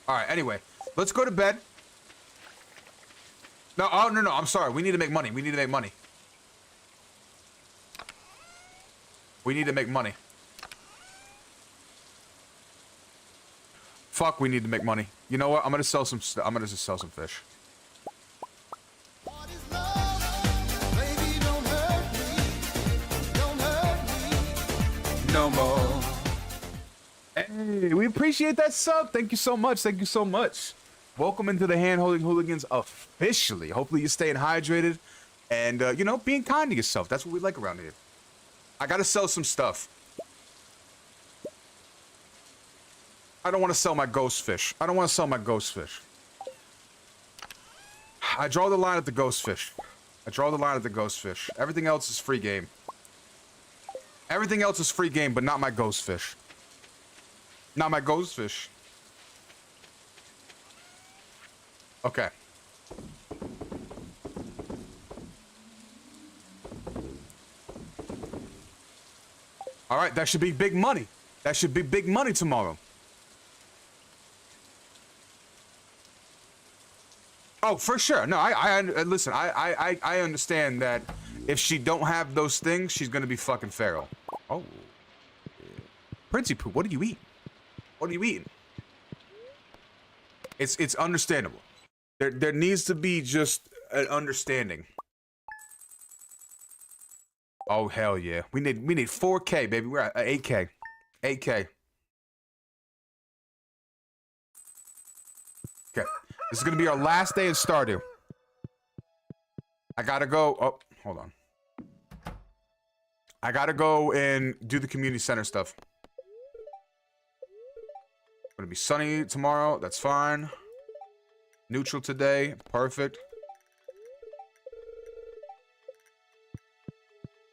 A: All right. Anyway, let's go to bed. No, oh no, I'm sorry. We need to make money. We need to make money. We need to make money. Fuck, we need to make money. You know what? I'm gonna sell some. I'm gonna just sell some fish. No more. Hey, we appreciate that sub. Thank you so much. Thank you so much. Welcome into the Hand-Holding Hooligans officially. Hopefully you're staying hydrated and, you know, being kind to yourself. That's what we like around here. I gotta sell some stuff. I don't want to sell my ghost fish. I don't want to sell my ghost fish. I draw the line at the ghost fish. I draw the line at the ghost fish. Everything else is free game. Everything else is free game, but not my ghost fish. Not my ghost fish. Okay. All right, that should be big money. That should be big money tomorrow. Oh, for sure. No, listen. I understand that if she don't have those things, she's gonna be fucking feral. Oh, Princey Poo, what are you eating? What are you eating? It's understandable. There needs to be just an understanding. Oh hell yeah, we need 4K, baby. We're at 8K, 8K. Okay, this is gonna be our last day in Stardew. I gotta go. Oh, hold on. I gotta go and do the community center stuff. It's gonna be sunny tomorrow. That's fine. Neutral today. Perfect.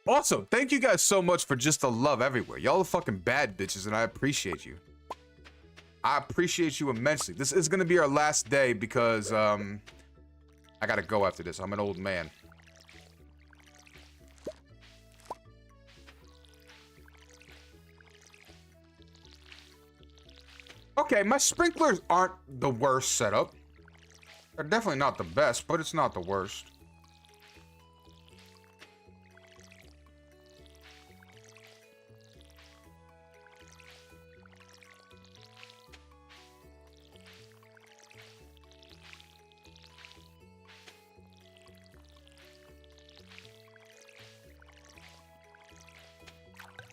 A: Also, thank you guys so much for just the love everywhere. Y'all are fucking bad bitches, and I appreciate you. I appreciate you immensely. This is gonna be our last day because, I gotta go after this. I'm an old man. Okay, my sprinklers aren't the worst setup. They're definitely not the best, but it's not the worst.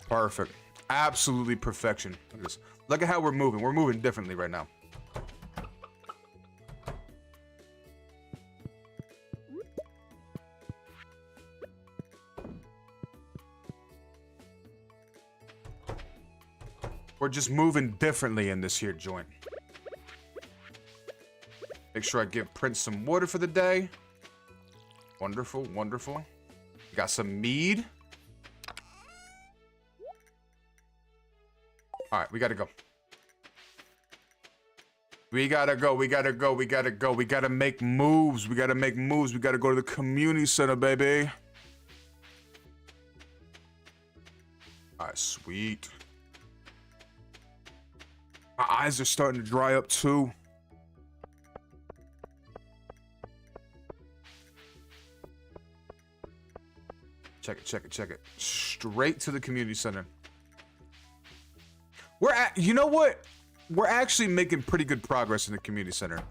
A: Perfect. Absolutely perfection. Look at this. Look at how we're moving. We're moving differently right now. We're just moving differently in this here joint. Make sure I give Prince some water for the day. Wonderful, wonderful. Got some mead. All right, we gotta go. We gotta go, we gotta go, we gotta go. We gotta make moves, we gotta make moves. We gotta go to the community center, baby. All right, sweet. My eyes are starting to dry up too. Check it, check it, check it. Straight to the community center. We're at, you know what? We're actually making pretty good progress in the community center.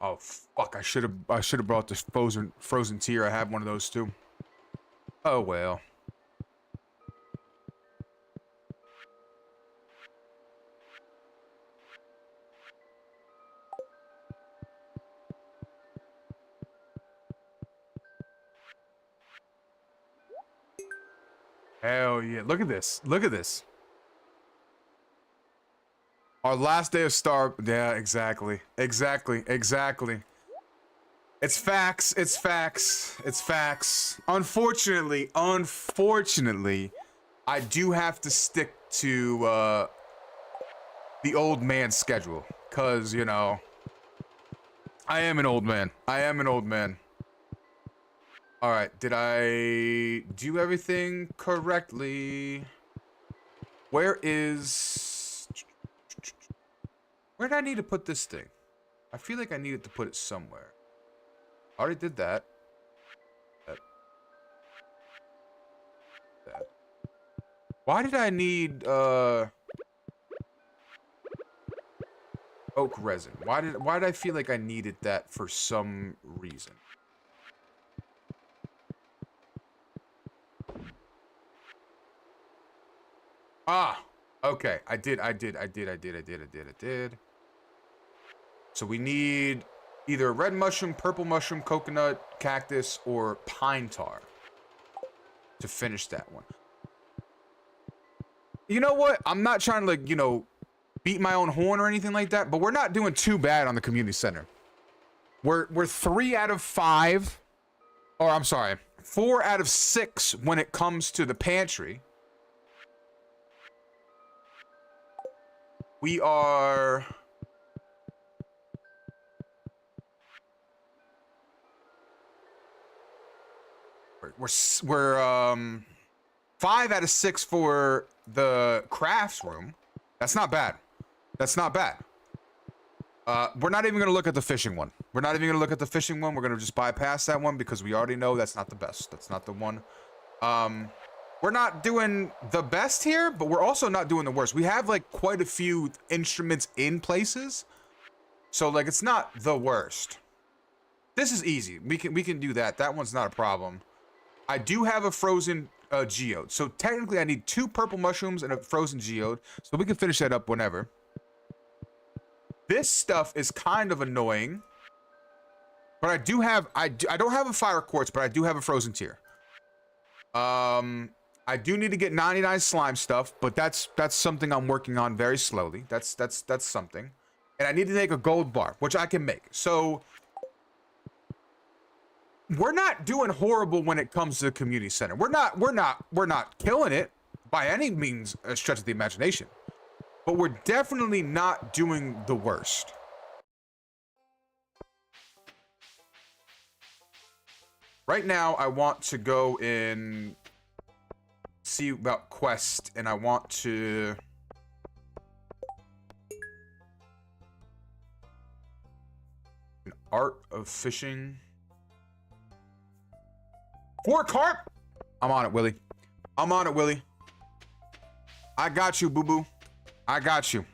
A: Oh fuck! I should have brought this frozen tear. I have one of those too. Oh well. Hell yeah. Look at this. Look at this. Our last day of Star... Yeah, exactly. Exactly. Exactly. It's facts. It's facts. It's facts. Unfortunately, I do have to stick to, the old man schedule. Because, you know... I am an old man. I am an old man. Alright, did I do everything correctly? Where did I need to put this thing? I feel like I needed to put it somewhere. Already did that. That. Why did I need, oak resin? Why did I feel like I needed that for some reason? Ah, okay. I did. So we need either red mushroom, purple mushroom, coconut, cactus, or pine tar to finish that one. you know what? I'm not trying to, like, you know, beat my own horn or anything like that, but we're not doing too bad on the community center. We're 3 out of 5, or I'm sorry, 4 out of 6 when it comes to the pantry. We are... We're 5 out of 6 for the crafts room. That's not bad. That's not bad. We're not even gonna look at the fishing one. We're not even gonna look at the fishing one. We're gonna just bypass that one because we already know that's not the best. That's not the one. We're not doing the best here, but we're also not doing the worst. We have like quite a few instruments in places, so like it's not the worst. This is easy. We can do that. That one's not a problem. I do have a frozen geode, so technically I need 2 purple mushrooms and a frozen geode, so we can finish that up whenever. This stuff is kind of annoying, but I do have I don't have a fire quartz, but I do have a frozen tier. I do need to get 99 slime stuff, but that's something I'm working on very slowly. That's something, and I need to make a gold bar, which I can make. So we're not doing horrible when it comes to the community center. We're not killing it by any means a stretch of the imagination, but we're definitely not doing the worst. Right now, I want to go in, see about quest, and I want to... An art of fishing. 4 carp? I'm on it, Willie. I'm on it, Willie. I got you, boo-boo. I got you.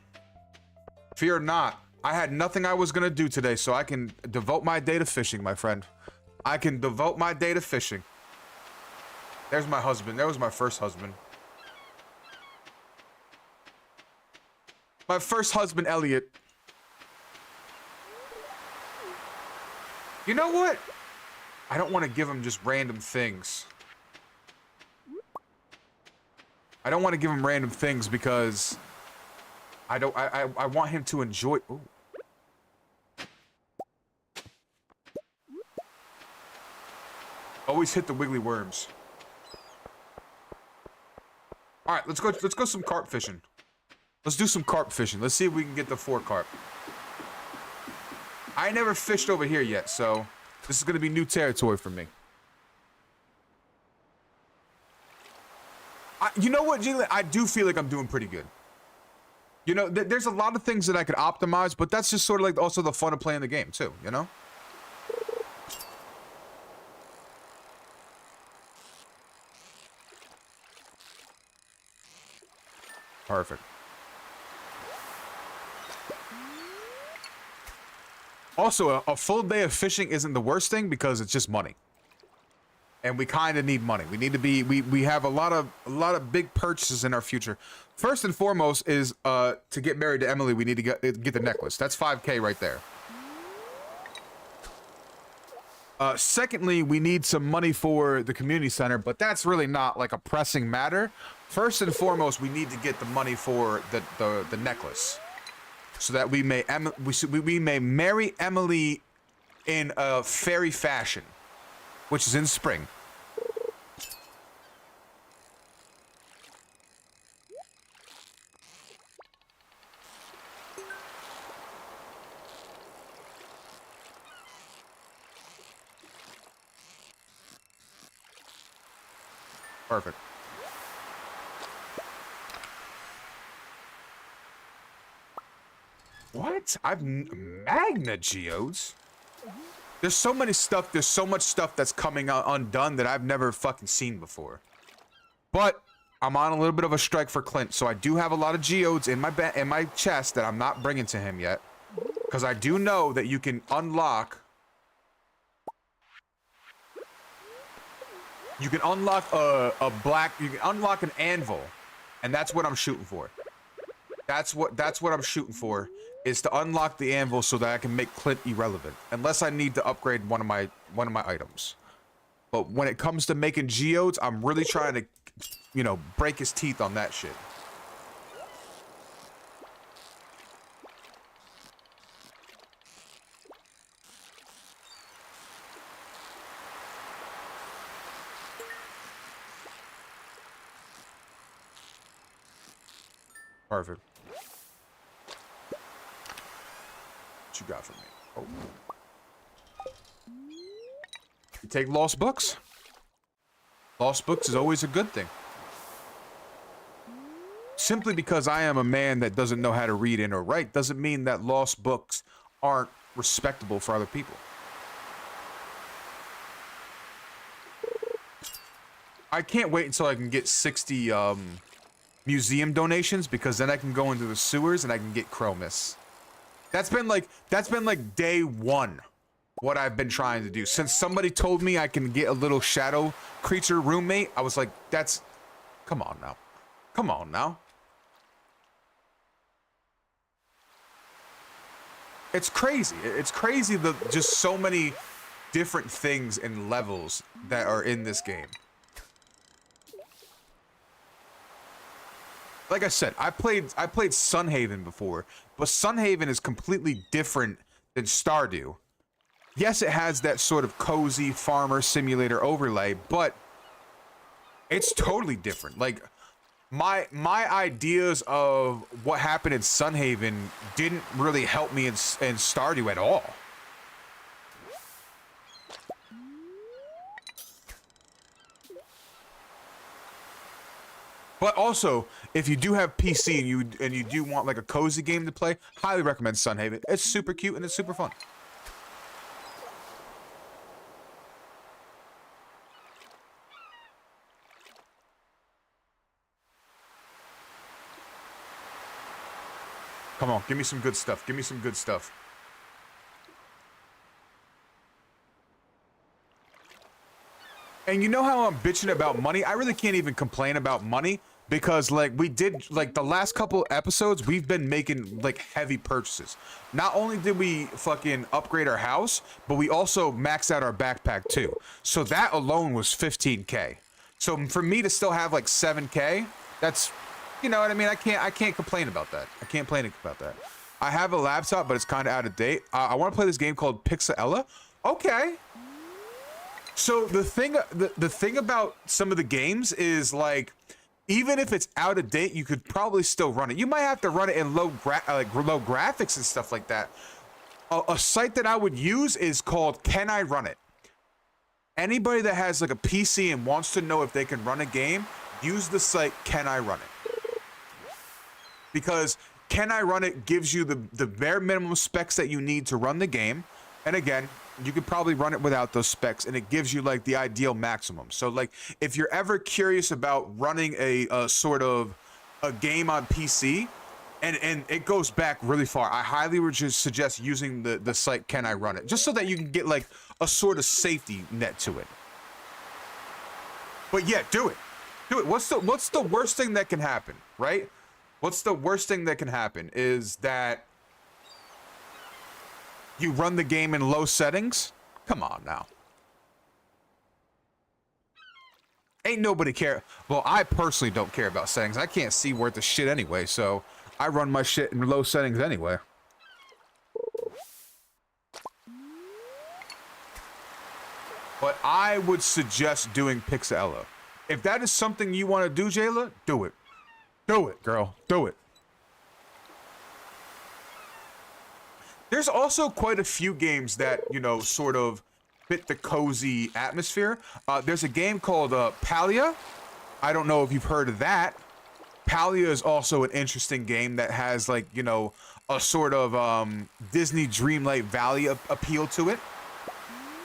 A: Fear not. I had nothing I was gonna do today, so I can devote my day to fishing, my friend. I can devote my day to fishing. There's my husband. That was my first husband. My first husband, Elliot. You know what? I don't want to give him just random things. I don't want to give him random things because I want him to enjoy. Ooh. Always hit the wiggly worms. All right, let's go some carp fishing. Let's do some carp fishing. Let's see if we can get the 4 carp. I never fished over here yet, so this is gonna be new territory for me. You know what, Jalen? I do feel like I'm doing pretty good. You know, there's a lot of things that I could optimize, but that's just sort of like also the fun of playing the game too, you know? Perfect. Also, a full day of fishing isn't the worst thing because it's just money. And we kind of need money. We need to be, we have a lot of big purchases in our future. First and foremost is to get married to Emily, we need to get the necklace. That's 5K right there. Secondly, we need some money for the community center, but that's really not like a pressing matter. First and foremost, we need to get the money for the necklace, so that we may marry Emily in a fairy fashion, which is in spring. Perfect. What? I've magna geodes? There's so many stuff, there's so much stuff that's coming out undone that I've never fucking seen before. But I'm on a little bit of a strike for Clint, so I do have a lot of geodes in my chest that I'm not bringing to him yet, because I do know that you can unlock you can unlock an anvil, and that's what I'm shooting for. That's what I'm shooting for, is to unlock the anvil so that I can make Clint irrelevant, unless I need to upgrade one of my items. But when it comes to making geodes, I'm really trying to, you know, break his teeth on that shit. Perfect. What you got for me? Oh. You take lost books. Lost books is always a good thing. Simply because I am a man that doesn't know how to read and or write doesn't mean that lost books aren't respectable for other people. I can't wait until I can get 60 museum donations, because then I can go into the sewers and I can get Chromis. That's been like day one what I've been trying to do. Since somebody told me I can get a little shadow creature roommate, I was like, that's, come on now. Come on now. It's crazy. It's crazy just so many different things and levels that are in this game. Like I said, I played Sunhaven before, but Sunhaven is completely different than Stardew. Yes, it has that sort of cozy farmer simulator overlay, but it's totally different. Like my ideas of what happened in Sunhaven didn't really help me in Stardew at all. But also, if you do have PC and you do want like a cozy game to play, highly recommend Sunhaven. It's super cute and it's super fun. Come on, give me some good stuff. Give me some good stuff. And you know how I'm bitching about money? I really can't even complain about money, because like we did, like the last couple episodes, we've been making like heavy purchases. Not only did we fucking upgrade our house, but we also maxed out our backpack too. So that alone was 15K. So for me to still have like 7K, that's, you know what I mean? I can't complain about that. I can't complain about that. I have a laptop, but it's kind of out of date. I want to play this game called Pixella. Okay. So the thing about some of the games is like, even if it's out of date, you could probably still run it. You might have to run it in low graphics and stuff like that. A site that I would use is called Can I Run It? Anybody that has like a PC and wants to know if they can run a game, use the site Can I Run It? Because Can I Run It gives you the bare minimum specs that you need to run the game. And again, you could probably run it without those specs, and it gives you like the ideal maximum. So like if you're ever curious about running a sort of a game on PC, and it goes back really far, I highly would just suggest using the site Can I Run It, just so that you can get like a sort of safety net to it. But yeah, do it. Do it. What's the worst thing that can happen, right? What's the worst thing that can happen is that you run the game in low settings? Come on now. Ain't nobody care. Well, I personally don't care about settings. I can't see worth the shit anyway, so I run my shit in low settings anyway. But I would suggest doing Pixella. If that is something you want to do, Jayla, do it. Do it, girl. Do it. There's also quite a few games that, you know, sort of fit the cozy atmosphere. There's a game called Palia. I don't know if you've heard of that. Palia is also an interesting game that has, like, you know, a sort of Disney Dreamlight Valley appeal to it.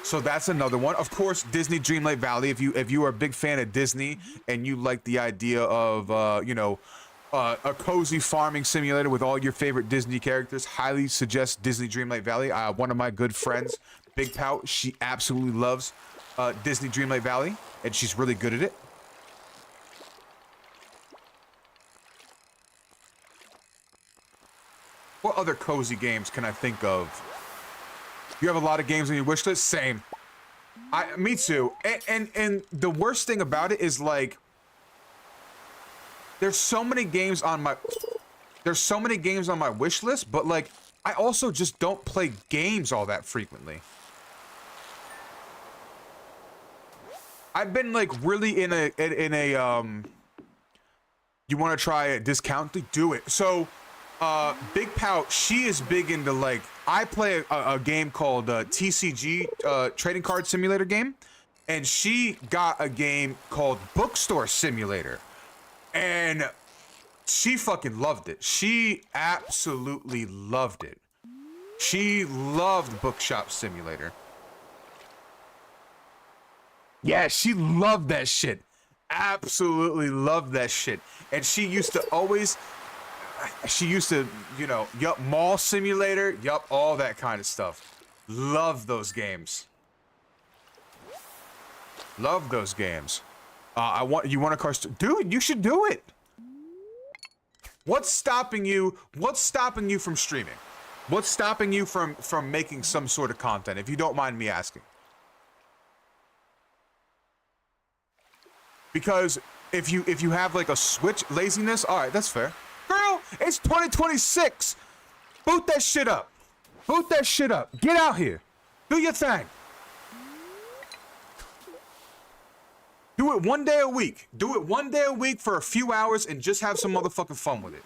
A: So that's another one. Of course, Disney Dreamlight Valley, if you are a big fan of Disney and you like the idea of, you know, a cozy farming simulator with all your favorite Disney characters, highly suggest Disney Dreamlight Valley. One of my good friends, Big Pout, she absolutely loves Disney Dreamlight Valley, and she's really good at it. What other cozy games can I think of? You have a lot of games on your wish list? Same. Me too. And the worst thing about it is, like, there's so many games on my wish list, but like I also just don't play games all that frequently. I've been like really in a You want to try a discount? Do it. So, Big Pout, she is big into like, I play a game called TCG, Trading Card Simulator game, and she got a game called Bookstore Simulator, and she fucking loved it. She absolutely loved it. She loved Bookshop Simulator. Yeah, she loved that shit. Absolutely loved that shit. And she used to, you know, yup, Mall Simulator, yup, all that kind of stuff. Love those games. Love those games. You want a car? Dude, you should do it. What's stopping you? What's stopping you from streaming? What's stopping you from making some sort of content, if you don't mind me asking? Because if you have like a Switch laziness, all right, that's fair. Girl, it's 2026. Boot that shit up. Boot that shit up. Get out here. Do your thing. Do it one day a week. Do it one day a week for a few hours and just have some motherfucking fun with it.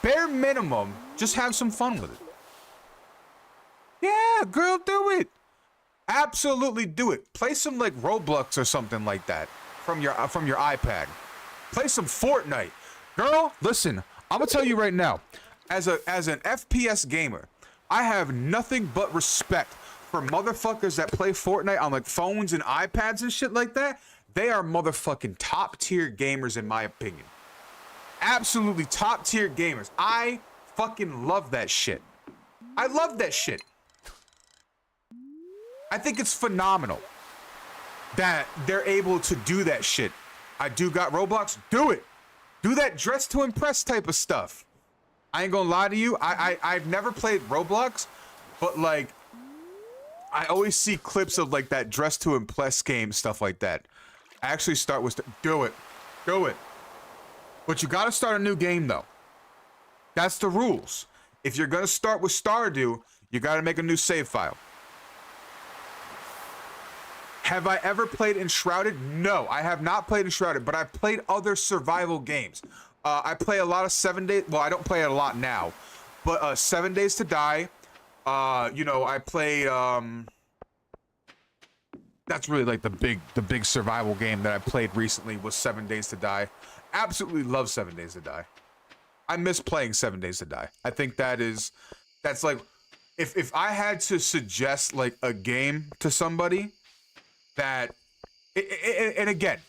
A: Bare minimum, just have some fun with it. Yeah, girl, do it. Absolutely do it. Play some like Roblox or something like that from your iPad. Play some Fortnite. Girl, listen, I'm gonna tell you right now, as an FPS gamer, I have nothing but respect for motherfuckers that play Fortnite on like phones and iPads and shit like that. They are motherfucking top tier gamers in my opinion. Absolutely top tier gamers. I fucking love that shit. I love that shit. I think it's phenomenal that they're able to do that shit. I do got Roblox. Do it. Do that dress to impress type of stuff. I ain't gonna lie to you. I've never played Roblox, but like I always see clips of like that dress to impress game, stuff like that. I actually start with do it. Do it. But you gotta start a new game though. That's the rules. If you're gonna start with Stardew, you gotta make a new save file. Have I ever played Enshrouded? No, I have not played Enshrouded, but I've played other survival games. I play a lot of 7 Days. Well, I don't play it a lot now, but 7 Days to Die. You know, I play. That's really like the big survival game that I played recently was 7 Days to Die. Absolutely love 7 Days to Die. I miss playing 7 Days to Die. I think that's like, if I had to suggest like a game to somebody that, and again,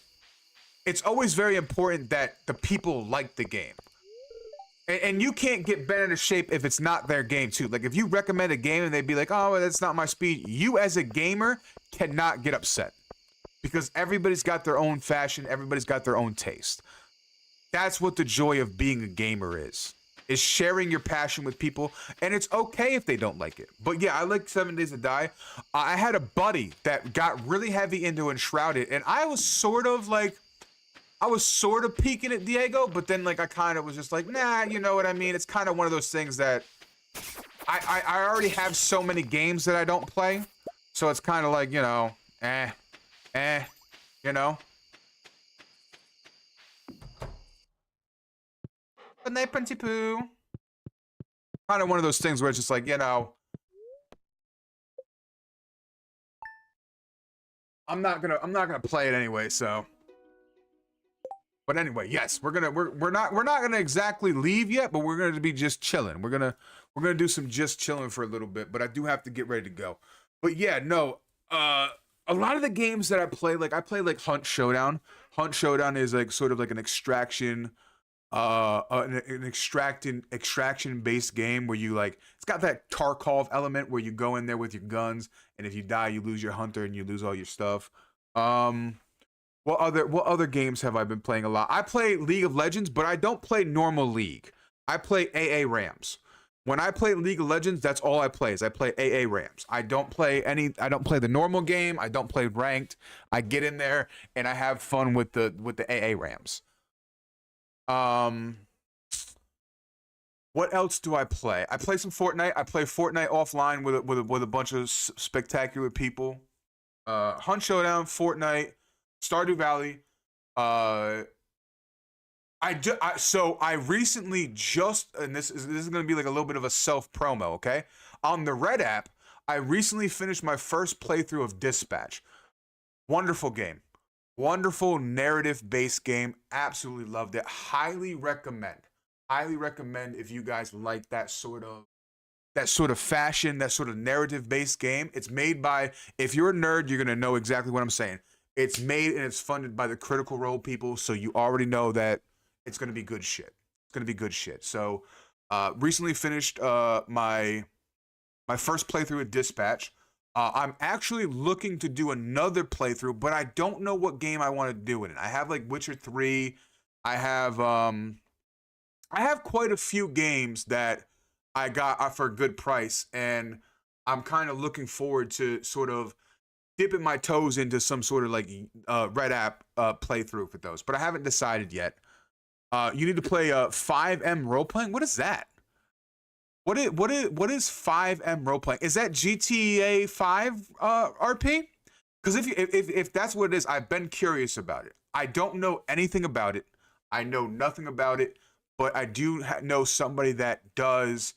A: it's always very important that the people like the game. And you can't get bent into shape if it's not their game too. Like if you recommend a game and they'd be like, oh, that's not my speed. You as a gamer cannot get upset because everybody's got their own fashion. Everybody's got their own taste. That's what the joy of being a gamer is sharing your passion with people. And it's okay if they don't like it. But yeah, I like 7 Days to Die. I had a buddy that got really heavy into Enshrouded and I was sort of peeking at Diego, but then like I kind of was just like, nah, you know what I mean? It's kind of one of those things that I already have so many games that I don't play. So it's kind of like, you know, you know. Kind of one of those things where it's just like, you know, I'm not gonna play it anyway, so. But anyway, yes, we're not gonna exactly leave yet, but we're gonna be just chilling. We're gonna do some just chilling for a little bit, but I do have to get ready to go. But yeah, no, a lot of the games that I play like Hunt Showdown. Hunt Showdown is like sort of like an extraction based game where you like, it's got that Tarkov element where you go in there with your guns and if you die you lose your hunter and you lose all your stuff. What other games have I been playing a lot? I play League of Legends, but I don't play normal League. I play AA Rams. When I play League of Legends, that's all I play is I play AA Rams. I don't play the normal game. I don't play ranked. I get in there and I have fun with the AA Rams. What else do I play? I play some Fortnite. I play Fortnite offline with a bunch of spectacular people. Hunt Showdown, Fortnite, Stardew Valley. I So I recently just, and this is gonna be like a little bit of a self promo, okay? On the Red app, I recently finished my first playthrough of Dispatch. Wonderful game, wonderful narrative based game. Absolutely loved it. Highly recommend. Highly recommend if you guys like that sort of fashion, that sort of narrative based game. It's made by, if you're a nerd, you're gonna know exactly what I'm saying. It's made and it's funded by the Critical Role people, so you already know that it's gonna be good shit. It's gonna be good shit. So, recently finished my first playthrough with Dispatch. I'm actually looking to do another playthrough, but I don't know what game I want to do in it. I have like Witcher 3. I have quite a few games that I got for a good price, and I'm kind of looking forward to sort of dipping my toes into some sort of like Red app playthrough for those. But I haven't decided yet. You need to play 5M role playing. What is that? What is 5M role playing? Is that GTA 5 RP? Because if that's what it is, I've been curious about it. I don't know anything about it. I know nothing about it, but I do know somebody that does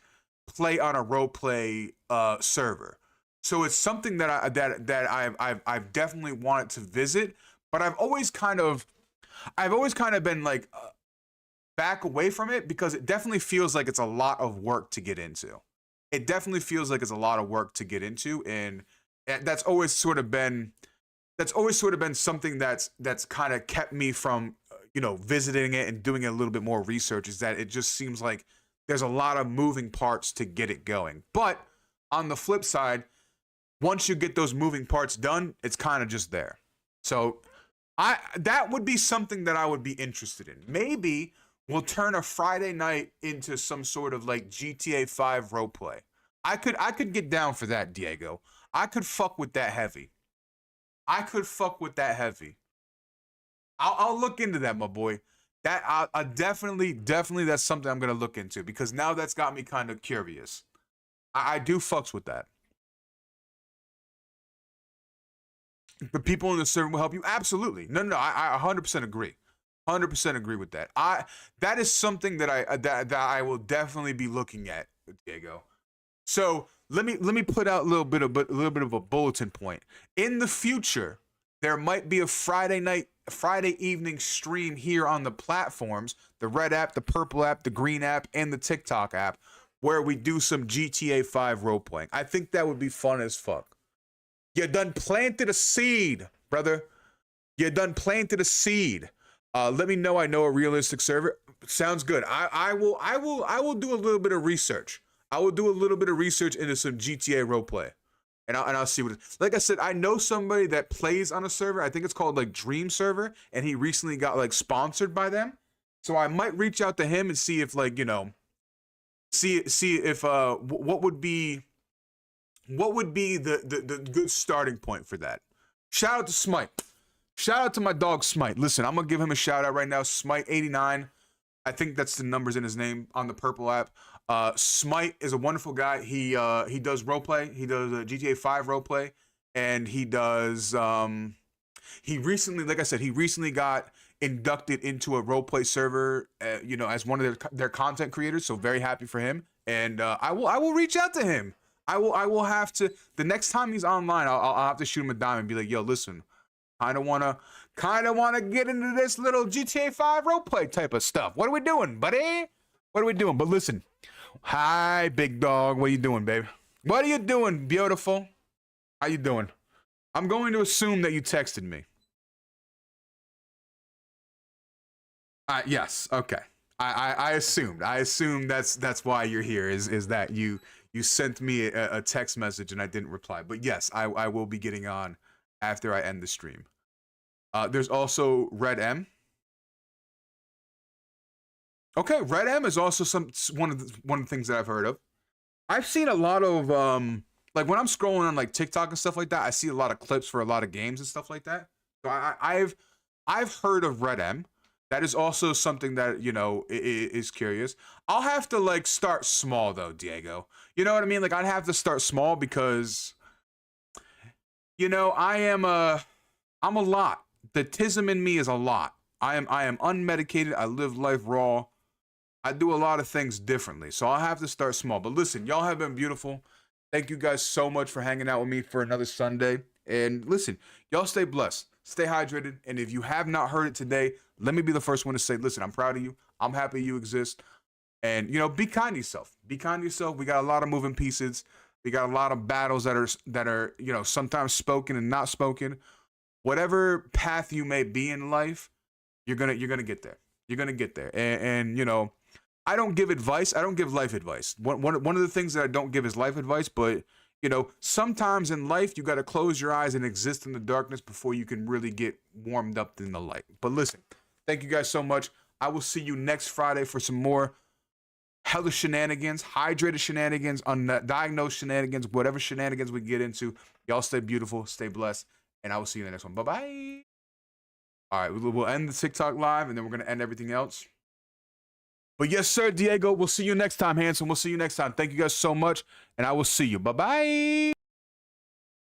A: play on a role play server. So it's something that I've definitely wanted to visit, but I've always kind of been like back away from it because it definitely feels like it's a lot of work to get into. It definitely feels like it's a lot of work to get into, and that's always sort of been something that's kind of kept me from visiting it and doing a little bit more research, is that it just seems like there's a lot of moving parts to get it going. But on the flip side, once you get those moving parts done, it's kind of just there. So that would be something that I would be interested in. Maybe we'll turn a Friday night into some sort of like GTA 5 roleplay. I could get down for that, Diego. I could fuck with that heavy. I'll look into that, my boy. That I definitely that's something I'm gonna look into, because now that's got me kind of curious. I do fucks with that. The people in the server will help you. Absolutely. No. I 100% agree. 100% agree with that. That is something that I will definitely be looking at, Diego. So let me put out a little bit of a bulletin point. In the future, there might be a Friday evening stream here on the platforms, the Red app, the Purple app, the Green app, and the TikTok app, where we do some GTA 5 role playing. I think that would be fun as fuck. You done planted a seed, brother. You done planted a seed. Let me know. I know a realistic server. Sounds good. I will do a little bit of research. I will do a little bit of research into some GTA roleplay, and I'll see what it is. Like I said, I know somebody that plays on a server. I think it's called like Dream Server, and he recently got like sponsored by them. So I might reach out to him and see if see if what would be the good starting point for that. Shout out to Smite. Shout out to my dog Smite. Listen, I'm gonna give him a shout out right now. Smite89. I think that's the numbers in his name on the Purple app. Smite is a wonderful guy. He does roleplay. He does GTA 5 roleplay, and he does he recently, like I said, he recently got inducted into a roleplay server, as one of their content creators. So very happy for him. And I will reach out to him. I will have to, the next time he's online, I'll have to shoot him a dime and be like, yo, listen, kind of wanna get into this little GTA 5 roleplay type of stuff. What are we doing, buddy? What are we doing? But listen, hi, big dog. What are you doing, babe? What are you doing, beautiful? How you doing? I'm going to assume that you texted me. Yes. Okay. I assumed. I assumed that's why you're here. Is that you sent me a text message and I didn't reply. But yes, I will be getting on after I end the stream. There's also Red M. Okay, Red M is also one of the things that I've heard of. I've seen a lot of like when I'm scrolling on like TikTok and stuff like that, I see a lot of clips for a lot of games and stuff like that. So I've heard of Red M. That is also something that, is curious. I'll have to like start small though, Diego. You know what I mean? Like I'd have to start small because I'm a lot. The tism in me is a lot. I am unmedicated. I live life raw. I do a lot of things differently. So I'll have to start small. But listen, y'all have been beautiful. Thank you guys so much for hanging out with me for another Sunday. And listen, y'all stay blessed, stay hydrated. And if you have not heard it today, let me be the first one to say, listen, I'm proud of you. I'm happy you exist. And, you know, be kind to yourself. Be kind to yourself. We got a lot of moving pieces. We got a lot of battles that are, you know, sometimes spoken and not spoken. Whatever path you may be in life, you're gonna get there. You're gonna get there. And you know, I don't give advice. I don't give life advice. One of the things that I don't give is life advice. But you know, sometimes in life you got to close your eyes and exist in the darkness before you can really get warmed up in the light. But listen, thank you guys so much. I will see you next Friday for some more hella shenanigans, hydrated shenanigans, undiagnosed shenanigans, whatever shenanigans we get into. Y'all stay beautiful, stay blessed, and I will see you in the next one. Bye-bye. All right, we'll end the TikTok live, and then we're going to end everything else. But yes, sir, Diego, we'll see you next time, handsome. We'll see you next time. Thank you guys so much, and I will see you. Bye-bye.